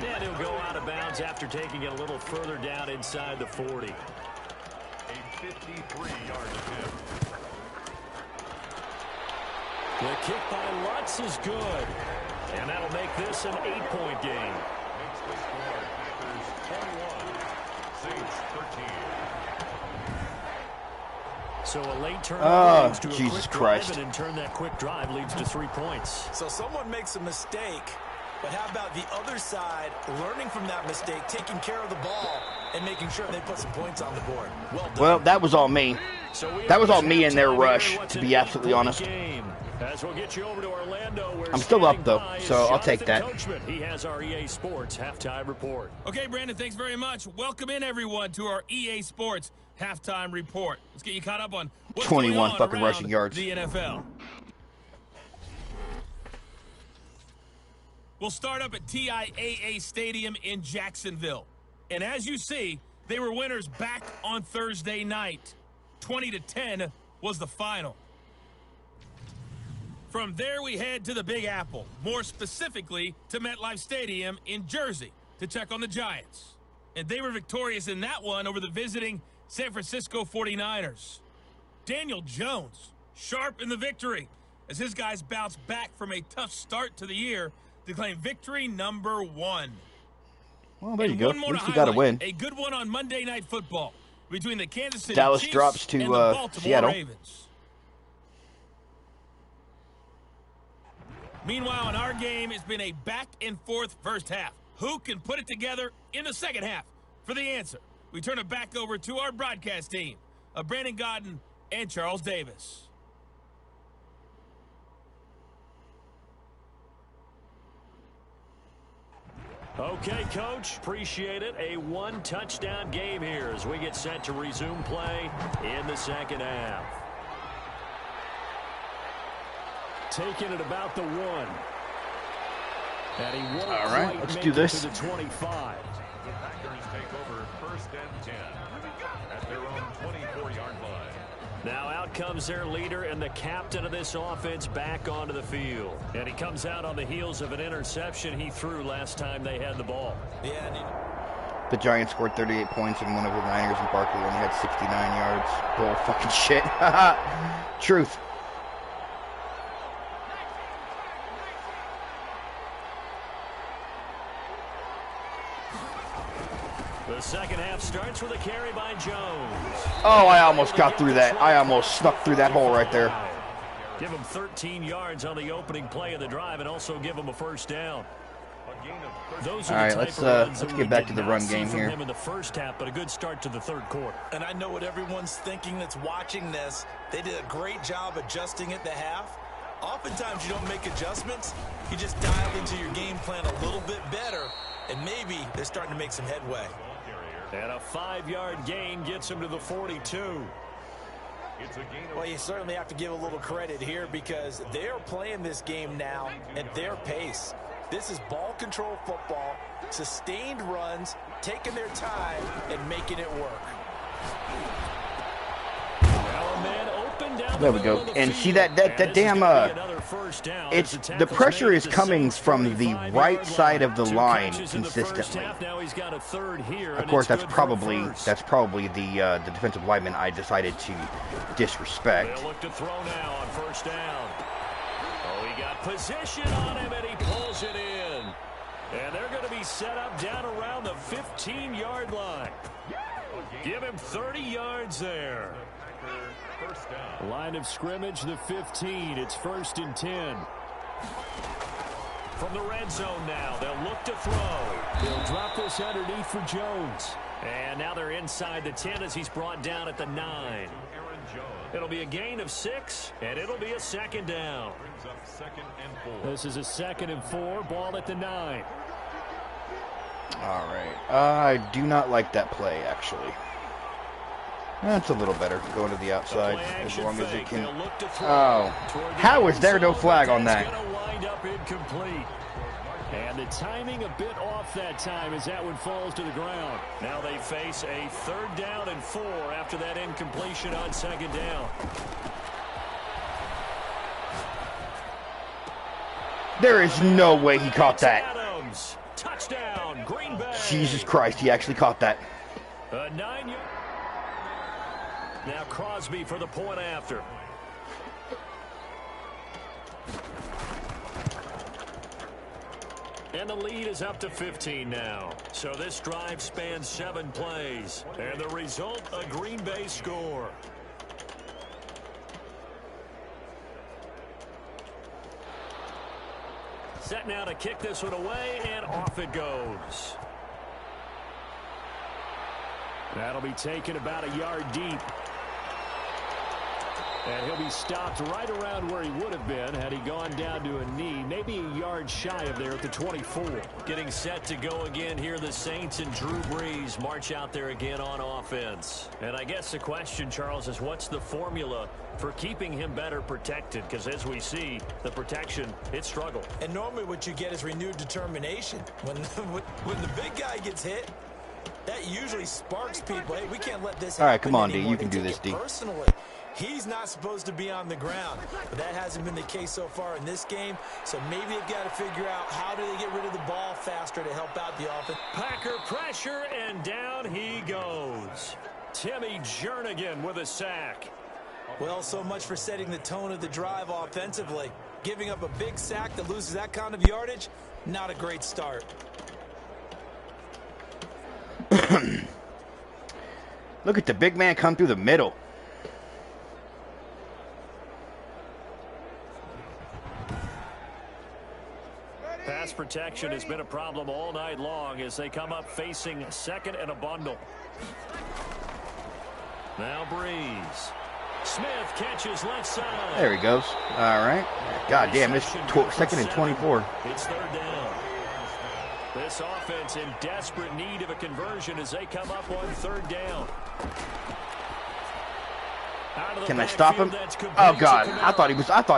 And he'll go out of bounds after taking it a little further down inside the 40. A 53-yard attempt. The kick by Lutz is good. And that'll make this an 8-point game. Makes the score Packers 21, Saints 13. So a late turnover leads to a Jesus quick Christ. drive, and in turn that quick drive leads to 3 points. So someone makes a mistake, But how about the other side, learning from that mistake, taking care of the ball, and making sure they put some points on the board? Well done. Well, that was all me. That was all me in their rush, to be absolutely honest. As we'll get you over to Orlando, where I'm still up, though, so I'll take that. He has our EA Sports halftime report. Okay, Brandon, thanks very much. Welcome in, everyone, to our EA Sports halftime report. Let's get you caught up on what's 21 going on fucking around rushing yards. the NFL. We'll start up at TIAA Stadium in Jacksonville. And as you see, they were winners back on Thursday night. 20-10 was the final. From there, we head to the Big Apple, more specifically to MetLife Stadium in Jersey to check on the Giants. And they were victorious in that one over the visiting San Francisco 49ers. Daniel Jones, sharp in the victory, as his guys bounce back from a tough start to the year to claim victory number 1. Well, there you go. At least you got to win. A good one on Monday Night Football between the Kansas City Dallas Chiefs drops to and the Baltimore Seattle. Ravens. Meanwhile, in our game, it's been a back-and-forth first half. Who can put it together in the second half? For the answer, we turn it back over to our broadcast team of Brandon Godden and Charles Davis. Okay, Coach, appreciate it. A one-touchdown game here as we get set to resume play in the second half. Taking it about the 1. And he won't all right, quite let's make do it this. to the 25. The Packers take over 1st and 10 at their own 24-yard line. Now out comes their leader and the captain of this offense back onto the field. And he comes out on the heels of an interception he threw last time they had the ball. Yeah, The Giants scored 38 points and one of the Niners and Barkley only had 69 yards. Bull fucking shit. Truth. The second half starts with a carry by Jones. Oh, I almost got through that. I almost snuck through that hole right there. Give him 13 yards on the opening play of the drive and also give him a first down. Those are All right, the type of runs let's that get we back did to the not run see game from here. him in the first half, but a good start to the third quarter. and I know what everyone's thinking that's watching this. They did a great job adjusting at the half. Oftentimes, you don't make adjustments. You just dial into your game plan a little bit better, and maybe they're starting to make some headway. And a 5-yard gain gets him to the 42. Well, you certainly have to give a little credit here because they are playing this game now at their pace. This is ball control football, sustained runs, taking their time, and making it work. There we go. And see that damn it's the pressure is coming from the right side of the line consistently. Of course, that's probably the defensive lineman I decided to disrespect. They'll look to throw now on first down. Oh, he got position on him and he pulls it in. And they're going to be set up down around the 15-yard line. Give him 30 yards there. Line of scrimmage, the 15. It's 1st and 10. From the red zone now, they'll look to throw. They'll drop this underneath for Jones. And now they're inside the 10 as he's brought down at the 9. It'll be a gain of 6, and it'll be a second down. This is a 2nd and 4, ball at the 9. All right. I do not like that play, actually. That's a little better. Going to the outside as long as it can. Oh. How is there no flag on that? And the timing a bit off that time as that one falls to the ground. Now they face a 3rd down and 4 after that incompletion on 2nd down. There is no way he caught that. Adams, touchdown, Green Bay. Jesus Christ, he actually caught that. A 9-yard. Now Crosby for the point after. And the lead is up to 15 now. So this drive spans 7 plays. And the result, a Green Bay score. Set now to kick this one away, and off it goes. That'll be taken about a yard deep. And he'll be stopped right around where he would have been had he gone down to a knee, maybe a yard shy of there at the 24. Getting set to go again here, the Saints and Drew Brees march out there again on offense. And I guess the question, Charles, is what's the formula for keeping him better protected? Because as we see, the protection, it struggled. And normally what you get is renewed determination. When the big guy gets hit, that usually sparks people. Hey, we can't let this happen. All right, come on, D. Anymore. You can do this, D. Personally, he's not supposed to be on the ground, but that hasn't been the case so far in this game. So maybe they've got to figure out how do they get rid of the ball faster to help out the offense. Packer pressure, and down he goes. Timmy Jernigan with a sack. Well, so much for setting the tone of the drive offensively. Giving up a big sack that loses that kind of yardage, not a great start. Look at the big man come through the middle. Pass protection has been a problem all night long as they come up facing second and a bundle. Now Breeze. Smith catches left side. There he goes. All right. God damn, it's second and 24. It's third down. This offense in desperate need of a conversion as they come up on third down. Can I stop him? Oh God! I thought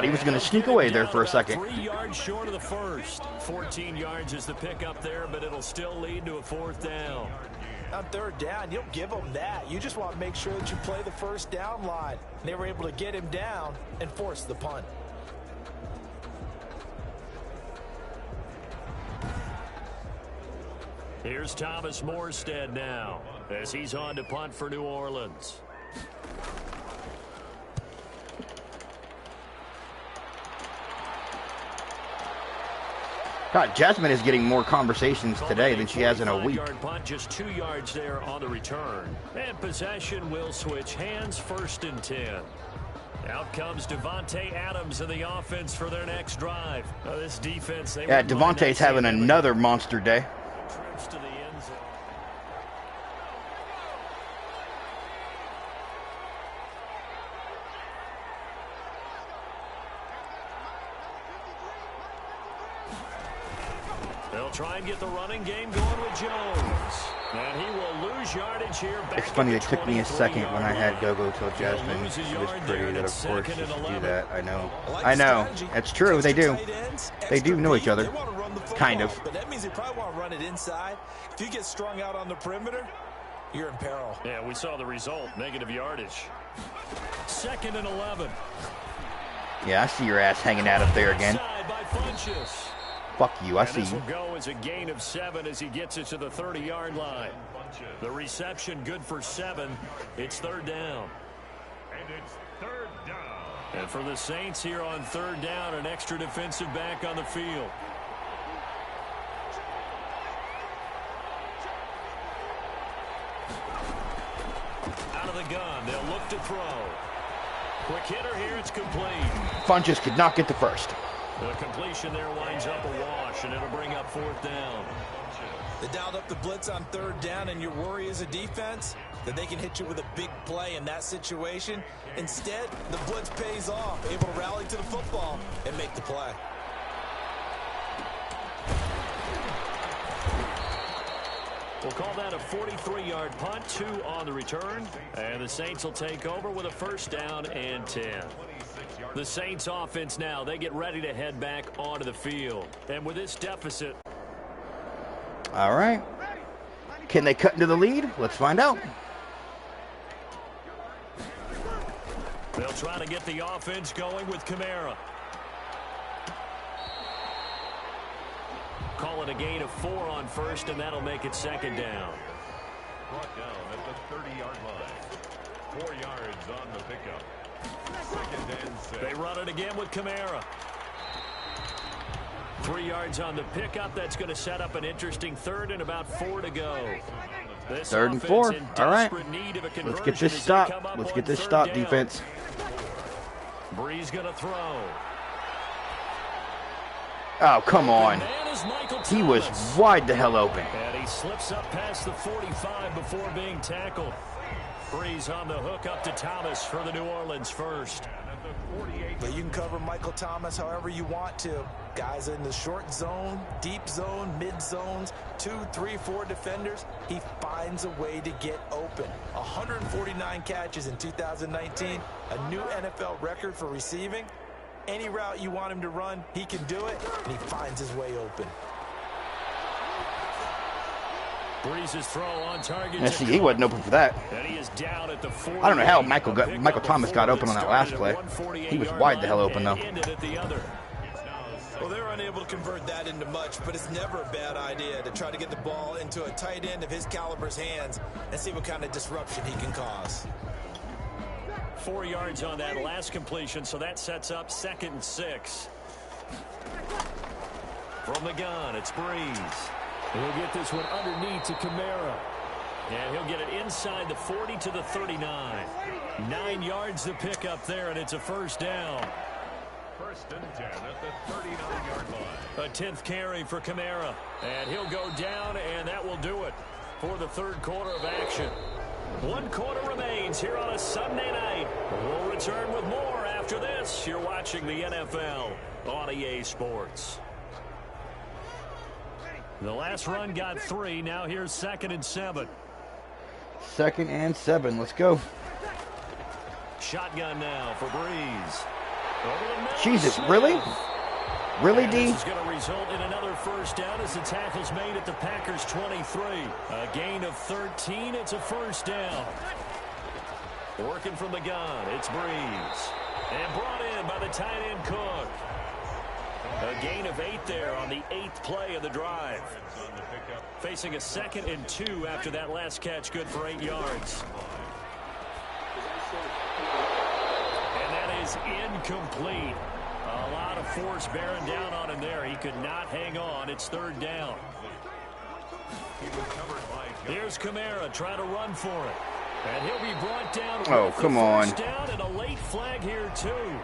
he was going to sneak away there for a second. 3 yards short of the first. 14 yards is the pickup there, but it'll still lead to a fourth down. On third down, you don't give them that. You just want to make sure that you play the first down line. They were able to get him down and force the punt. Here's Thomas Morstead now as he's on to punt for New Orleans. God, Jasmine is getting more conversations today than she has in a week. Yard punt, just 2 yards there on the return. And possession will switch hands, 1st and 10. Out comes Davante Adams in the offense for their next drive. This defense, yeah, Davante's having another monster day. Trips to the end zone. They'll try and get the running game going with Jones. And he will lose yardage here. It's funny, it took me a second when I had Go-Go till Jasmine. She was pretty that, of course, she should do that. I know. I know. It's true. They do. They do know each other. Kind of. But that means they probably want to run it inside. If you get strung out on the perimeter, you're in peril. Yeah, we saw the result. Negative yardage. 2nd and 11. Yeah, I see your ass hanging out up there again. Fuck you, I see This you. will go as a gain of 7 as he gets it to the 30-yard line. The reception good for 7. It's third down. And it's third down. And for the Saints here on third down, an extra defensive back on the field. Out of the gun, they'll look to throw. Quick hitter here, it's complete. Funches could not get the first. The completion there winds up a wash, and it'll bring up 4th down. They dialed up the blitz on third down, and your worry as a defense that they can hit you with a big play in that situation. Instead, the blitz pays off, able to rally to the football and make the play. We'll call that a 43-yard punt, 2 on the return. And the Saints will take over with a 1st down and 10. The Saints offense now, they get ready to head back onto the field. And with this deficit. All right. Can they cut into the lead? Let's find out. They'll try to get the offense going with Kamara. Call it a gain of 4 on 1st, and that'll make it 2nd down. Brought down at the 30-yard line. 4 yards on the pickup. 2nd and 6. They run it again with Kamara. 3 yards on the pickup. That's going to set up an interesting 3rd and about 4 to go. This 3rd and 4. All right. Let's get this stop. Let's get this stop, defense. Breeze going to throw. Oh, come on. He was wide the hell open. And he slips up past the 45 before being tackled. Breeze on the hook up to Thomas for the New Orleans first. But you can cover Michael Thomas however you want to. Guys in the short zone, deep zone, mid zones, 2, 3, 4 defenders. He finds a way to get open. 149 catches in 2019, a new NFL record for receiving. Any route you want him to run, he can do it, and he finds his way open. Breeze's throw on target. Yeah, see, he wasn't open for that. And he is down at the 40. I don't know how Michael Thomas got open on that last play. He was wide the hell open, though. Well, they're unable to convert that into much, but it's never a bad idea to try to get the ball into a tight end of his caliber's hands and see what kind of disruption he can cause. 4 yards on that last completion, so that sets up 2nd and 6. From the gun, it's Breeze. He'll get this one underneath to Kamara. And he'll get it inside the 40 to the 39. 9 yards to pick up there, and it's a first down. 1st and 10 at the 39-yard line. A 10th carry for Kamara. And he'll go down, and that will do it for the 3rd quarter of action. 1 quarter remains here on a Sunday night. We'll return with more after this. You're watching the NFL on EA Sports. The last run got 3. Now here's 2nd and 7. 2nd and 7. Let's go. Shotgun now for Breeze. Jesus, really? Really, D? This is going to result in another first down as the tackle's made at the Packers' 23. A gain of 13. It's a first down. Working from the gun, it's Breeze. And brought in by the tight end Cook. A gain of 8 there on the 8th play of the drive. Facing a 2nd and 2 after that last catch, good for 8 yards. And that is incomplete. A lot of force bearing down on him there. He could not hang on. It's 3rd down. Here's Kamara trying to run for it. And he'll be brought down. Oh, come on. First down and a late flag here, too.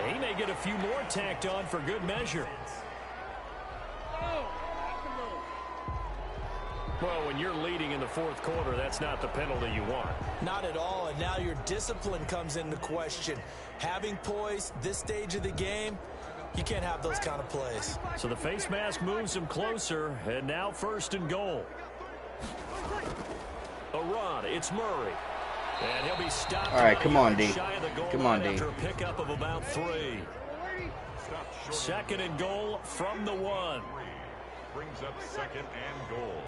He may get a few more tacked on for good measure. Well, when you're leading in the 4th quarter, that's not the penalty you want. Not at all, and now your discipline comes into question. Having poise this stage of the game, you can't have those kind of plays. So the face mask moves him closer, and now 1st and goal. A run, it's Murray. And he'll be stopped. All right, come on, D. Come on, D. After a pickup of about 3. 2nd and goal from the 1. Brings up 2nd and goal.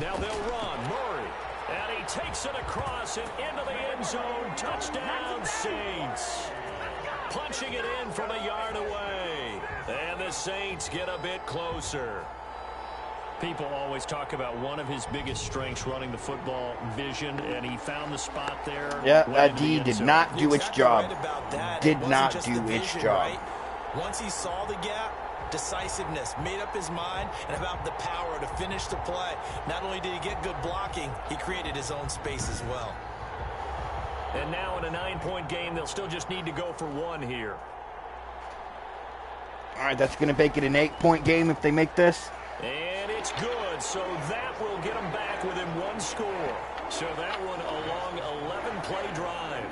Now they'll run. Murray. And he takes it across and into the end zone. Touchdown, Saints. Punching it in from a yard away. And the Saints get a bit closer. People always talk about one of his biggest strengths running the football, vision, and he found the spot there. Yeah, D did not do its job. Did not do its job. Once he saw the gap, decisiveness, made up his mind, and about the power to finish the play. Not only did he get good blocking, he created his own space as well. And now in a 9-point game, they'll still just need to go for 1 here. All right, that's going to make it an 8-point game if they make this. And it's good, so that will get them back within 1 score. So that one a long 11-play drive.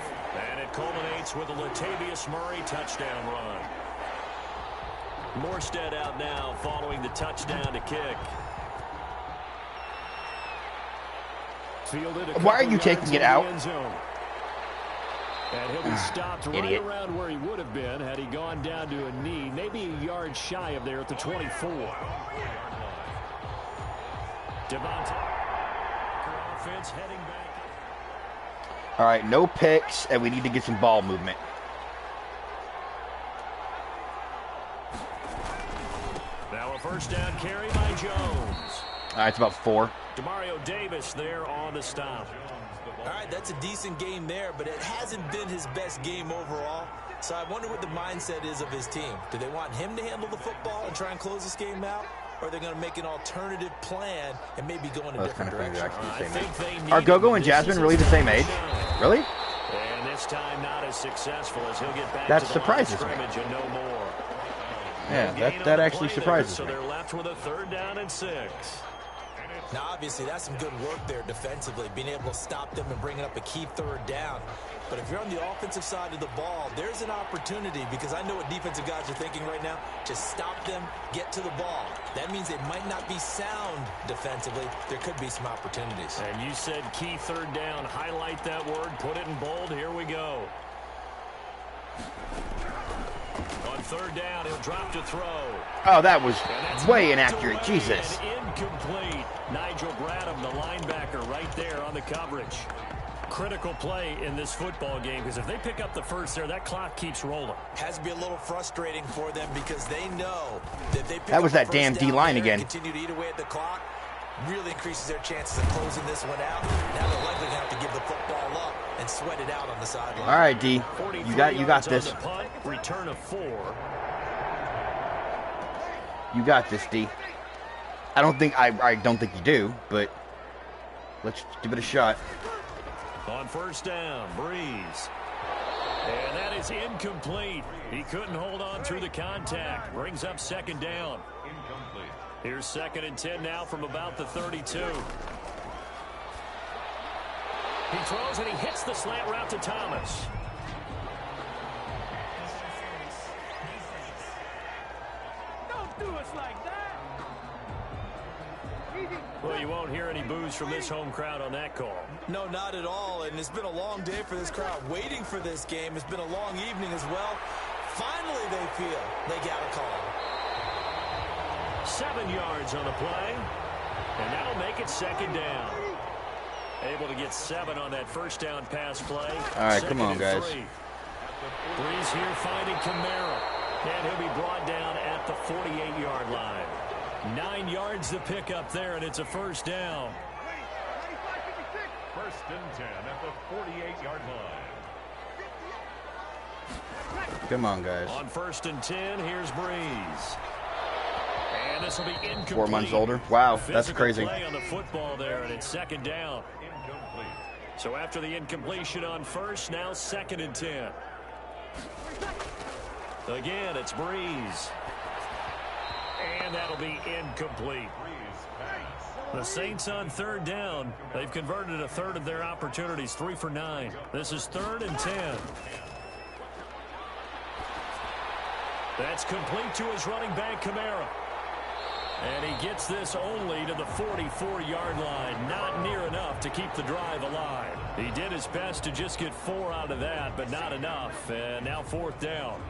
And it culminates with a Latavius Murray touchdown run. Morstead out now following the touchdown to kick. Why are you taking it out? And he'll be stopped right around where he would have been had he gone down to a knee, maybe a yard shy of there at the 24. Devontae. Offense heading back. All right, no picks, and we need to get some ball movement. Now a first down carry by Jones. All right, it's about 4. Demario Davis there on the stop. All right, that's a decent game there, but it hasn't been his best game overall. So I wonder what the mindset is of his team. Do they want him to handle the football and try and close this game out? Or are they going to make an alternative plan and maybe go in a different direction? Are Gogo and Jasmine really the same age? Really? And this time not as successful as he'll get back that to the surprises line of scrimmage and no more. Yeah, that actually surprises so me. they're left with a 3rd down and 6. Now, obviously, that's some good work there defensively, being able to stop them and bringing up a key 3rd down. But if you're on the offensive side of the ball, there's an opportunity, because I know what defensive guys are thinking right now. Just stop them, get to the ball. That means they might not be sound defensively. There could be some opportunities. And you said key 3rd down. Highlight that word. Put it in bold. Here we go. On 3rd down, he'll drop to throw. Oh, that was way inaccurate. Jesus. Incomplete. Nigel Bradham, the linebacker, right there on the coverage. Critical play in this football game, because if they pick up the first there, that clock keeps rolling. Has to be a little frustrating for them, because they know that if they pick That was up that damn first down D-line there again. and continue to eat away at the clock, really increases their chances of closing this one out. Now they're likely going to have to give the football up and sweat it out on the sideline. All right, D. You got this. Punt, return of 4. You got this, D. I don't think you do, but let's give it a shot. On 1st down, Breeze. And that is incomplete. He couldn't hold on through the contact. Brings up 2nd down. Incomplete. Here's 2nd and 10 now from about the 32. He throws and he hits the slant route to Thomas. Don't do us like that. Well, you won't hear any boos from this home crowd on that call. No, not at all. And it's been a long day for this crowd waiting for this game. It's been a long evening as well. Finally, they feel they got a call. 7 yards on the play. And that'll make it 2nd down. Able to get 7 on that 1st down pass play. All right, come on, guys. 3. Breeze here finding Kamara. And he'll be brought down at the 48-yard line. 9 yards to pick up there, and it's a 1st down. 1st and 10 at the 48-yard line. Come on, guys. On 1st and 10, here's Breeze. And this will be incomplete. 4 months older. Wow, that's Physical crazy. play on the football there, and it's 2nd down. Incomplete. So after the incompletion on 1st, now 2nd and 10. Again, it's Breeze. And that'll be incomplete. The Saints on 3rd down. They've converted a 1/3 of their opportunities, 3 for 9. This is 3rd and 10. That's complete to his running back, Kamara. And he gets this only to the 44-yard line. Not near enough to keep the drive alive. He did his best to just get 4 out of that, but not enough. And now 4th down.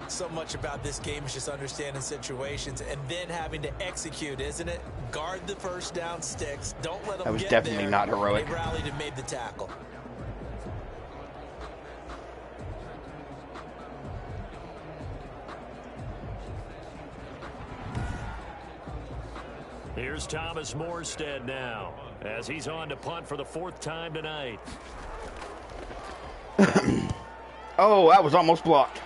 So much about this game is just understanding situations and then having to execute, isn't it? Guard the 1st down sticks. Don't let them That was get definitely there. not heroic. They rallied and made the tackle. Here's Thomas Morstead now, as he's on to punt for the 4th time tonight. Oh, that was almost blocked.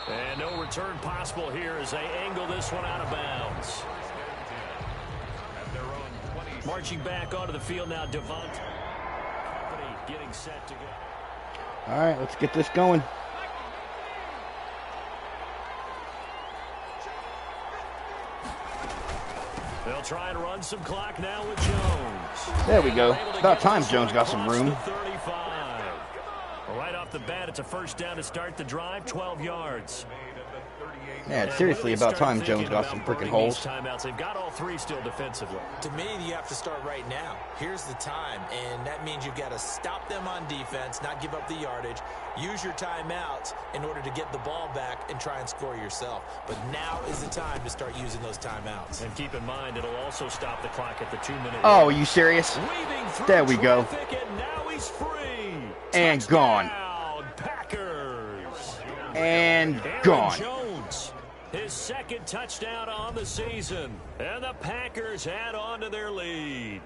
And no return possible here as they angle this one out of bounds. Marching back onto the field now, Devontae. Getting set to go. All right, let's get this going. They'll try and run some clock now with Jones. There we go. About time Jones got some room. 35. Right off the bat, it's a 1st down to start the drive, 12 yards. Yeah, it's seriously about time Jones got some freaking holes. Timeouts. They've got all 3 still defensively. To me, you have to start right now. Here's the time, and that means you've got to stop them on defense, not give up the yardage, use your timeouts in order to get the ball back and try and score yourself. But now is the time to start using those timeouts. And keep in mind, it'll also stop the clock at the 2-minute. Oh, are you serious? There we go. And now he's free. And Touchdown, gone. Packers. And Aaron gone. Jones, his 2nd touchdown on the season. And the Packers add on to their lead.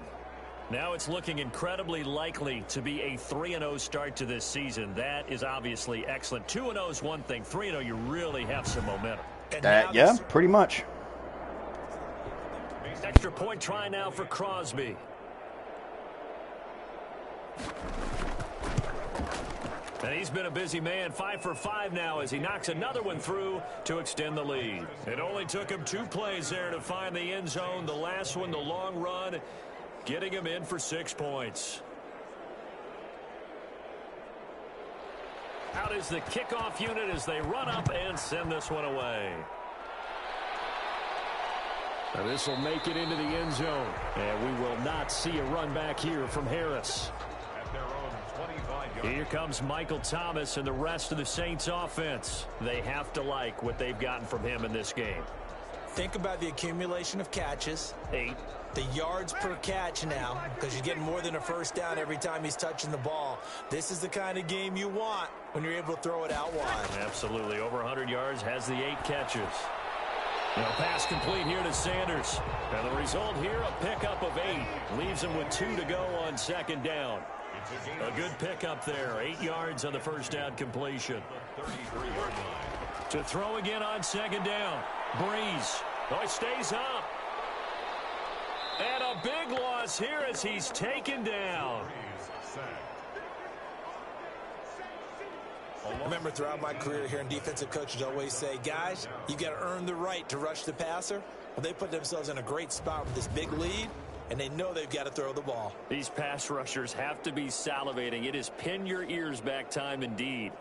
Now it's looking incredibly likely to be a 3-0 start to this season. That is obviously excellent. 2-0 is one thing. 3-0, you really have some momentum. Yeah, pretty much. Extra point try now for Crosby. And he's been a busy man, 5 for 5 now as he knocks another one through to extend the lead. It only took him 2 plays there to find the end zone. The last one, the long run, getting him in for 6 points. Out is the kickoff unit as they run up and send this one away. Now this will make it into the end zone. And we will not see a run back here from Harris. At their own 25-yard. Here comes Michael Thomas and the rest of the Saints offense. They have to like what they've gotten from him in this game. Think about the accumulation of catches. 8. The yards per catch now, because you're getting more than a first down every time he's touching the ball. This is the kind of game you want when you're able to throw it out wide. Absolutely. Over 100 yards, has the 8 catches. Now pass complete here to Sanders. And the result here, a pickup of 8. Leaves him with 2 to go on second down. A good pickup there. 8 yards on the first down completion. To throw again on second down. Breeze. Oh, he stays up. And a big loss here as he's taken down. Remember, throughout my career here in defensive coaches always say, guys, you got to earn the right to rush the passer. Well, they put themselves in a great spot with this big lead, and they know they've got to throw the ball. These pass rushers have to be salivating. It is pin your ears back time indeed.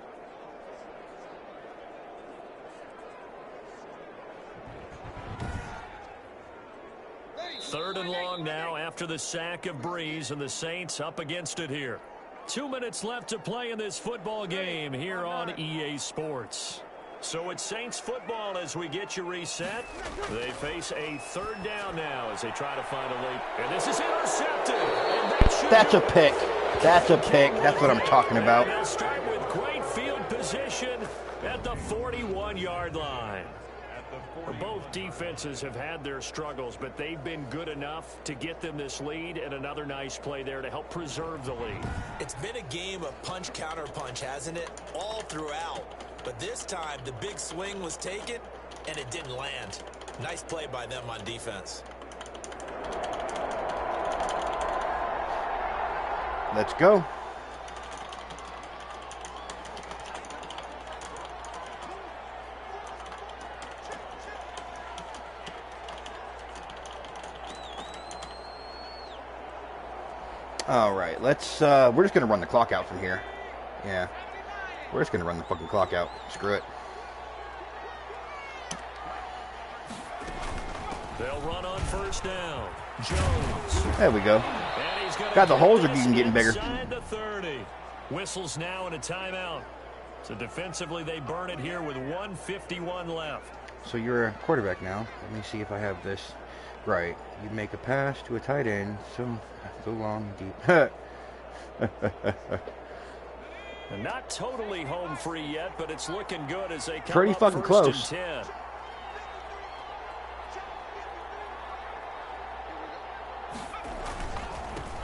Third and long now after the sack of Breeze, and the Saints up against it here. 2 minutes left to play in this football game here on EA Sports. So it's Saints football as we get you reset. They face a third down now as they try to find a lead. And this is intercepted. And that's a pick. That's a pick. That's what I'm talking about. They'll start with great field position at the 41-yard line. Both defenses have had their struggles, but they've been good enough to get them this lead, and another nice play there to help preserve the lead. It's been a game of punch-counter-punch, hasn't it? All throughout. But this time, the big swing was taken, and it didn't land. Nice play by them on defense. Let's go. All right, let's, we're just going to run the clock out from here. Yeah, we're just going to run the fucking clock out. Screw it. They'll run on first down. Jones. There we go. God, the holes are getting bigger. The 30. Whistles now and a timeout. So defensively, they burn it here with 1:51 left. So you're a quarterback now. Let me see if I have this right. You make a pass to a tight end. So long, deep. Not totally home free yet, but it's looking good as they come pretty up fucking close. And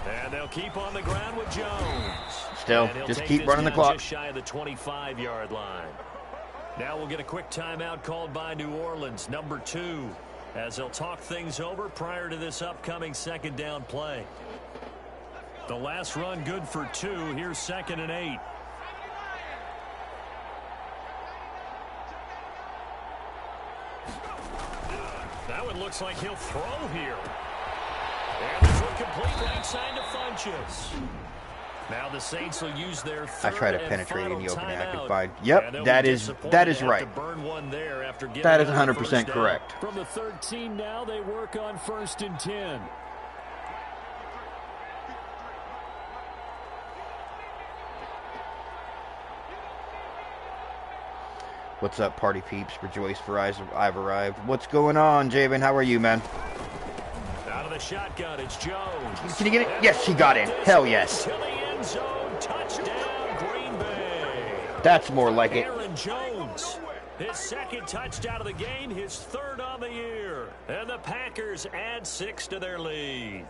10. And they'll keep on the ground with Jones. Still, just keep running the clock. Just shy of the 25-yard line. Now we'll get a quick timeout called by New Orleans, number 2, as they'll talk things over prior to this upcoming second down play. The last run good for 2. Here's 2nd and 8. That one looks like he'll throw here. And this one complete right side to Funches. Now the Saints will use their third I try to penetrate any opening I timeout. can find. Yep, that is right. That is 100% correct. From the 13 now, they work on 1st and 10. What's up, party peeps? Rejoice for I've arrived. What's going on, Javen? How are you, man? Out of the shotgun, it's Jones. Can you get it? Yes, he got in. Hell yes. Touchdown, Green Bay. That's more like it. Aaron Jones, his second touchdown of the game, his 3rd on the year. And the Packers add 6 to their lead.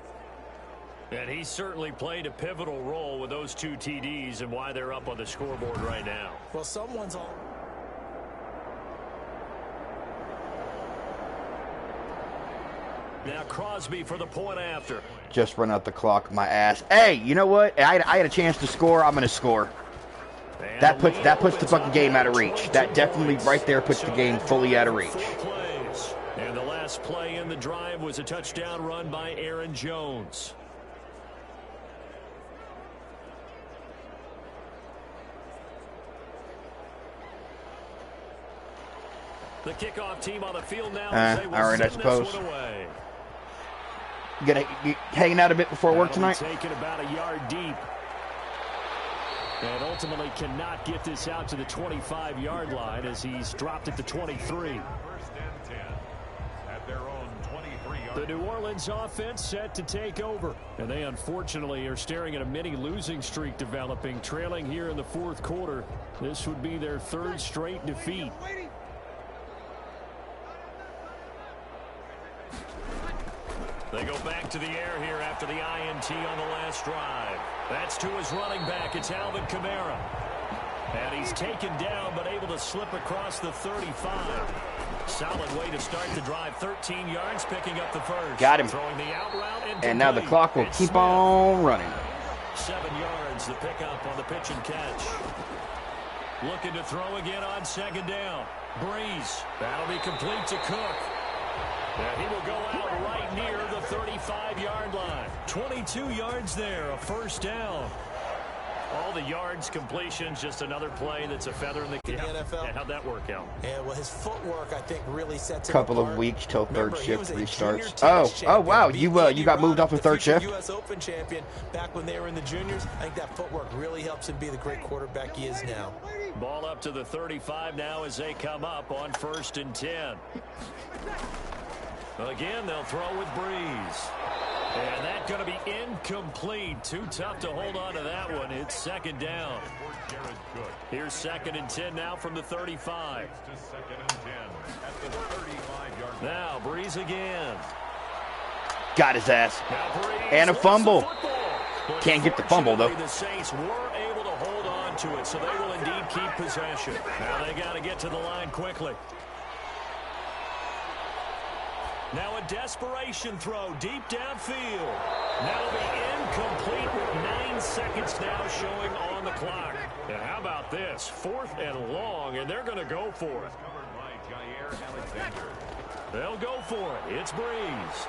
And he certainly played a pivotal role with those 2 TDs and why they're up on the scoreboard right now. Well, someone's on. Now Crosby for the point after. Just run out the clock, my ass. Hey, you know what? I had a chance to score. I'm going to score. That puts the fucking game out of reach. That definitely right there puts the game fully out of reach. And the last play in the drive was a touchdown run by Aaron Jones. The kickoff team on the field now. All right, I suppose. You hanging out a bit before work tonight? Taking about a yard deep. And ultimately cannot get this out to the 25-yard line as he's dropped at the 23. First and 10 at their own 23-yard. The New Orleans offense set to take over. And they unfortunately are staring at a mini losing streak developing, trailing here in the fourth quarter. This would be their third straight defeat. They go back to the air here after the INT on the last drive. That's to his running back. It's Alvin Kamara. And he's taken down but able to slip across the 35. Solid way to start the drive. 13 yards, picking up the first. Got him. Throwing the out route and now the clock will keep on running. 7 yards, the pickup on the pitch and catch. Looking to throw again on second down. Breeze. That'll be complete to Cook. And he will go out right near the 35-yard line. 22 yards there, a first down. All the yards, completions, just another play that's a feather in the cap. NFL. Yeah, how'd that work out? Yeah, well, his footwork, I think, really sets him Couple apart. of weeks till third shift restarts. Oh, wow, you got moved off of third shift? U.S. Open champion back when they were in the juniors. I think that footwork really helps him be the great quarterback he is now. Ball up to the 35 now as they come up on 1st and 10. Again, they'll throw with Breeze. And that's going to be incomplete. Too tough to hold on to that one. It's second down. Here's 2nd and 10 now from the 35. Now Breeze again. Got his ass. And a fumble. Can't get the fumble, though. The Saints were able to hold on to it, so they will indeed keep possession. Now they got to get to the line quickly. Now a desperation throw deep downfield. That'll be incomplete with 9 seconds now showing on the clock. And how about this? 4th and long, and they're going to go for it. They'll go for it. It's Breeze.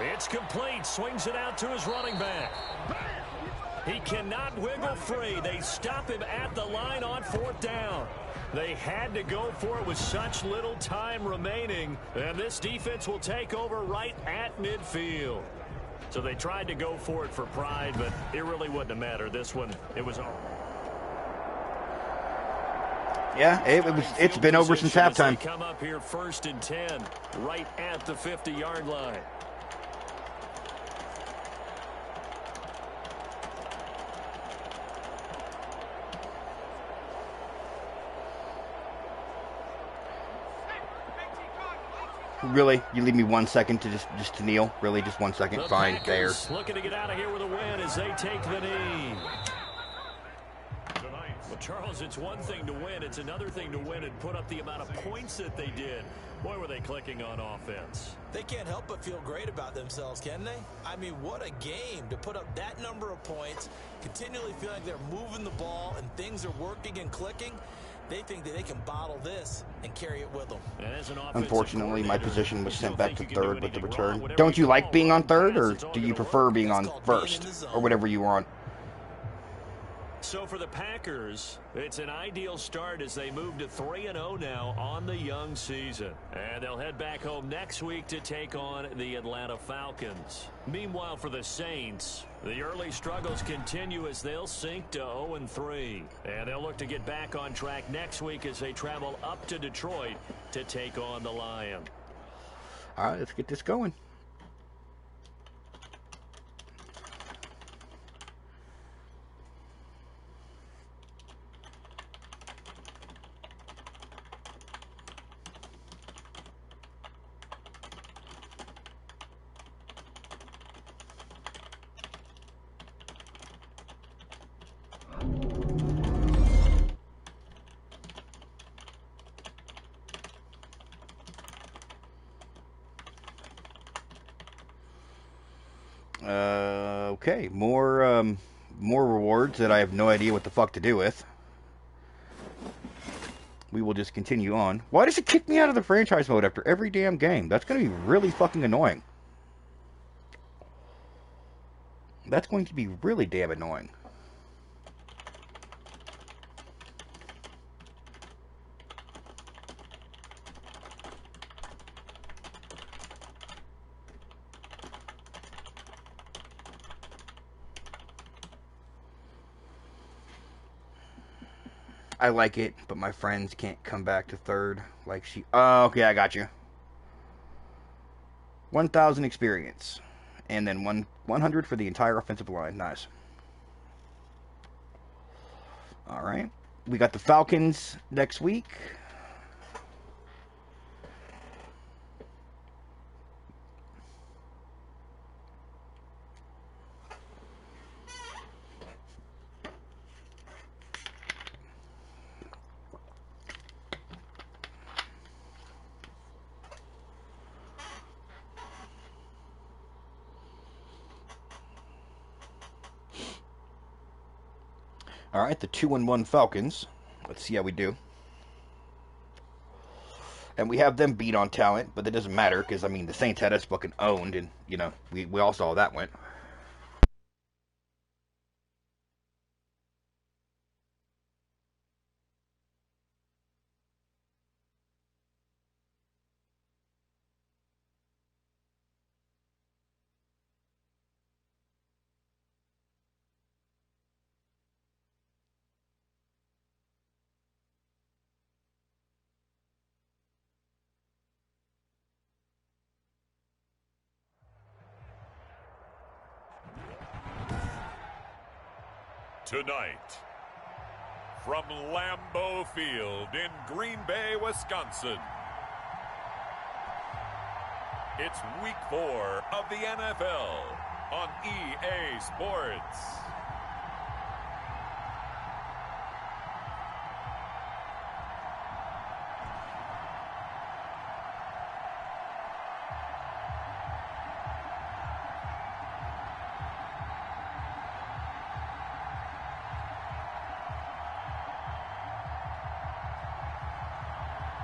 It's complete. Swings it out to his running back. He cannot wiggle free. They stop him at the line on 4th down. They had to go for it with such little time remaining. And this defense will take over right at midfield. So they tried to go for it for pride, but it really wouldn't have mattered. This one, it was over. Yeah, it's been over since halftime. They come up here 1st and 10, right at the 50-yard line. Really? You leave me 1 second to just to kneel? Really? Just 1 second? Fine, there. Looking to get out of here with a win as they take the knee. Well, Charles, it's one thing to win. It's another thing to win and put up the amount of points that they did. Boy, were they clicking on offense. They can't help but feel great about themselves, can they? I mean, what a game to put up that number of points, continually feel like they're moving the ball and things are working and clicking. They think that they can bottle this and carry it with them. Unfortunately, my position was sent back to third with the return. Don't you like being on third, or do you prefer being on first, or whatever you want? So for the Packers, it's an ideal start as they move to 3-0 now on the young season. And they'll head back home next week to take on the Atlanta Falcons. Meanwhile, for the Saints, the early struggles continue as they'll sink to 0-3. And they'll look to get back on track next week as they travel up to Detroit to take on the Lions. All right, let's get this going. Okay, more more rewards that I have no idea what the fuck to do with. We will just continue on. Why does it kick me out of the franchise mode after every damn game? That's going to be really fucking annoying. That's going to be really damn annoying. I like it, but my friends can't come back to third like she... Oh, okay, I got you. 1,000 experience. And then 100 for the entire offensive line. Nice. Alright. We got the Falcons next week. Alright, the 2-1 Falcons. Let's see how we do. And we have them beat on talent, but that doesn't matter, because, I mean, the Saints had us fucking owned, and, you know, we all saw how that went. Tonight, from Lambeau Field in Green Bay, Wisconsin, it's Week 4 of the NFL on EA Sports.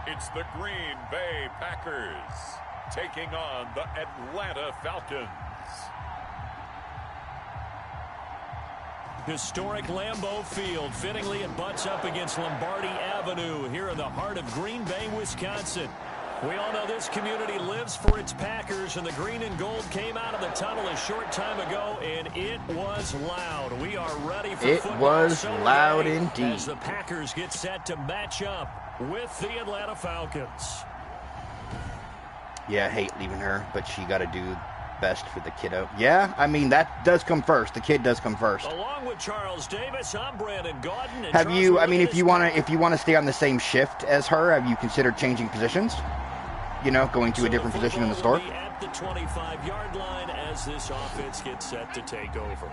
It's the Green Bay Packers taking on the Atlanta Falcons. Historic Lambeau Field. Fittingly, it butts up against Lombardi Avenue here in the heart of Green Bay, Wisconsin. We all know this community lives for its Packers, and the green and gold came out of the tunnel a short time ago, and it was loud. We are ready for football. It was loud indeed. As the Packers get set to match up with the Atlanta Falcons. Yeah, I hate leaving her, but she got to do best for the kiddo. Yeah, I mean, that does come first. The kid does come first. Along with Charles Davis, I'm Brandon Gaudin. Have you, I mean, if you want to stay on the same shift as her, have you considered changing positions? You know, going to a different position in the store? At the 25-yard line as this offense gets set to take over.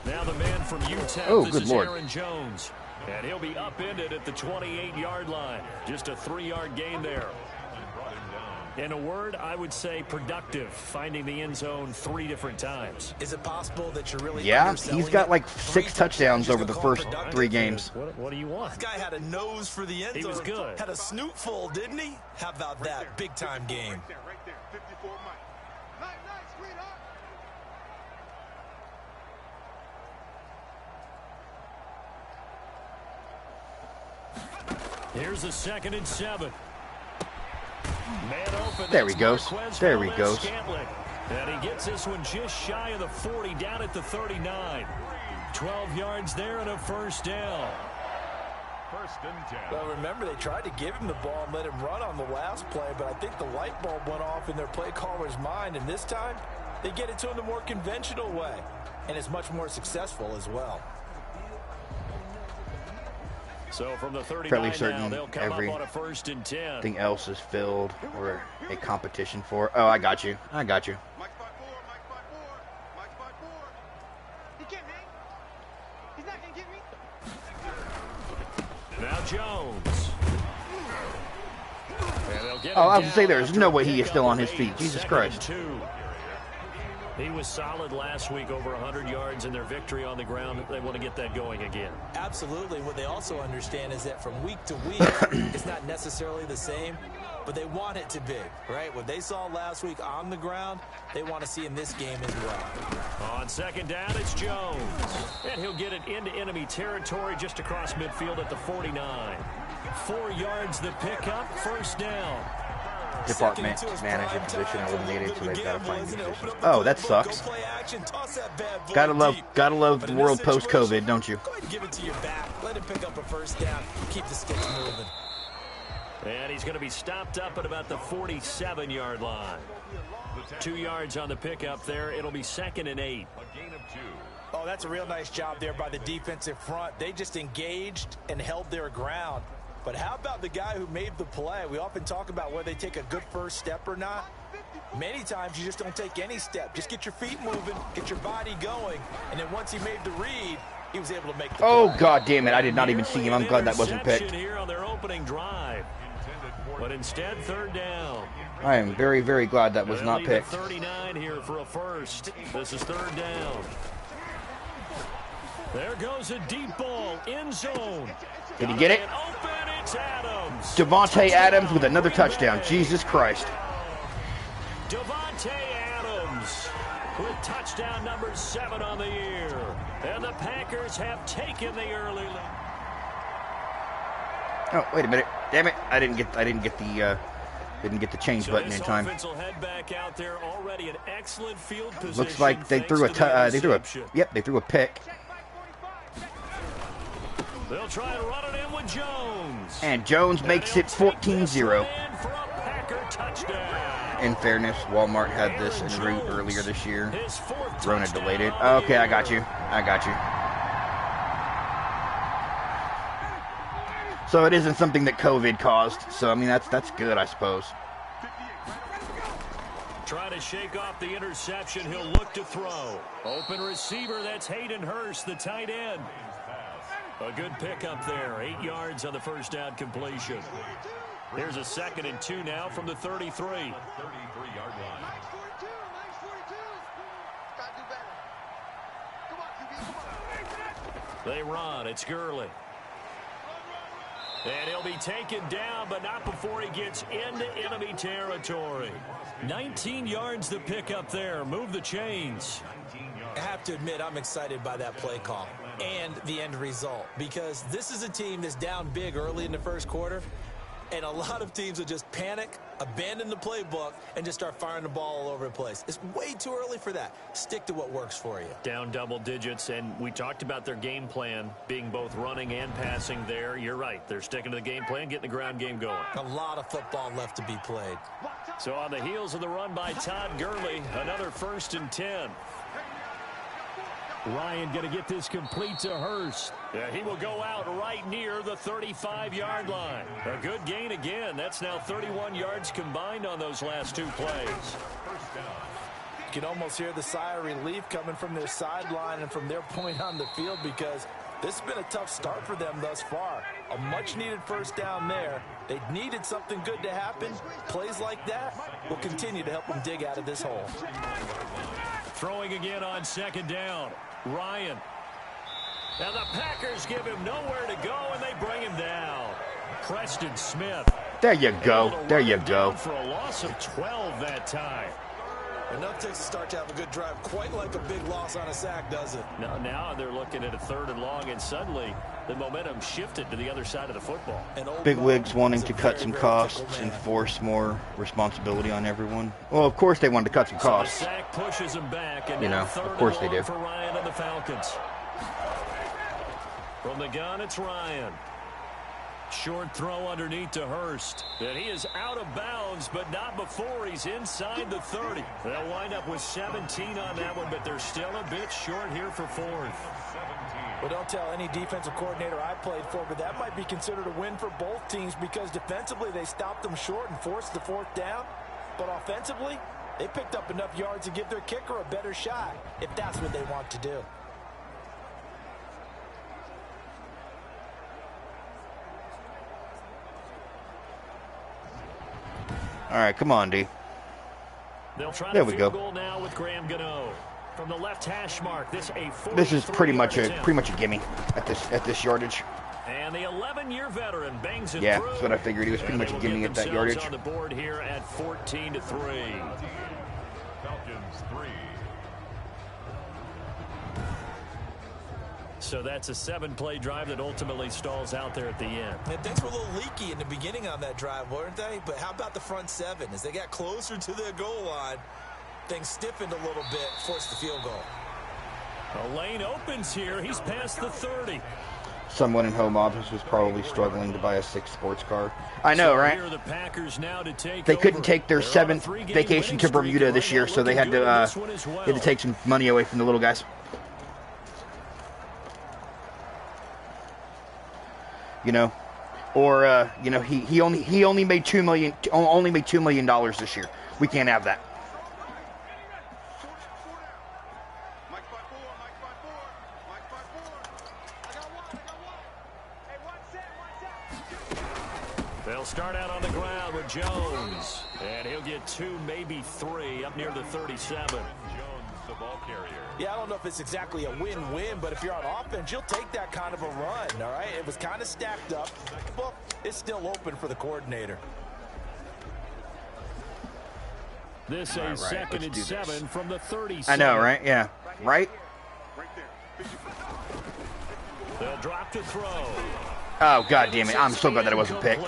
Now the man from Utah, oh, this good is Lord. Aaron Jones. And he'll be upended at the 28-yard line. Just a 3-yard gain there. In a word, I would say productive, finding the end zone 3 different times. Is it possible that you're really Yeah, he's got like 6 touchdowns over the first 3 games. What do you want? This guy had a nose for the end zone. He was good. Had a snoot full, didn't he? How about that big-time game? Right there, 54 Mike. Nice, sweetheart. Here's a 2nd and 7. Man open. There he goes. There he goes. And he gets this one just shy of the 40, down at the 39. 12 yards there and a first down. 1st and 10. Well, remember, they tried to give him the ball and let him run on the last play, but I think the light bulb went off in their play caller's mind, and this time they get it to him the more conventional way, and it's much more successful as well. So from the 39 Fairly certain now, they'll come up on a 1st and 10. Everything else is filled or a competition for. Oh, I got you. I got you. Mike's by 4, Mike's by 4, Mike's by 4. He can't hang. He's not going to get me. Jones. Oh, I was to say there's no way he is still on his feet. Jesus Christ. He was solid last week, over 100 yards in their victory on the ground. They want to get that going again. Absolutely. What they also understand is that from week to week, it's not necessarily the same, but they want it to be, right? What they saw last week on the ground, they want to see in this game as well. On second down, it's Jones. And he'll get it into enemy territory just across midfield at the 49. 4 yards the pickup, first down. Department manager position eliminated, so they've got to find new positions. Oh, that sucks. Gotta love the world post-COVID, don't you? Go ahead and give it to your back. Let him pick up a first down. Keep the sticks moving. And he's going to be stopped up at about the 47-yard line. 2 yards on the pickup there. It'll be 2nd and 8. Oh, that's a real nice job there by the defensive front. They just engaged and held their ground. But how about the guy who made the play? We often talk about whether they take a good first step or not. Many times you just don't take any step. Just get your feet moving, get your body going, and then once he made the read, he was able to make the Oh, play. God damn it. I did not even see him. I'm glad that wasn't picked. Here on their opening drive. But instead, 3rd down. I am very, very glad that was not picked. 39 here for a first. This is 3rd down. There goes a deep ball, end zone. Did he get it? Open, it's Adams. Devontae Adams with another touchdown. Jesus Christ. Devontae Adams with touchdown number 7 on the year. And the Packers have taken the early lead. Oh, wait a minute. Damn it. I didn't get the change button in time. Will head back out there, already an excellent field position. Looks like they threw a pick. They'll try and run it in with Jones. And Jones makes it 14-0. In fairness, Walmart had this en route earlier this year. Rona delayed it. Okay, I got you. So it isn't something that COVID caused. So I mean that's good, I suppose. Trying to shake off the interception. He'll look to throw. Open receiver. That's Hayden Hurst, the tight end. A good pickup there. 8 yards on the first down completion. Here's a 2nd and 2 now from the 33. 33-yard line. They run. It's Gurley. And he'll be taken down, but not before he gets into enemy territory. 19 yards to pick up there. Move the chains. I have to admit, I'm excited by that play call and the end result, because this is a team that's down big early in the first quarter, and a lot of teams will just panic, abandon the playbook, and just start firing the ball all over the place. It's way too early for that. Stick to what works for you. Down double digits, and we talked about their game plan being both running and passing there. You're right. They're sticking to the game plan, getting the ground game going. A lot of football left to be played. So on the heels of the run by Todd Gurley, another 1st and 10. Ryan going to get this complete to Hurst. Yeah, he will go out right near the 35-yard line. A good gain again. That's now 31 yards combined on those last 2 plays. You can almost hear the sigh of relief coming from their sideline and from their point on the field, because this has been a tough start for them thus far. A much-needed first down there. They needed something good to happen. Plays like that will continue to help them dig out of this hole. Throwing again on 2nd down. Ryan. Now the Packers give him nowhere to go, and they bring him down. Preston Smith. There you go. There you go. For a loss of 12 that time. Enough takes a start to have a good drive. Quite like a big loss on a sack, does it? Now they're looking at a 3rd and long, and suddenly the momentum shifted to the other side of the football. Big wigs wanting to cut some costs and force more responsibility on everyone. Well, of course they wanted to cut some costs. So the sack pushes him back, and of course they do. For Ryan and the Falcons. From the gun, it's Ryan. Short throw underneath to Hurst. And he is out of bounds, but not before he's inside the 30. They'll wind up with 17 on that one, but they're still a bit short here for 4th. Well, don't tell any defensive coordinator I played for, but that might be considered a win for both teams, because defensively they stopped them short and forced the 4th down. But offensively, they picked up enough yards to give their kicker a better shot, if that's what they want to do. right, come on, D. They'll try There the we field go. goal now with Graham Gano. From the left hash mark, this Is pretty much a attempt. gimme at this yardage. And the 11-year veteran bangs it Yeah, through. that's what I figured. He was pretty much a gimme at that yardage. On the board here at 14-3. Falcons 3. So that's a 7-play drive that ultimately stalls out there at the end. And things were a little leaky in the beginning on that drive, weren't they? But how about the front seven? As they got closer to their goal line, things stiffened a little bit, forced the field goal. A lane opens here. He's past the 30. Someone in home office was probably struggling to buy a 6th sports car. I know, right? Here are the Packers now to take They couldn't over. take their They're on a 7th 3-game vacation to winning streak Bermuda this right year, now, so they looking had good in this one as well. to take some money away from the little guys. You know, or you know, he only made $2 million this year. We can't have that. They'll start out on the ground with Jones, and he'll get 2, maybe 3, up near the 37. Jones, the ball carrier. Yeah, I don't know if it's exactly a win-win, but if you're on offense, you'll take that kind of a run, all right? It was kind of stacked up. Well, it's still open for the coordinator. This is right, second and 7 from the 37. I know, right? Yeah, right. They'll drop to throw. Oh, God damn it. I'm so glad that it wasn't picked.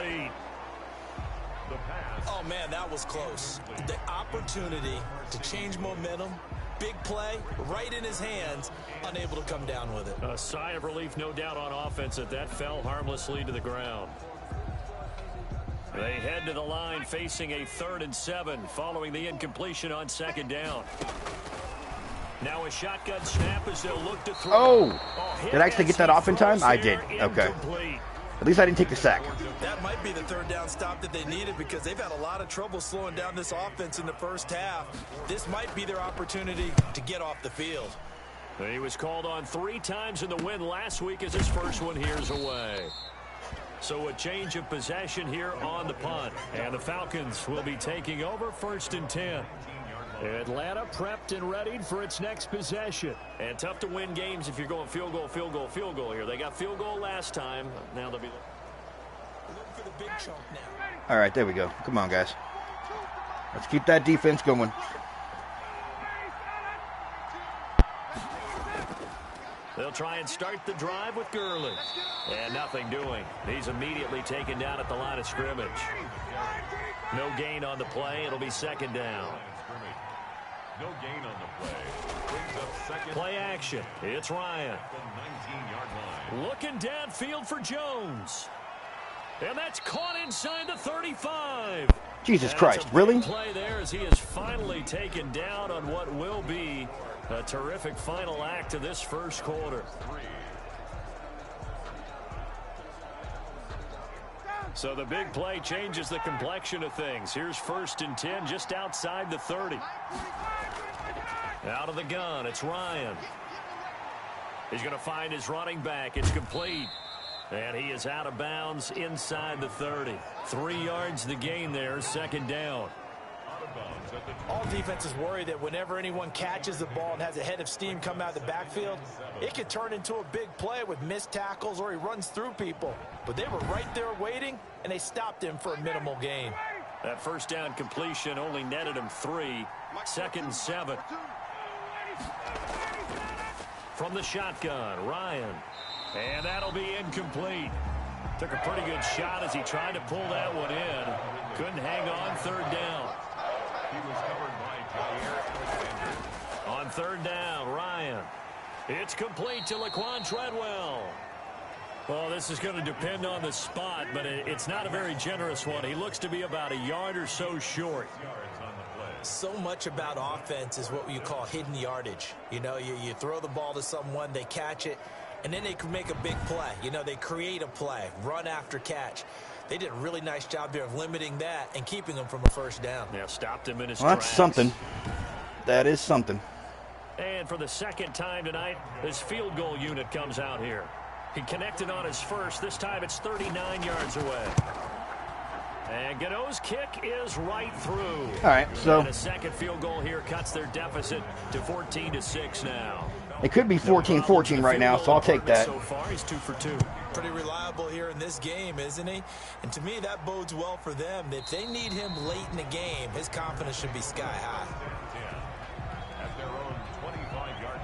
Oh, man, that was close. The opportunity to change momentum, big play, right in his hands, unable to come down with it. A sigh of relief, no doubt, on offense that fell harmlessly to the ground. They head to the line facing a 3rd and 7 following the incompletion on 2nd down. Now a shotgun snap as they'll look to throw. Oh, did I actually get that off in time? I did. Okay. At least I didn't take the sack. That might be the 3rd down stop that they needed because they've had a lot of trouble slowing down this offense in the first half. This might be their opportunity to get off the field. He was called on 3 times in the win last week as his first one here's away. So a change of possession here on the punt. And the Falcons will be taking over 1st and 10. Atlanta prepped and readied for its next possession. And tough to win games if you're going field goal, field goal, field goal here. They got field goal last time. Now they'll be looking for the big chunk now. All right, there we go. Come on, guys. Let's keep that defense going. They'll try and start the drive with Gurley. And nothing doing. He's immediately taken down at the line of scrimmage. No gain on the play. It'll be 2nd down. No gain on the play. Brings up 2nd. Play action. It's Ryan. The 19-yard line. Looking downfield for Jones. And that's caught inside the 35. Jesus Christ, really? Play there as he is finally taken down on what will be a terrific final act of this first quarter. So the big play changes the complexion of things. Here's 1st and 10 just outside the 30. Out of the gun, it's Ryan. He's going to find his running back. It's complete. And he is out of bounds inside the 30. 3 yards the gain there, 2nd down. All defenses worry that whenever anyone catches the ball and has a head of steam come out of the backfield, it could turn into a big play with missed tackles or he runs through people. But they were right there waiting, and they stopped him for a minimal gain. That 1st down completion only netted him 3. 2nd and 7. From the shotgun, Ryan. And that'll be incomplete. Took a pretty good shot as he tried to pull that one in. Couldn't hang on 3rd down. He was covered by Jair. On 3rd down, Ryan. It's complete to Laquan Treadwell. Well, this is going to depend on the spot, but it's not a very generous one. He looks to be about a yard or so short. So much about offense is what you call hidden yardage. You know, you throw the ball to someone, they catch it, and then they can make a big play. You know, they create a play, run after catch. They did a really nice job there of limiting that and keeping him from a 1st down. Yeah, stopped him in his Well, that's tracks. something. That is something. And for the 2nd time tonight, this field goal unit comes out here. He connected on his first. This time it's 39 yards away. And Godot's kick is right through. All right, so and a second field goal here cuts their deficit to 14-6 now. It could be 14-14 right now, so I'll take that. So far, he's 2 for 2. Pretty reliable here in this game, isn't he? And to me, that bodes well for them. If they need him late in the game, his confidence should be sky high.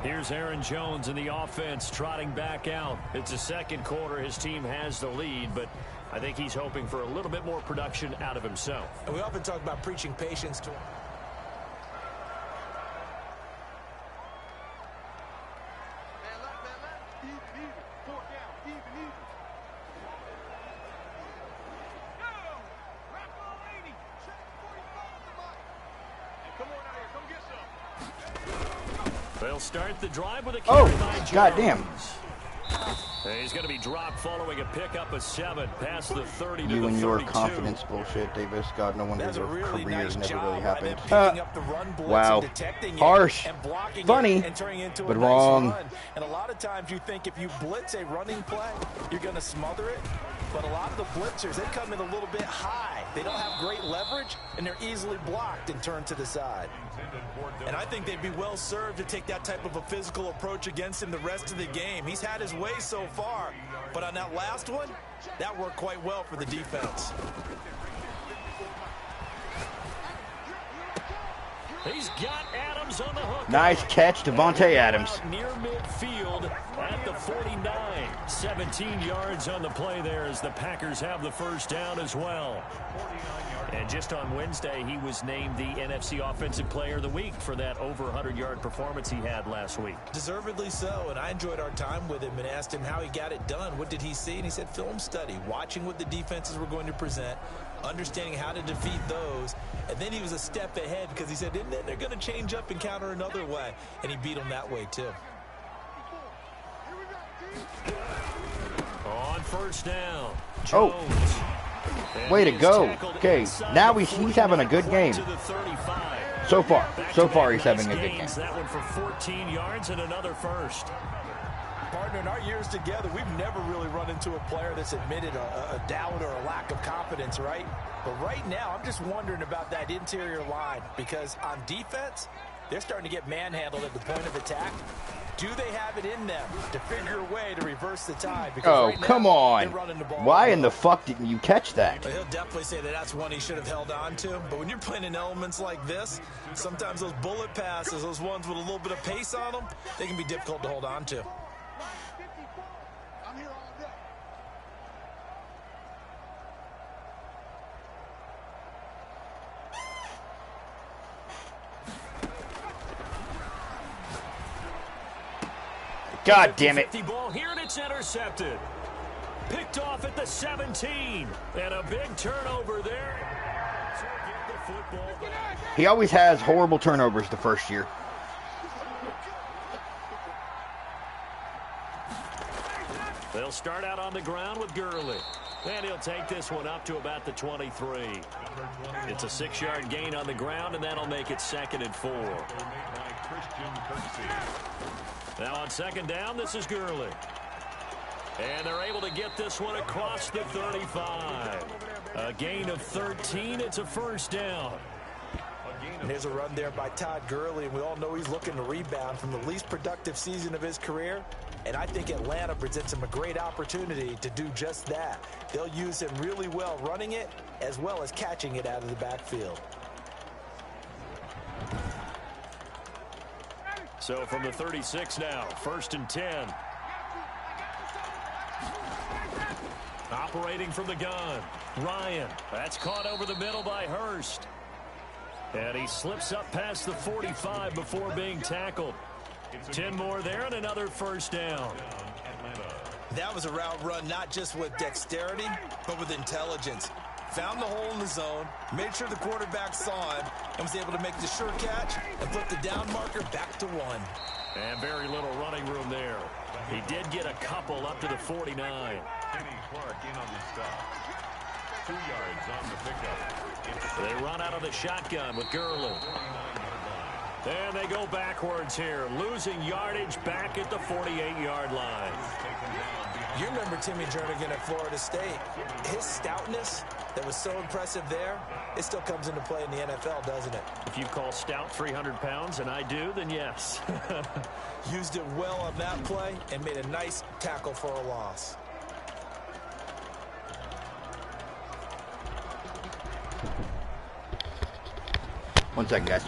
Here's Aaron Jones in the offense, trotting back out. It's the second quarter. His team has the lead, but I think he's hoping for a little bit more production out of himself. And we often talk about preaching patience to him. They'll start the drive with a carry by Jones. Goddamn. He's going to be dropped following a pickup of 7 past the 30 to You the and your 32. confidence bullshit, Davis. God, no wonder your career nice never really happened. Wow. Harsh. Funny, but wrong. And a lot of times you think if you blitz a running play, you're going to smother it. But a lot of the blitzers, they come in a little bit high. They don't have great leverage, and they're easily blocked and turned to the side. And I think they'd be well served to take that type of a physical approach against him the rest of the game. He's had his way so far, but on that last one, that worked quite well for the defense. He's got Adams on the hook. Nice catch, Devontae Adams. Near midfield at the 49. 17 yards on the play there as the Packers have the first down as well. And just on Wednesday, he was named the NFC Offensive Player of the Week for that over 100-yard performance he had last week. Deservedly so, and I enjoyed our time with him and asked him how he got it done. What did he see? And he said film study, watching what the defenses were going to present, understanding how to defeat those, and then he was a step ahead because he said, and then they're going to change up and counter another way, and he beat them that way too. On first down, Jones. Oh. Way to go. Okay, now he's having a good game. So far he's having a good game. That one for 14 yards and another first. Partner, in our years together, we've never really run into a player that's admitted a doubt or a lack of confidence, right? But right now, I'm just wondering about that interior line because on defense, they're starting to get manhandled at the point of attack. Do they have it in them to figure a way to reverse the tide? Because right come on. Why in the fuck didn't you catch that? He'll definitely say that that's one he should have held on to. But when you're playing in elements like this, sometimes those bullet passes, those ones with a little bit of pace on them, they can be difficult to hold on to. God damn it. 50 ball here and it's intercepted. Picked off at the 17. And a big turnover there. He always has horrible turnovers the first year. They'll start out on the ground with Gurley. And he'll take this one up to about the 23. It's a 6-yard gain on the ground, and that'll make it 2nd and 4. Now on second down, this is Gurley. And they're able to get this one across the 35. A gain of 13. It's a first down. And there's a run there by Todd Gurley, and we all know he's looking to rebound from the least productive season of his career. And I think Atlanta presents him a great opportunity to do just that. They'll use him really well running it as well as catching it out of the backfield. So from the 36 now, 1st and 10. Operating from the gun, Ryan. That's caught over the middle by Hurst. And he slips up past the 45 before being tackled. 10 more there and another first down. That was a route run not just with dexterity, but with intelligence. Found the hole in the zone, made sure the quarterback saw him, and was able to make the sure catch and put the down marker back to 1. And very little running room there. He did get a couple up to the 49. Kenny Clark in on the stop. 2 yards on the pickup. They run out of the shotgun with Gurley. And they go backwards here, losing yardage back at the 48-yard line. You remember Timmy Jernigan at Florida State. His stoutness that was so impressive there, it still comes into play in the NFL, doesn't it? If you call stout 300 pounds, and I do, then yes. Used it well on that play and made a nice tackle for a loss. One second, guys.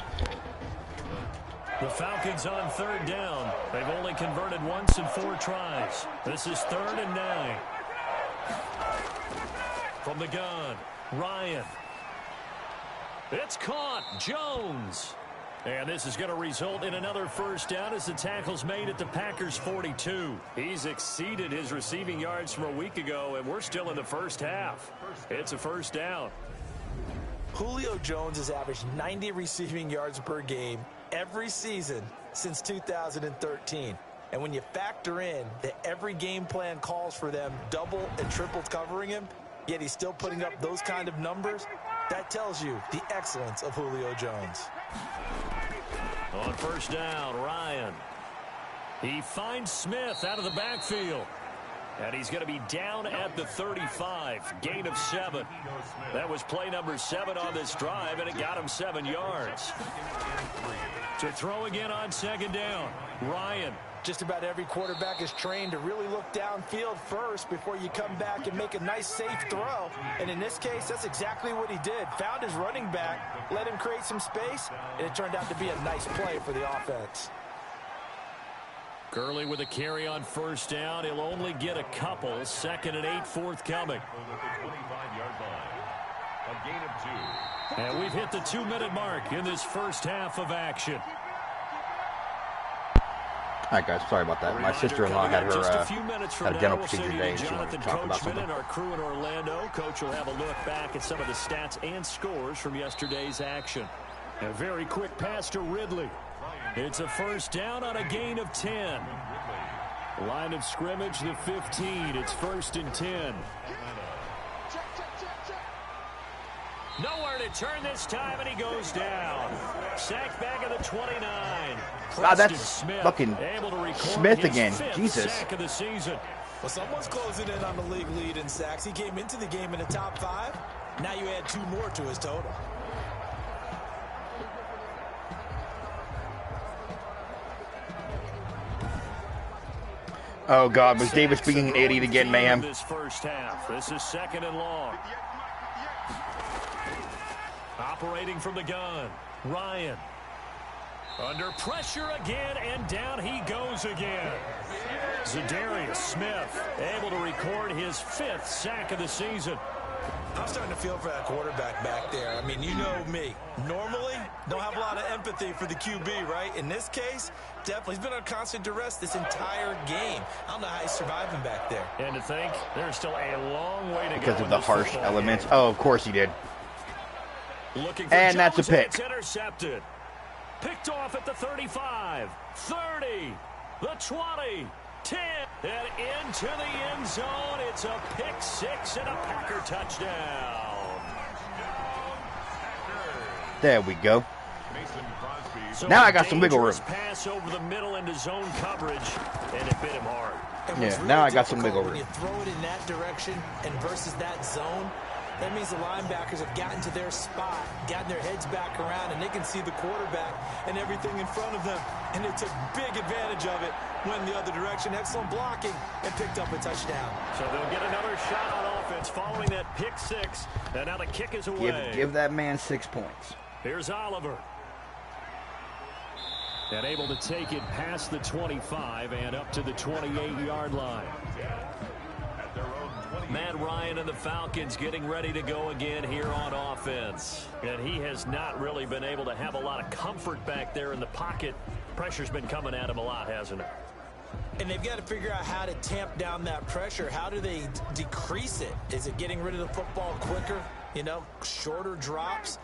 The Falcons on 3rd down. They've only converted once in 4 tries. This is 3rd and 9. From the gun, Ryan. It's caught. Jones. And this is going to result in another first down as the tackle's made at the Packers' 42. He's exceeded his receiving yards from a week ago, and we're still in the first half. It's a first down. Julio Jones has averaged 90 receiving yards per game every season since 2013. And when you factor in that every game plan calls for them double and triple covering him, yet he's still putting up those kind of numbers, that tells you the excellence of Julio Jones. On first down, Ryan. He finds Smith out of the backfield. And he's going to be down at the 35. Gain of 7. That was play number 7 on this drive, and it got him 7 yards. To throw again on 2nd down, Ryan. Just about every quarterback is trained to really look downfield first before you come back and make a nice, safe throw. And in this case, that's exactly what he did. Found his running back, let him create some space, and it turned out to be a nice play for the offense. Gurley with a carry on first down. He'll only get a couple. 2nd and 8 forthcoming. And we've hit the 2-minute mark in this first half of action. All right, guys, sorry about that. My sister-in-law had her had a dental procedure today, and she wanted to talk about something. Our crew in Orlando. Coach will have a look back at some of the stats and scores from yesterday's action. A very quick pass to Ridley. It's a first down on a gain of 10. Line of scrimmage, the 15. It's 1st and 10. Nowhere to turn this time, and he goes down. Sacked back at the 29. Wow, that's Smith, fucking Smith again. Jesus. Sack of the season. Well, someone's closing in on the league lead in sacks. He came into the game in the top 5. Now you add 2 more to his total. Oh, God, was Davis being an idiot again, ma'am? This first half. This is 2nd and long. Operating from the gun, Ryan. Under pressure again, and down he goes again. Zadarius Smith able to record his 5th sack of the season. I'm starting to feel for that quarterback back there. I mean, you know me. Normally, don't have a lot of empathy for the QB, right? In this case, definitely. He's been on constant duress this entire game. I don't know how he's surviving back there. And to think, there's still a long way to go. Because of the harsh elements. Oh, of course he did. Looking for and Jones, that's a pick. It's intercepted. Picked off at the 35, 30, the 20, 10, and into the end zone. It's a pick 6 and a Packer touchdown. There we go. So now I got some wiggle room. Pass over the middle into zone coverage, and it bit him hard. Yeah, really now I got some wiggle room. When you throw it in that direction and versus that zone, that means the linebackers have gotten to their spot, gotten their heads back around, and they can see the quarterback and everything in front of them. And they took big advantage of it, went the other direction, excellent blocking, and picked up a touchdown. So they'll get another shot on offense following that pick 6. And now the kick is away. Give that man 6 points. Here's Oliver. And able to take it past the 25 and up to the 28-yard line. Matt Ryan and the Falcons getting ready to go again here on offense. And he has not really been able to have a lot of comfort back there in the pocket. Pressure's been coming at him a lot, hasn't it? And they've got to figure out how to tamp down that pressure. How do they decrease it? Is it getting rid of the football quicker? You know, shorter drops?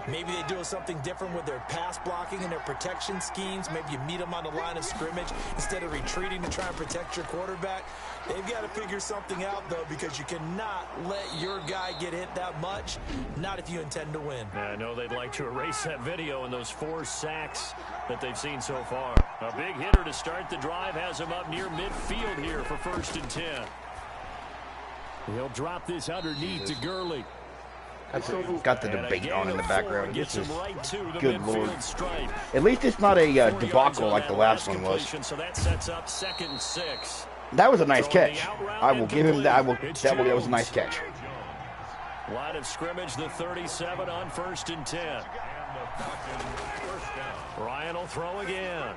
Maybe they do something different with their pass blocking and their protection schemes. Maybe you meet them on the line of scrimmage instead of retreating to try and protect your quarterback. They've got to figure something out, though, because you cannot let your guy get hit that much, not if you intend to win. I know they'd like to erase that video and those 4 sacks that they've seen so far. A big hitter to start the drive has him up near midfield here for 1st and 10. He'll drop this underneath to Gurley. Got the debate on in the background. This is good lord. At least it's not a debacle like the last one was. So that sets up 2nd and 6. That was a nice catch. I will give him that. That was a nice catch. Line of scrimmage, the 37 on 1st and 10. Ryan will throw again.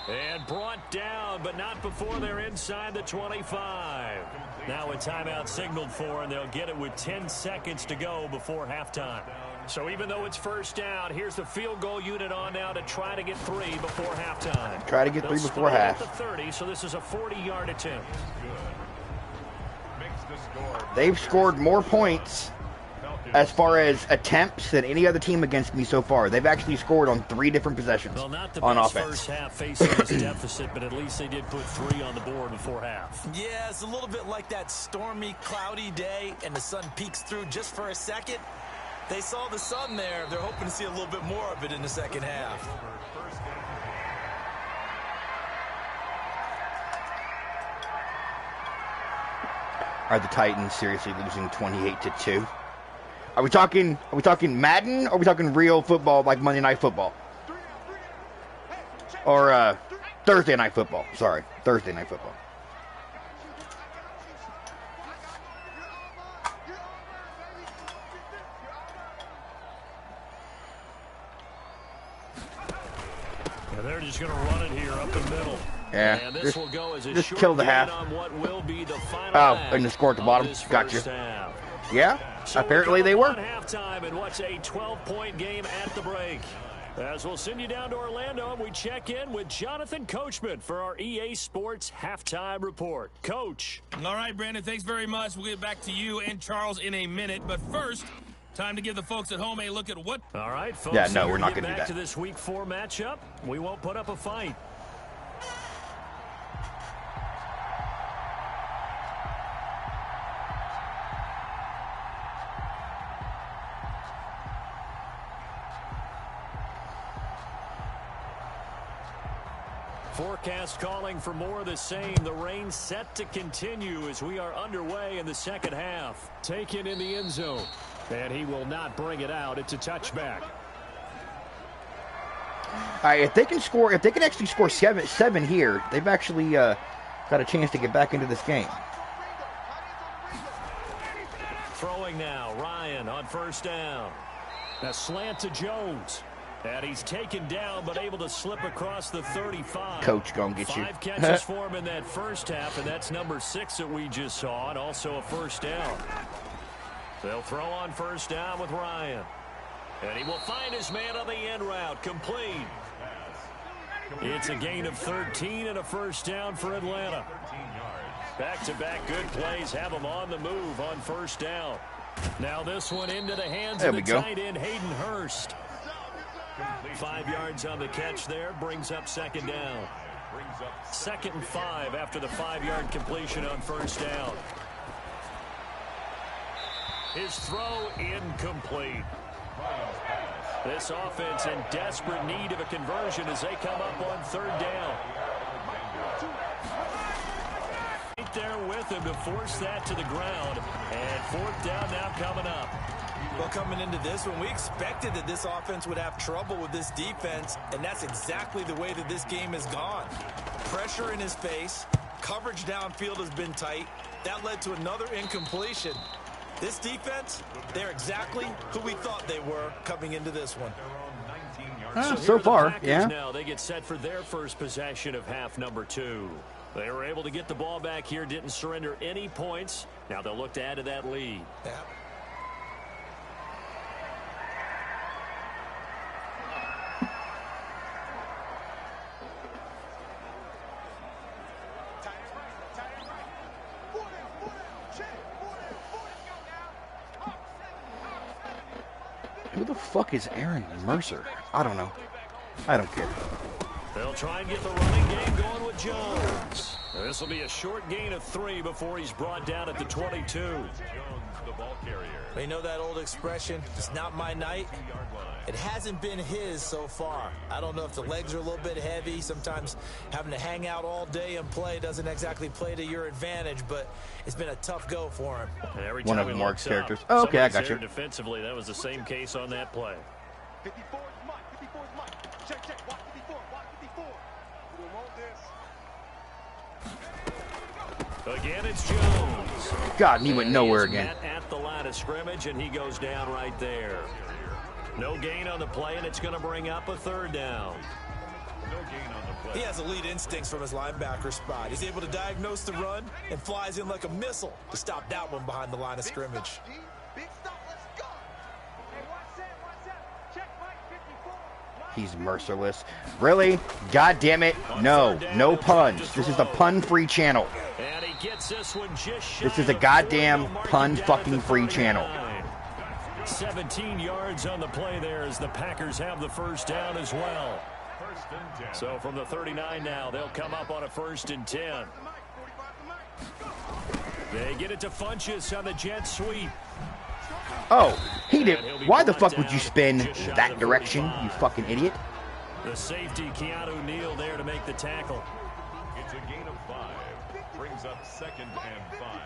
And brought down, but not before they're inside the 25. Now a timeout signaled for, and they'll get it with 10 seconds to go before halftime. So even though it's 1st down, here's the field goal unit on now to try to get 3 before halftime. Try to get 3 before half. At the 30, so this is a 40-yard attempt. They've scored more points as far as attempts than any other team against me so far. They've actually scored on 3 different possessions on offense. First half facing this deficit, but at least they did put 3 on the board before half. Yeah, it's a little bit like that stormy, cloudy day, and the sun peeks through just for a second. They saw the sun there. They're hoping to see a little bit more of it in the second half. Are the Titans seriously losing 28-2? Are we talking Madden, or are we talking real football like Monday Night Football? Or Thursday Night Football. Sorry, Thursday Night Football. Yeah, they're just going to run it here up the middle. Yeah, and this will go as a just short kill the half. on what will be the final And the score at the bottom. Gotcha. Yeah, so apparently they were. Halftime, and what's a 12-point game at the break. As we'll send you down to Orlando, and we check in with Jonathan Coachman for our EA Sports Halftime Report. Coach. All right, Brandon, thanks very much. We'll get back to you and Charles in a minute. But first, time to give the folks at home a look at what... All right, folks. Yeah, no, we're not going to do back that. to this Week 4 matchup. We won't put up a fight. Forecast calling for more of the same. The rain set to continue as we are underway in the second half. Taken in the end zone. And he will not bring it out. It's a touchback. All right, if they can actually score seven here, they've actually got a chance to get back into this game. Throwing now, Ryan on 1st down. A slant to Jones. And he's taken down, but able to slip across the 35. Coach gonna get you. 5 catches for him in that first half, and that's number 6 that we just saw, and also a 1st down. They'll throw on 1st down with Ryan. And he will find his man on the end route, complete. It's a gain of 13 and a 1st down for Atlanta. Back-to-back good plays have him on the move on 1st down. Now this one into the hands of the tight end, Hayden Hurst. 5 yards on the catch there, brings up 2nd down. 2nd and 5 after the 5-yard completion on 1st down. His throw incomplete. This offense in desperate need of a conversion as they come up on 3rd down. Right there with him to force that to the ground. And 4th down now coming up. Well, coming into this one, we expected that this offense would have trouble with this defense, and that's exactly the way that this game has gone. Pressure in his face, coverage downfield has been tight. That led to another incompletion. This defense, they're exactly who we thought they were coming into this one. So far, yeah. Now they get set for their first possession of half number 2. They were able to get the ball back here, didn't surrender any points. Now they'll look to add to that lead. Yeah. Who the fuck is Aaron Mercer? I don't know. I don't care. They'll try and get the running game going with Jones. This will be a short gain of 3 before he's brought down at the 22. Jones, the ball carrier. You know that old expression, it's not my night? It hasn't been his so far. I don't know if the legs are a little bit heavy. Sometimes having to hang out all day and play doesn't exactly play to your advantage, but it's been a tough go for him. One of Mark's characters. Oh, okay, I got you. Defensively, that was the same case on that play. 54 is Mike. 54 is Mike. Check, check. Watch 54. Watch 54. We want this. Again, it's Jones. God, and he went nowhere again. At the line of scrimmage, and he goes down right there. No gain on the play, and it's going to bring up a 3rd down. No gain on the play. He has elite instincts from his linebacker spot. He's able to diagnose the run and flies in like a missile to stop that one behind the line of scrimmage. Big stop. Let's go. Hey, watch that. Watch that. Check Mike 54. He's merciless. Really? God damn it. No. No puns. This is a pun-free channel. And he gets this one just This is a goddamn pun-fucking-free channel. 17 yards on the play there as the Packers have the 1st down as well. 1st and 10. So from the 39 now, they'll come up on a 1st and 10. They get it to Funchess on the jet sweep. Oh, he did. Why the fuck would you spin that direction, you fucking idiot? The safety, Keanu Neal, there to make the tackle. It's a gain of 5. Brings up 2nd and 5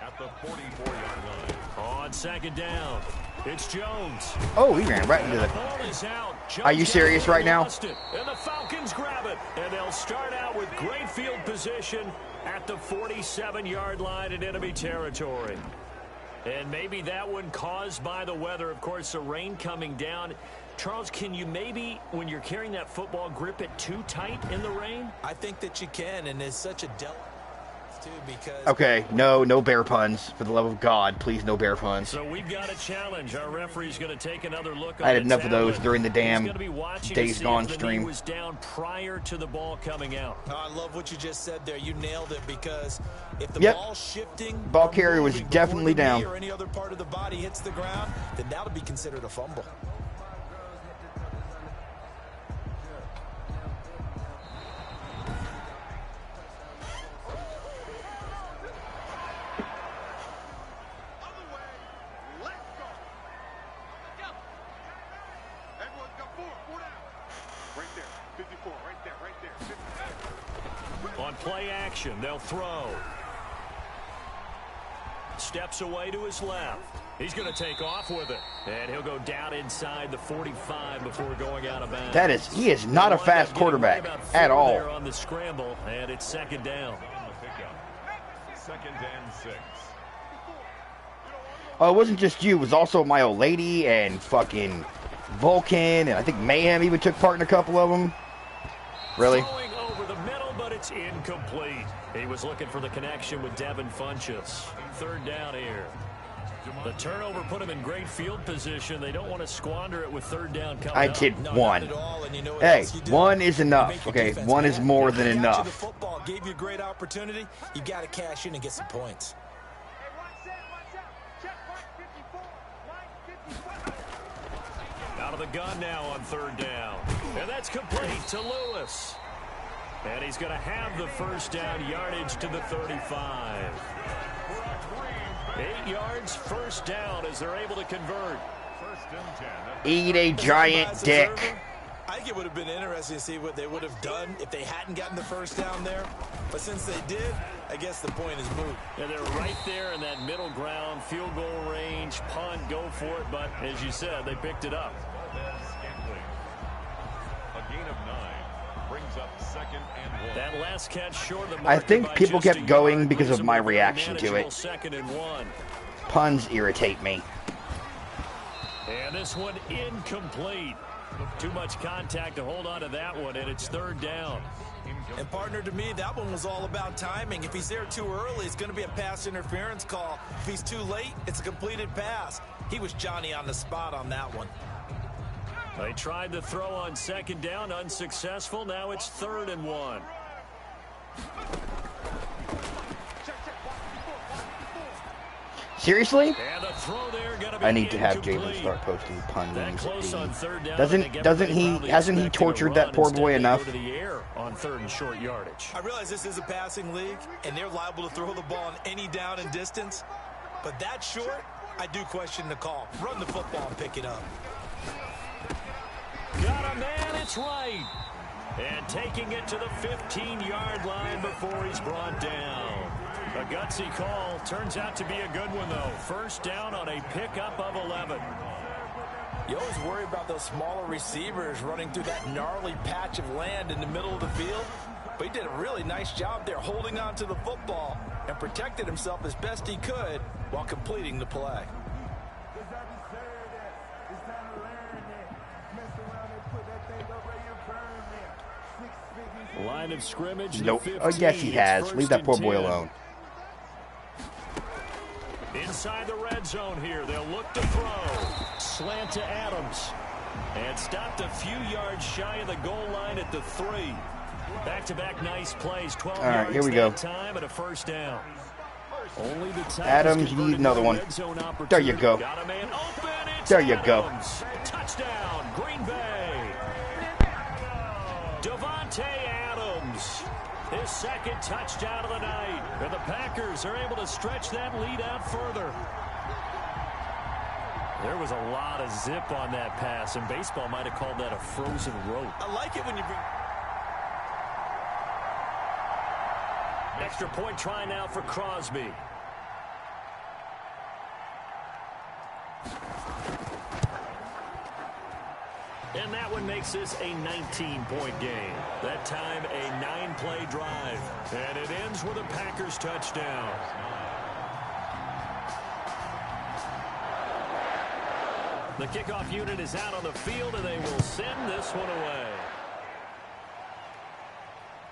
at the 44-yard line. On 2nd down, it's Jones. Oh, he ran right into the... Ball is out. Are you serious right now? And the Falcons grab it. And they'll start out with great field position at the 47-yard line in enemy territory. And maybe that one caused by the weather. Of course, the rain coming down. Charles, can you maybe, when you're carrying that football, grip it too tight in the rain? I think that you can, and it's such a delicate too, because... Okay, no bear puns. For the love of God, please, no bear puns. So we've got a challenge. Our referee's going to take another look. I had enough of those during the damn Days Gone stream. stream. Was down prior to the ball coming out. I love what you just said there. You nailed it, because if the ball's shifting, ball carrier was definitely down. Or any other part of the body hits the ground, then that'll be considered a fumble. On play action, they'll throw. Steps away to his left. He's going to take off with it. And he'll go down inside the 45 before going out of bounds. He is not a fast quarterback at all. On the scramble, and it's 2nd down. 2nd and 6. Oh, it wasn't just you. It was also my old lady and fucking Vulcan, and I think Mayhem even took part in a couple of them. Really? Throwing over the middle, but it's incomplete. He was looking for the connection with Devin Funchess. 3rd down here. The turnover put him in great field position. They don't want to squander it with 3rd down coming I up. did one. Hey, one is enough. Okay, one is more than enough. The football gave you a great opportunity. You got to cash in and get some points. Out of the gun now on 3rd down. And that's complete to Lewis. And he's going to have the 1st down, yardage to the 35. 8 yards, 1st down as they're able to convert. 1st and 10. Eat a giant dick. I think it would have been interesting to see what they would have done if they hadn't gotten the 1st down there. But since they did, I guess the point is moot. And they're right there in that middle ground, field goal range, punt, go for it. But as you said, they picked it up. A gain of 9 brings up 2nd and 1. That last catch short of the I think people kept going yard, because of my reaction to it. 2nd and 1. Puns irritate me. And this one incomplete. Too much contact to hold on to that one, and it's 3rd down. And partner, to me, that one was all about timing. If he's there too early, it's going to be a pass interference call. If he's too late, it's a completed pass. He was Johnny on the spot on that one. They tried to throw on 2nd down, unsuccessful. Now it's 3rd and 1. Seriously? And the throw there gonna be I need to have incomplete. Jalen start posting pun That memes. close on third down, I Doesn't think doesn't everybody he probably hasn't he expecting a tortured run. that poor Instead, boy they enough? Go to the air on third and short yardage. I realize this is a passing league, and they're liable to throw the ball on any down and distance. But that short, I do question the call. Run the football and pick it up. Got a man, it's right. And taking it to the 15-yard line before he's brought down. A gutsy call. Turns out to be a good one, though. First down on a pickup of 11. You always worry about those smaller receivers running through that gnarly patch of land in the middle of the field. But he did a really nice job there holding on to the football and protected himself as best he could while completing the play. Line of scrimmage. Nope. Oh, yes, he has. Leave that poor boy alone. Inside the red zone here. They'll look to throw. Slant to Adams. And stopped a few yards shy of the goal line at the 3. Back-to-back nice plays. 12 yards. All right, here we go. Time and a first down. Only the Adams, you need another one. There you go. Got a man open. It's There you go. Adams. Touchdown, Green Bay. Davante Adams. His second touchdown of the night. And the Packers are able to stretch that lead out further. There was a lot of zip on that pass, and baseball might have called that a frozen rope. I like it when you bring... Extra point try now for Crosby. And that one makes this a 19-point game. That time a 9-play drive. And it ends with a Packers touchdown. The kickoff unit is out on the field, and they will send this one away.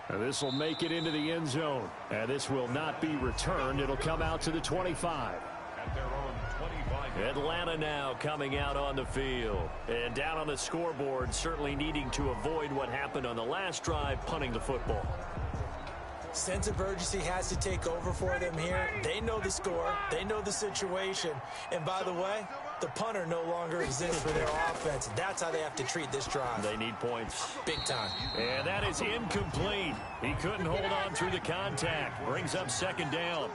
And this will make it into the end zone. And this will not be returned. It'll come out to the 25. At their own 25. Atlanta now coming out on the field. And down on the scoreboard, certainly needing to avoid what happened on the last drive, punting the football. Sense of urgency has to take over for them here. They know the score. They know the situation. And by the way, the punter no longer exists for their offense. That's how they have to treat this drive. They need points. Big time. And that is incomplete. He couldn't hold on through the contact. Brings up second down.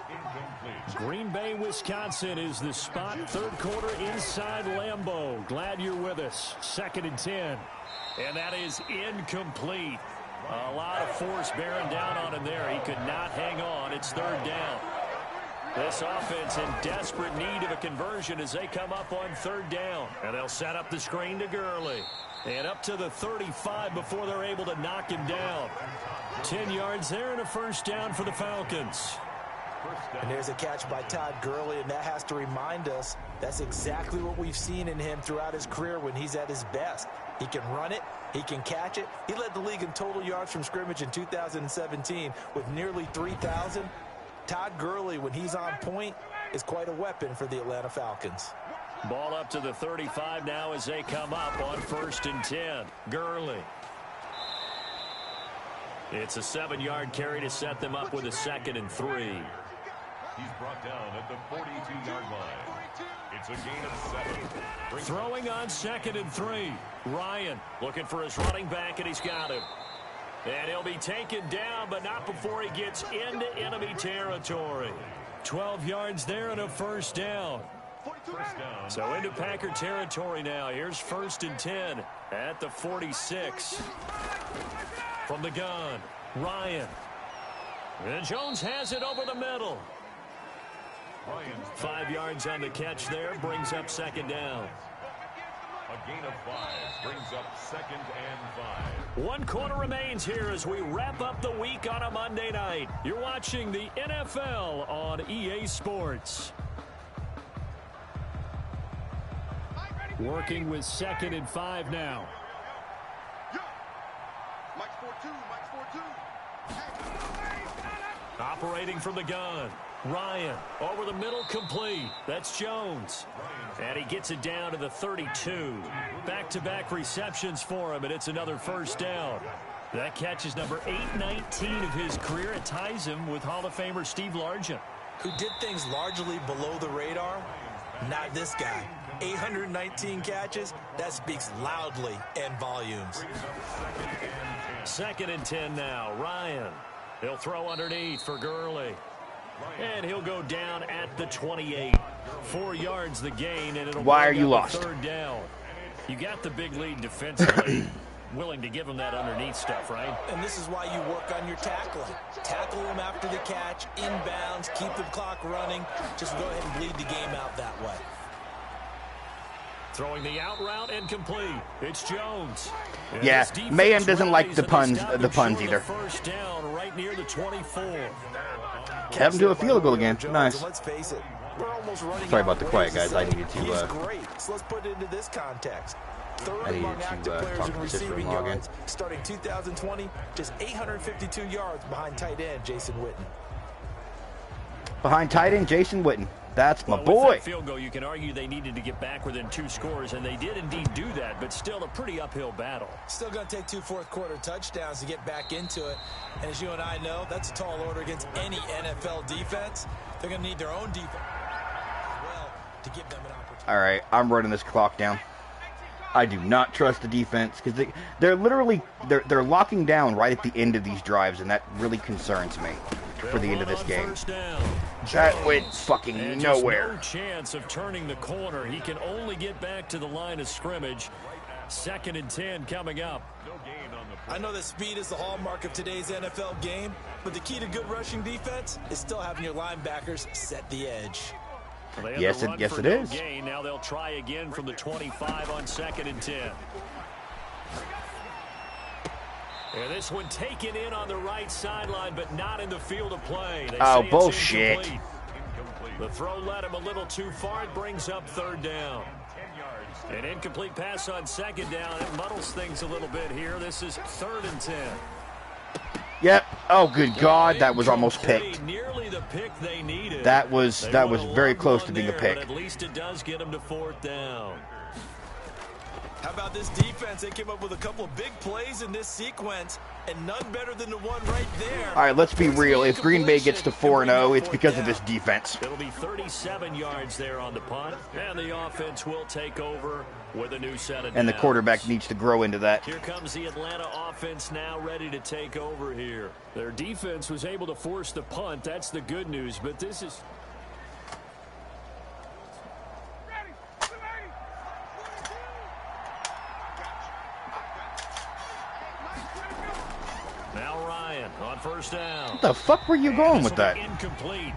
Green Bay, Wisconsin is the spot. Third quarter inside Lambeau. Glad you're with us. 2nd and 10. And that is incomplete. A lot of force bearing down on him there. He could not hang on. It's third down. This offense in desperate need of a conversion as they come up on third down. And they'll set up the screen to Gurley. And up to the 35 before they're able to knock him down. 10 yards there and a first down for the Falcons. And there's a catch by Todd Gurley, and that has to remind us that's exactly what we've seen in him throughout his career when he's at his best. He can run it. He can catch it. He led the league in total yards from scrimmage in 2017 with nearly 3,000. Todd Gurley, when he's on point, is quite a weapon for the Atlanta Falcons. Ball up to the 35 now as they come up on 1st and 10. Gurley. It's a 7-yard carry to set them up with a 2nd and 3. He's brought down at the 42-yard line. It's a gain of 7. Throwing on 2nd and 3. Ryan looking for his running back, and he's got him. And he'll be taken down, but not before he gets into enemy territory. 12 yards there and a first down. So into Packer territory now. Here's 1st and 10 at the 46. From the gun, Ryan. And Jones has it over the middle. 5 yards on the catch there, brings up 2nd down. A gain of 5 brings up 2nd and 5. 1 quarter remains here as we wrap up the week on a Monday night. You're watching the NFL on EA Sports. Working with 2nd and 5 now. Operating from the gun. Ryan over the middle, complete. That's Jones. And he gets it down to the 32. Back-to-back receptions for him, and it's another first down. That catch is number 819 of his career. It ties him with Hall of Famer Steve Largent. who did things largely below the radar? Not this guy. 819 catches, that speaks loudly in volumes. 2nd and 10 now. Ryan. He'll throw underneath for Gurley. And he'll go down at the 28. 4 yards the gain, and it'll Why are you lost? 3rd down. You got the big lead defensively. Willing to give him that underneath stuff, right? And this is why you work on your tackling. Tackle them after the catch, inbounds, keep the clock running. Just go ahead and bleed the game out that way. Throwing the out route incomplete. It's Jones. And yeah, Mayhem doesn't like the puns either. First down right near the 24. Have him do a field goal again. Nice. Let's face it, we're almost running. Sorry about the quiet, guys. I needed to. He's great. So let's put it into this context. I needed to talk to the sister-in-law again. Starting 2020, just 852 yards behind tight end Jason Witten. Behind tight end Jason Witten. That's my boy. With that field goal, you can argue they needed to get back within 2 scores, and they did indeed do that, but still a pretty uphill battle. Still going to take 2 fourth-quarter touchdowns to get back into it. And as you and I know, that's a tall order against any NFL defense. They're going to need their own defense as well to give them an opportunity. All right, I'm running this clock down. I do not trust the defense because they're literally they're locking down right at the end of these drives, and that really concerns me for the end of this game. That went fucking nowhere. No chance of turning the corner. He can only get back to the line of scrimmage. 2nd and 10 coming up. I know that speed is the hallmark of today's NFL game, but the key to good rushing defense is still having your linebackers set the edge. Well, yes, it is. Gain. Now they'll try again from the 25 on 2nd and 10. And this one taken in on the right sideline, but not in the field of play. Oh, bullshit. The throw led him a little too far. It brings up 3rd down. An incomplete pass on 2nd down. It muddles things a little bit here. This is 3rd and 10. Yep. Oh, good God, that was almost picked. Nearly the pick they needed. That was very close to being a pick. But at least it does get them to 4th down. How about this defense? They came up with a couple of big plays in this sequence, and none better than the one right there. All right, let's be real. If Green Bay gets to 4-0, it's because of this defense. It'll be 37 yards there on the punt, and the offense will take over with a new set of downs. And the quarterback needs to grow into that. Here comes the Atlanta offense now ready to take over here. Their defense was able to force the punt. That's the good news, but this is... Now Ryan on 1st down. What the fuck were you going with that? Incomplete.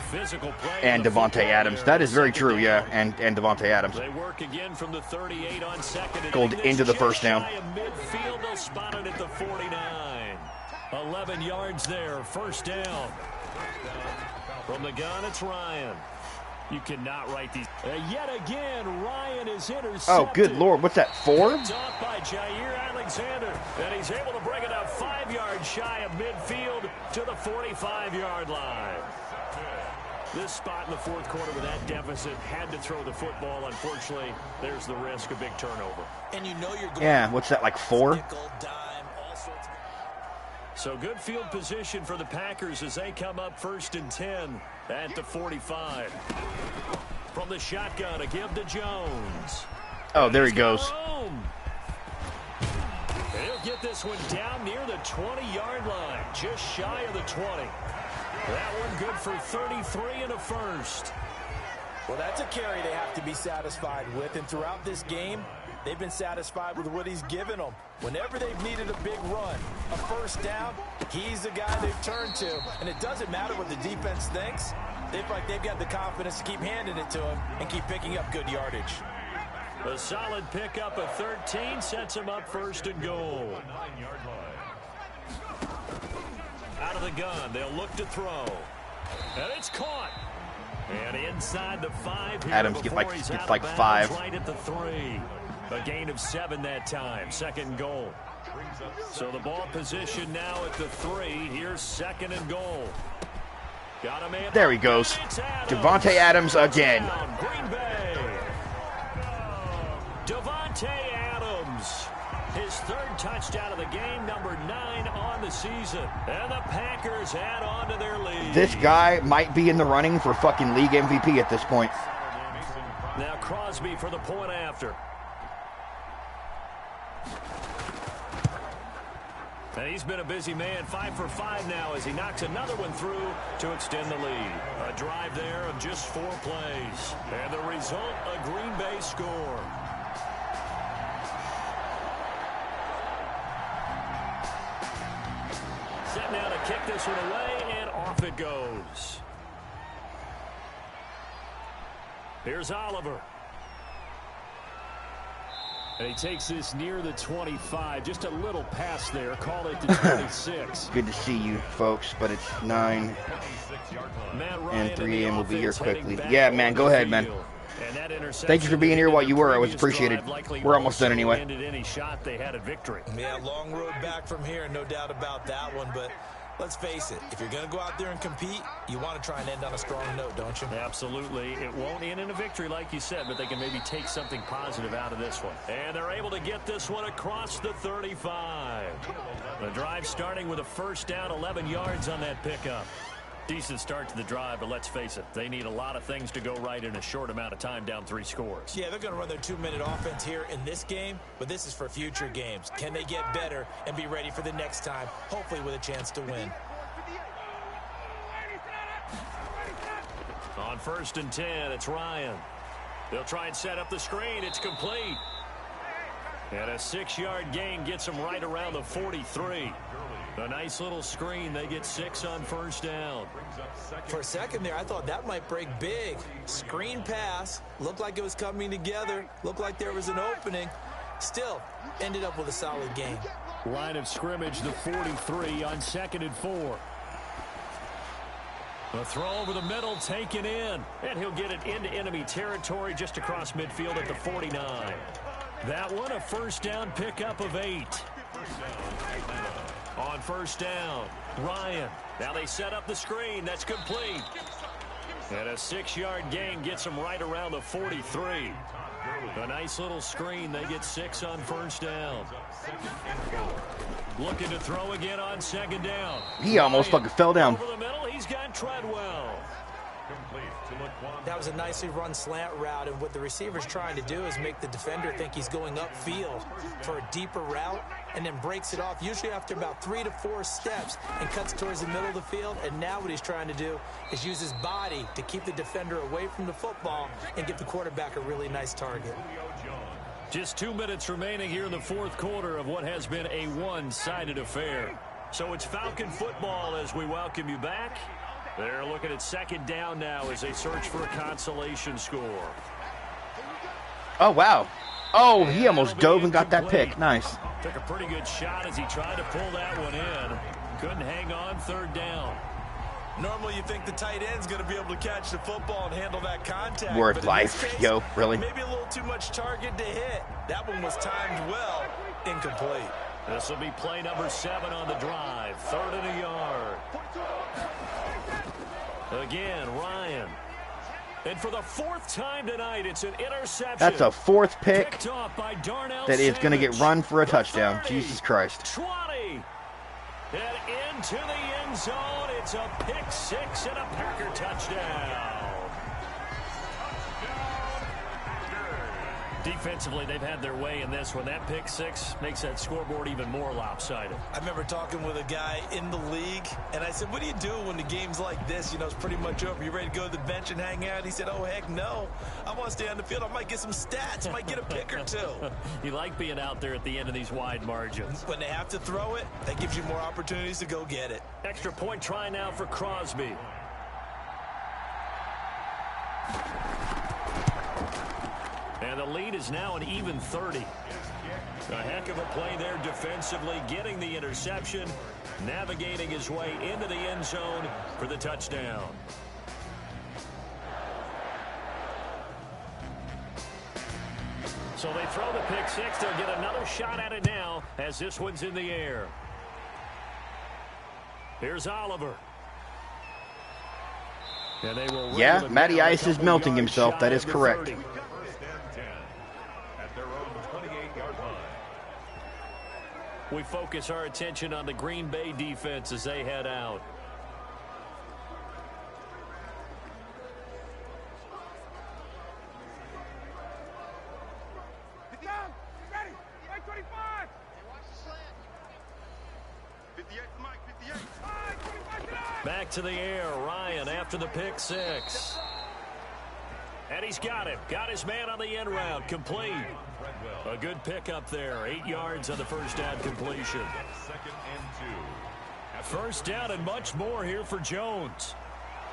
Physical play. And Devontae Adams. That is very true, yeah. And Devontae Adams. They work again from the 38 on 2nd. Gold into the 1st down. Midfield, they'll spot it at the 49. 11 yards there. 1st down. From the gun, it's Ryan. You cannot write these. Yet again, Ryan is intercepted. Oh, good Lord. What's that, 4? It's off by Jair Alexander. And he's able to bring it up 5 yards shy of midfield to the 45-yard line. This spot in the 4th quarter with that deficit had to throw the football. Unfortunately, there's the risk of big turnover. And you know you're going. Yeah, what's that, like 4? So good field position for the Packers as they come up 1st and 10 at the 45. From the shotgun, a give to Jones. Oh, there he goes. He'll get this one down near the 20-yard line, just shy of the 20. That one good for 33 and a 1st. Well, that's a carry they have to be satisfied with, and throughout this game, they've been satisfied with what he's given them. Whenever they've needed a big run, a 1st down, he's the guy they've turned to. And it doesn't matter what the defense thinks. They feel like they've got the confidence to keep handing it to him and keep picking up good yardage. A solid pickup of 13 sets him up 1st and goal. Out of the gun, they'll look to throw. And it's caught. And inside the 5 here. Adams gets like 5. Right at the 3. A gain of 7 that time. 2nd goal. So the ball position now at the 3. Here's 2nd and goal. Got a man. There he goes. Devontae Adams again. Green Bay. Devontae Adams. His 3rd touchdown of the game, number 9 on the season. And the Packers add on to their lead. This guy might be in the running for fucking league MVP at this point. Now Crosby for the point after. And he's been a busy man, 5 for 5 now as he knocks another one through to extend the lead. A drive there of just 4 plays. And the result, a Green Bay score. Set now to kick this one away, and off it goes. Here's Oliver. And he takes this near the 25. Just a little pass there. Call it to 26. Good to see you, folks, but it's 9 and 3 a.m. We'll be here quickly. Yeah, man, go ahead, man. Thank you for being here while you were. It was appreciated. We're almost done anyway. Any shot they had a victory. Yeah, long road back from here, no doubt about that one, but let's face it, if you're going to go out there and compete, you want to try and end on a strong note, don't you? Absolutely. It won't end in a victory like you said, but they can maybe take something positive out of this one. And they're able to get this one across the 35. The drive starting with a first down, 11 yards on that pickup. Decent start to the drive, but let's face it, they need a lot of things to go right in a short amount of time, down 3 scores. Yeah, they're going to run their 2-minute offense here in this game, but this is for future games. Can they get better and be ready for the next time, hopefully with a chance to win? On 1st and 10, it's Ryan. They'll try and set up the screen. It's complete. And a 6-yard gain gets them right around the 43. A nice little screen. They get 6 on 1st down. For a second there, I thought that might break big. Screen pass. Looked like it was coming together. Looked like there was an opening. Still, ended up with a solid gain. Line of scrimmage, the 43 on 2nd and 4. A throw over the middle, taken in. And he'll get it into enemy territory just across midfield at the 49. That one, a 1st down pickup of 8. On 1st down, Ryan. Now they set up the screen. That's complete. And a 6-yard gain gets them right around the 43. A nice little screen. They get 6 on 1st down. Looking to throw again on 2nd down. He almost fucking fell down. Over the middle, he's got Treadwell. That was a nicely run slant route, and what the receiver's trying to do is make the defender think he's going upfield for a deeper route, and then breaks it off, usually after about 3 to 4 steps, and cuts towards the middle of the field. And now what he's trying to do is use his body to keep the defender away from the football and give the quarterback a really nice target. Just 2 minutes remaining here in the 4th quarter of what has been a one-sided affair. So it's Falcon football as we welcome you back. They're looking at 2nd down now as they search for a consolation score. Oh, wow. Oh, he almost dove and got that pick. Nice. Took a pretty good shot as he tried to pull that one in. Couldn't hang on 3rd down. Normally you think the tight end's going to be able to catch the football and handle that contact. Word life. Case, yo, really? Maybe a little too much target to hit. That one was timed well. Incomplete. This will be play number 7 on the drive. 3rd and a yard. Again, Ryan. And for the 4th time tonight, it's an interception. That's a 4th pick that is going to get run for a touchdown. 30, Jesus Christ. 20. And into the end zone. It's a pick 6 and a Packer touchdown. Defensively, they've had their way in this one. That pick 6 makes that scoreboard even more lopsided. I remember talking with a guy in the league, and I said, what do you do when the game's like this? You know, it's pretty much over. You ready to go to the bench and hang out? He said, oh, heck no. I want to stay on the field. I might get some stats. I might get a pick or 2. You like being out there at the end of these wide margins. When they have to throw it, that gives you more opportunities to go get it. Extra point try now for Crosby. And the lead is now an even 30. A heck of a play there defensively, getting the interception, navigating his way into the end zone for the touchdown. So they throw the pick 6. They'll get another shot at it now as this one's in the air. Here's Oliver. And they will yeah, Matty Ice is melting himself. That is correct. we focus our attention on the Green Bay defense as they head out. Back to the air, Ryan after the pick six. And he's got him. Got his man on the end route. Complete. A good pickup there. 8 yards on the first down completion. Second and 2. First down and much more here for Jones.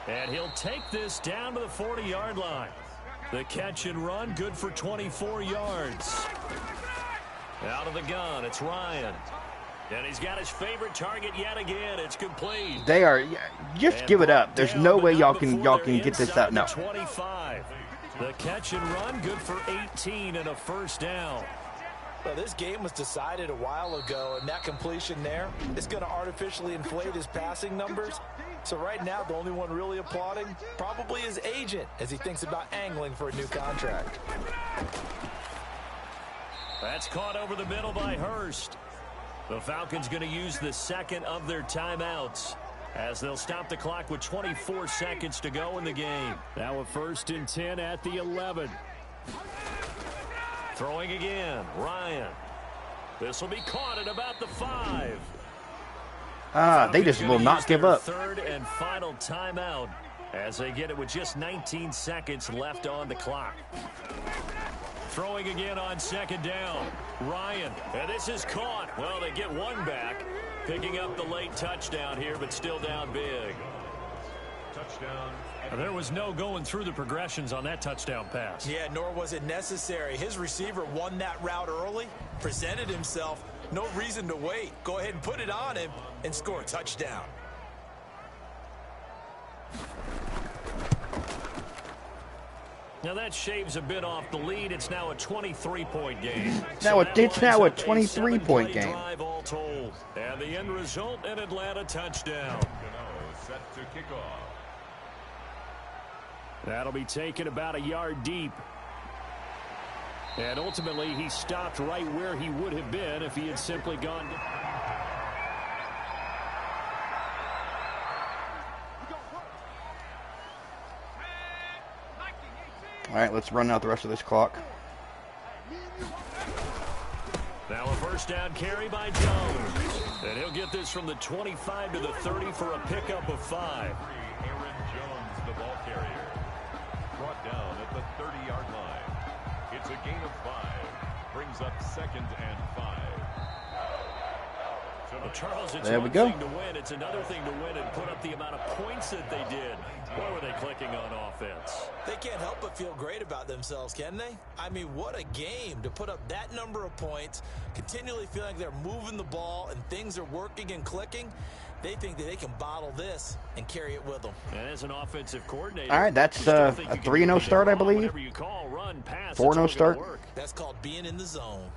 And he'll take this down to the 40-yard line. The catch and run, good for 24 yards. Out of the gun, it's Ryan. And he's got his favorite target yet again. It's complete. They are just And give it up. There's no way y'all can before get this they're out. No. inside the 25. The catch and run, good for 18 and a first down. Well, this game was decided a while ago, and that completion there is going to artificially inflate his passing numbers. So right now, the only one really applauding probably his agent as he thinks about angling for a new contract. That's caught over the middle by Hurst. The Falcons going to use the second of their timeouts as they'll stop the clock with 24 seconds to go in the game. Now a 1st and 10 at the 11. Throwing again, Ryan. This will be caught at about the 5. They just will not give up. Third and final timeout as they get it with just 19 seconds left on the clock. Throwing again on second down. Ryan. And this is caught. Well, they get one back. Picking up the late touchdown here, but still down big. Touchdown. There was no going through the progressions on that touchdown pass. Yeah, nor was it necessary. His receiver won that route early, presented himself. No reason to wait. Go ahead and put it on him and score a touchdown. Now that shaves a bit off the lead. It's now a 23-point game. It's now a 23-point game. Drive all told. And the end result, an Atlanta touchdown. Set to kick off. That'll be taken about a yard deep. And ultimately, he stopped right where he would have been if he had simply gone. All right, let's run out the rest of this clock. Now a first down carry by Jones. And he'll get this from the 25 to the 30 for a pickup of 5. Aaron Jones, the ball carrier. Brought down at the 30-yard line. It's a gain of 5. Brings up 2nd and 5. Well, Charles, it's there we one go. thing to win. It's another thing to win and put up the amount of points that they did. Where were they clicking on offense? They can't help but feel great about themselves, can they? I mean, what a game to put up that number of points, continually feeling like they're moving the ball and things are working and clicking. They think that they can bottle this and carry it with them. And as an offensive coordinator, All right, that's a 3-0 start, I believe. 4-0 start. That's called being in the zone.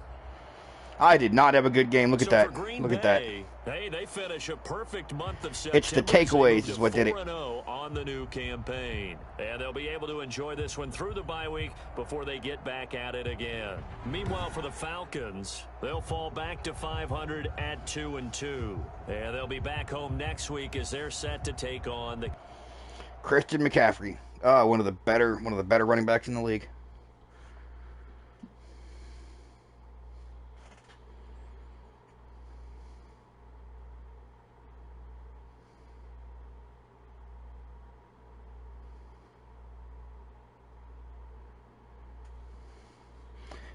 I did not have a good game. Look at that. Look at that. Hey, they finish a perfect month of September. It's the takeaways is what did it. 4-0 on the new campaign. And they'll be able to enjoy this one through the bye week before they get back at it again. Meanwhile, for the Falcons, they'll fall back to 500 at 2-2. And they'll be back home next week as they're set to take on the Christian McCaffrey, one of the better running backs in the league.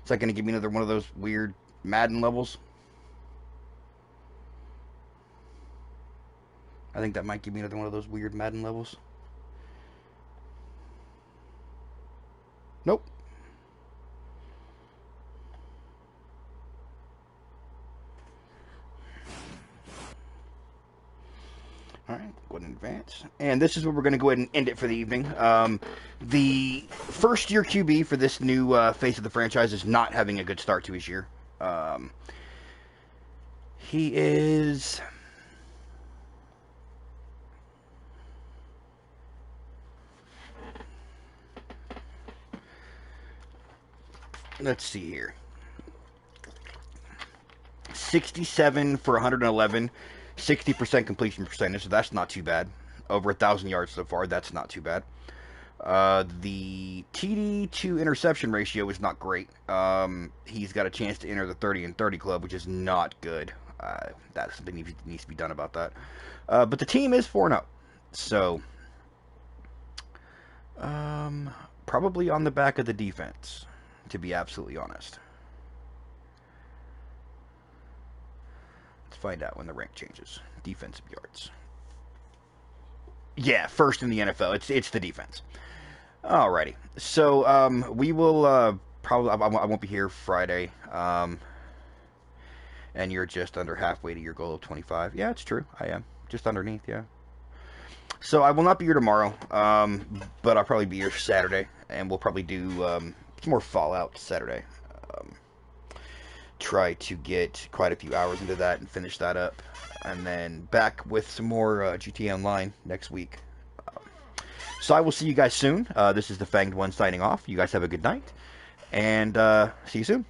Is that going to give me another one of those weird Madden levels? I think that might give me another one of those weird Madden levels. Nope. All right, go ahead and advance. And this is where we're going to go ahead and end it for the evening. The first-year QB for this new face of the franchise is not having a good start to his year. He is... Let's see here. 67 for 111, 60% completion percentage, so that's not too bad. Over 1,000 yards so far, that's not too bad. The TD to interception ratio is not great. He's got a chance to enter the 30 and 30 club, which is not good. That's something that needs to be done about that. But the team is 4-0. So, probably on the back of the defense, to be absolutely honest. Let's find out when the rank changes. Defensive yards. Yeah, first in the NFL. It's the defense. Alrighty. So, we will, probably, I won't be here Friday. And you're just under halfway to your goal of 25. Yeah, it's true. I am. Just underneath, yeah. So I will not be here tomorrow, but I'll probably be here Saturday, and we'll probably do some more Fallout Saturday. Try to get quite a few hours into that and finish that up, and then back with some more GTA Online next week. So I will see you guys soon. This is the Fanged One signing off. You guys have a good night, and see you soon.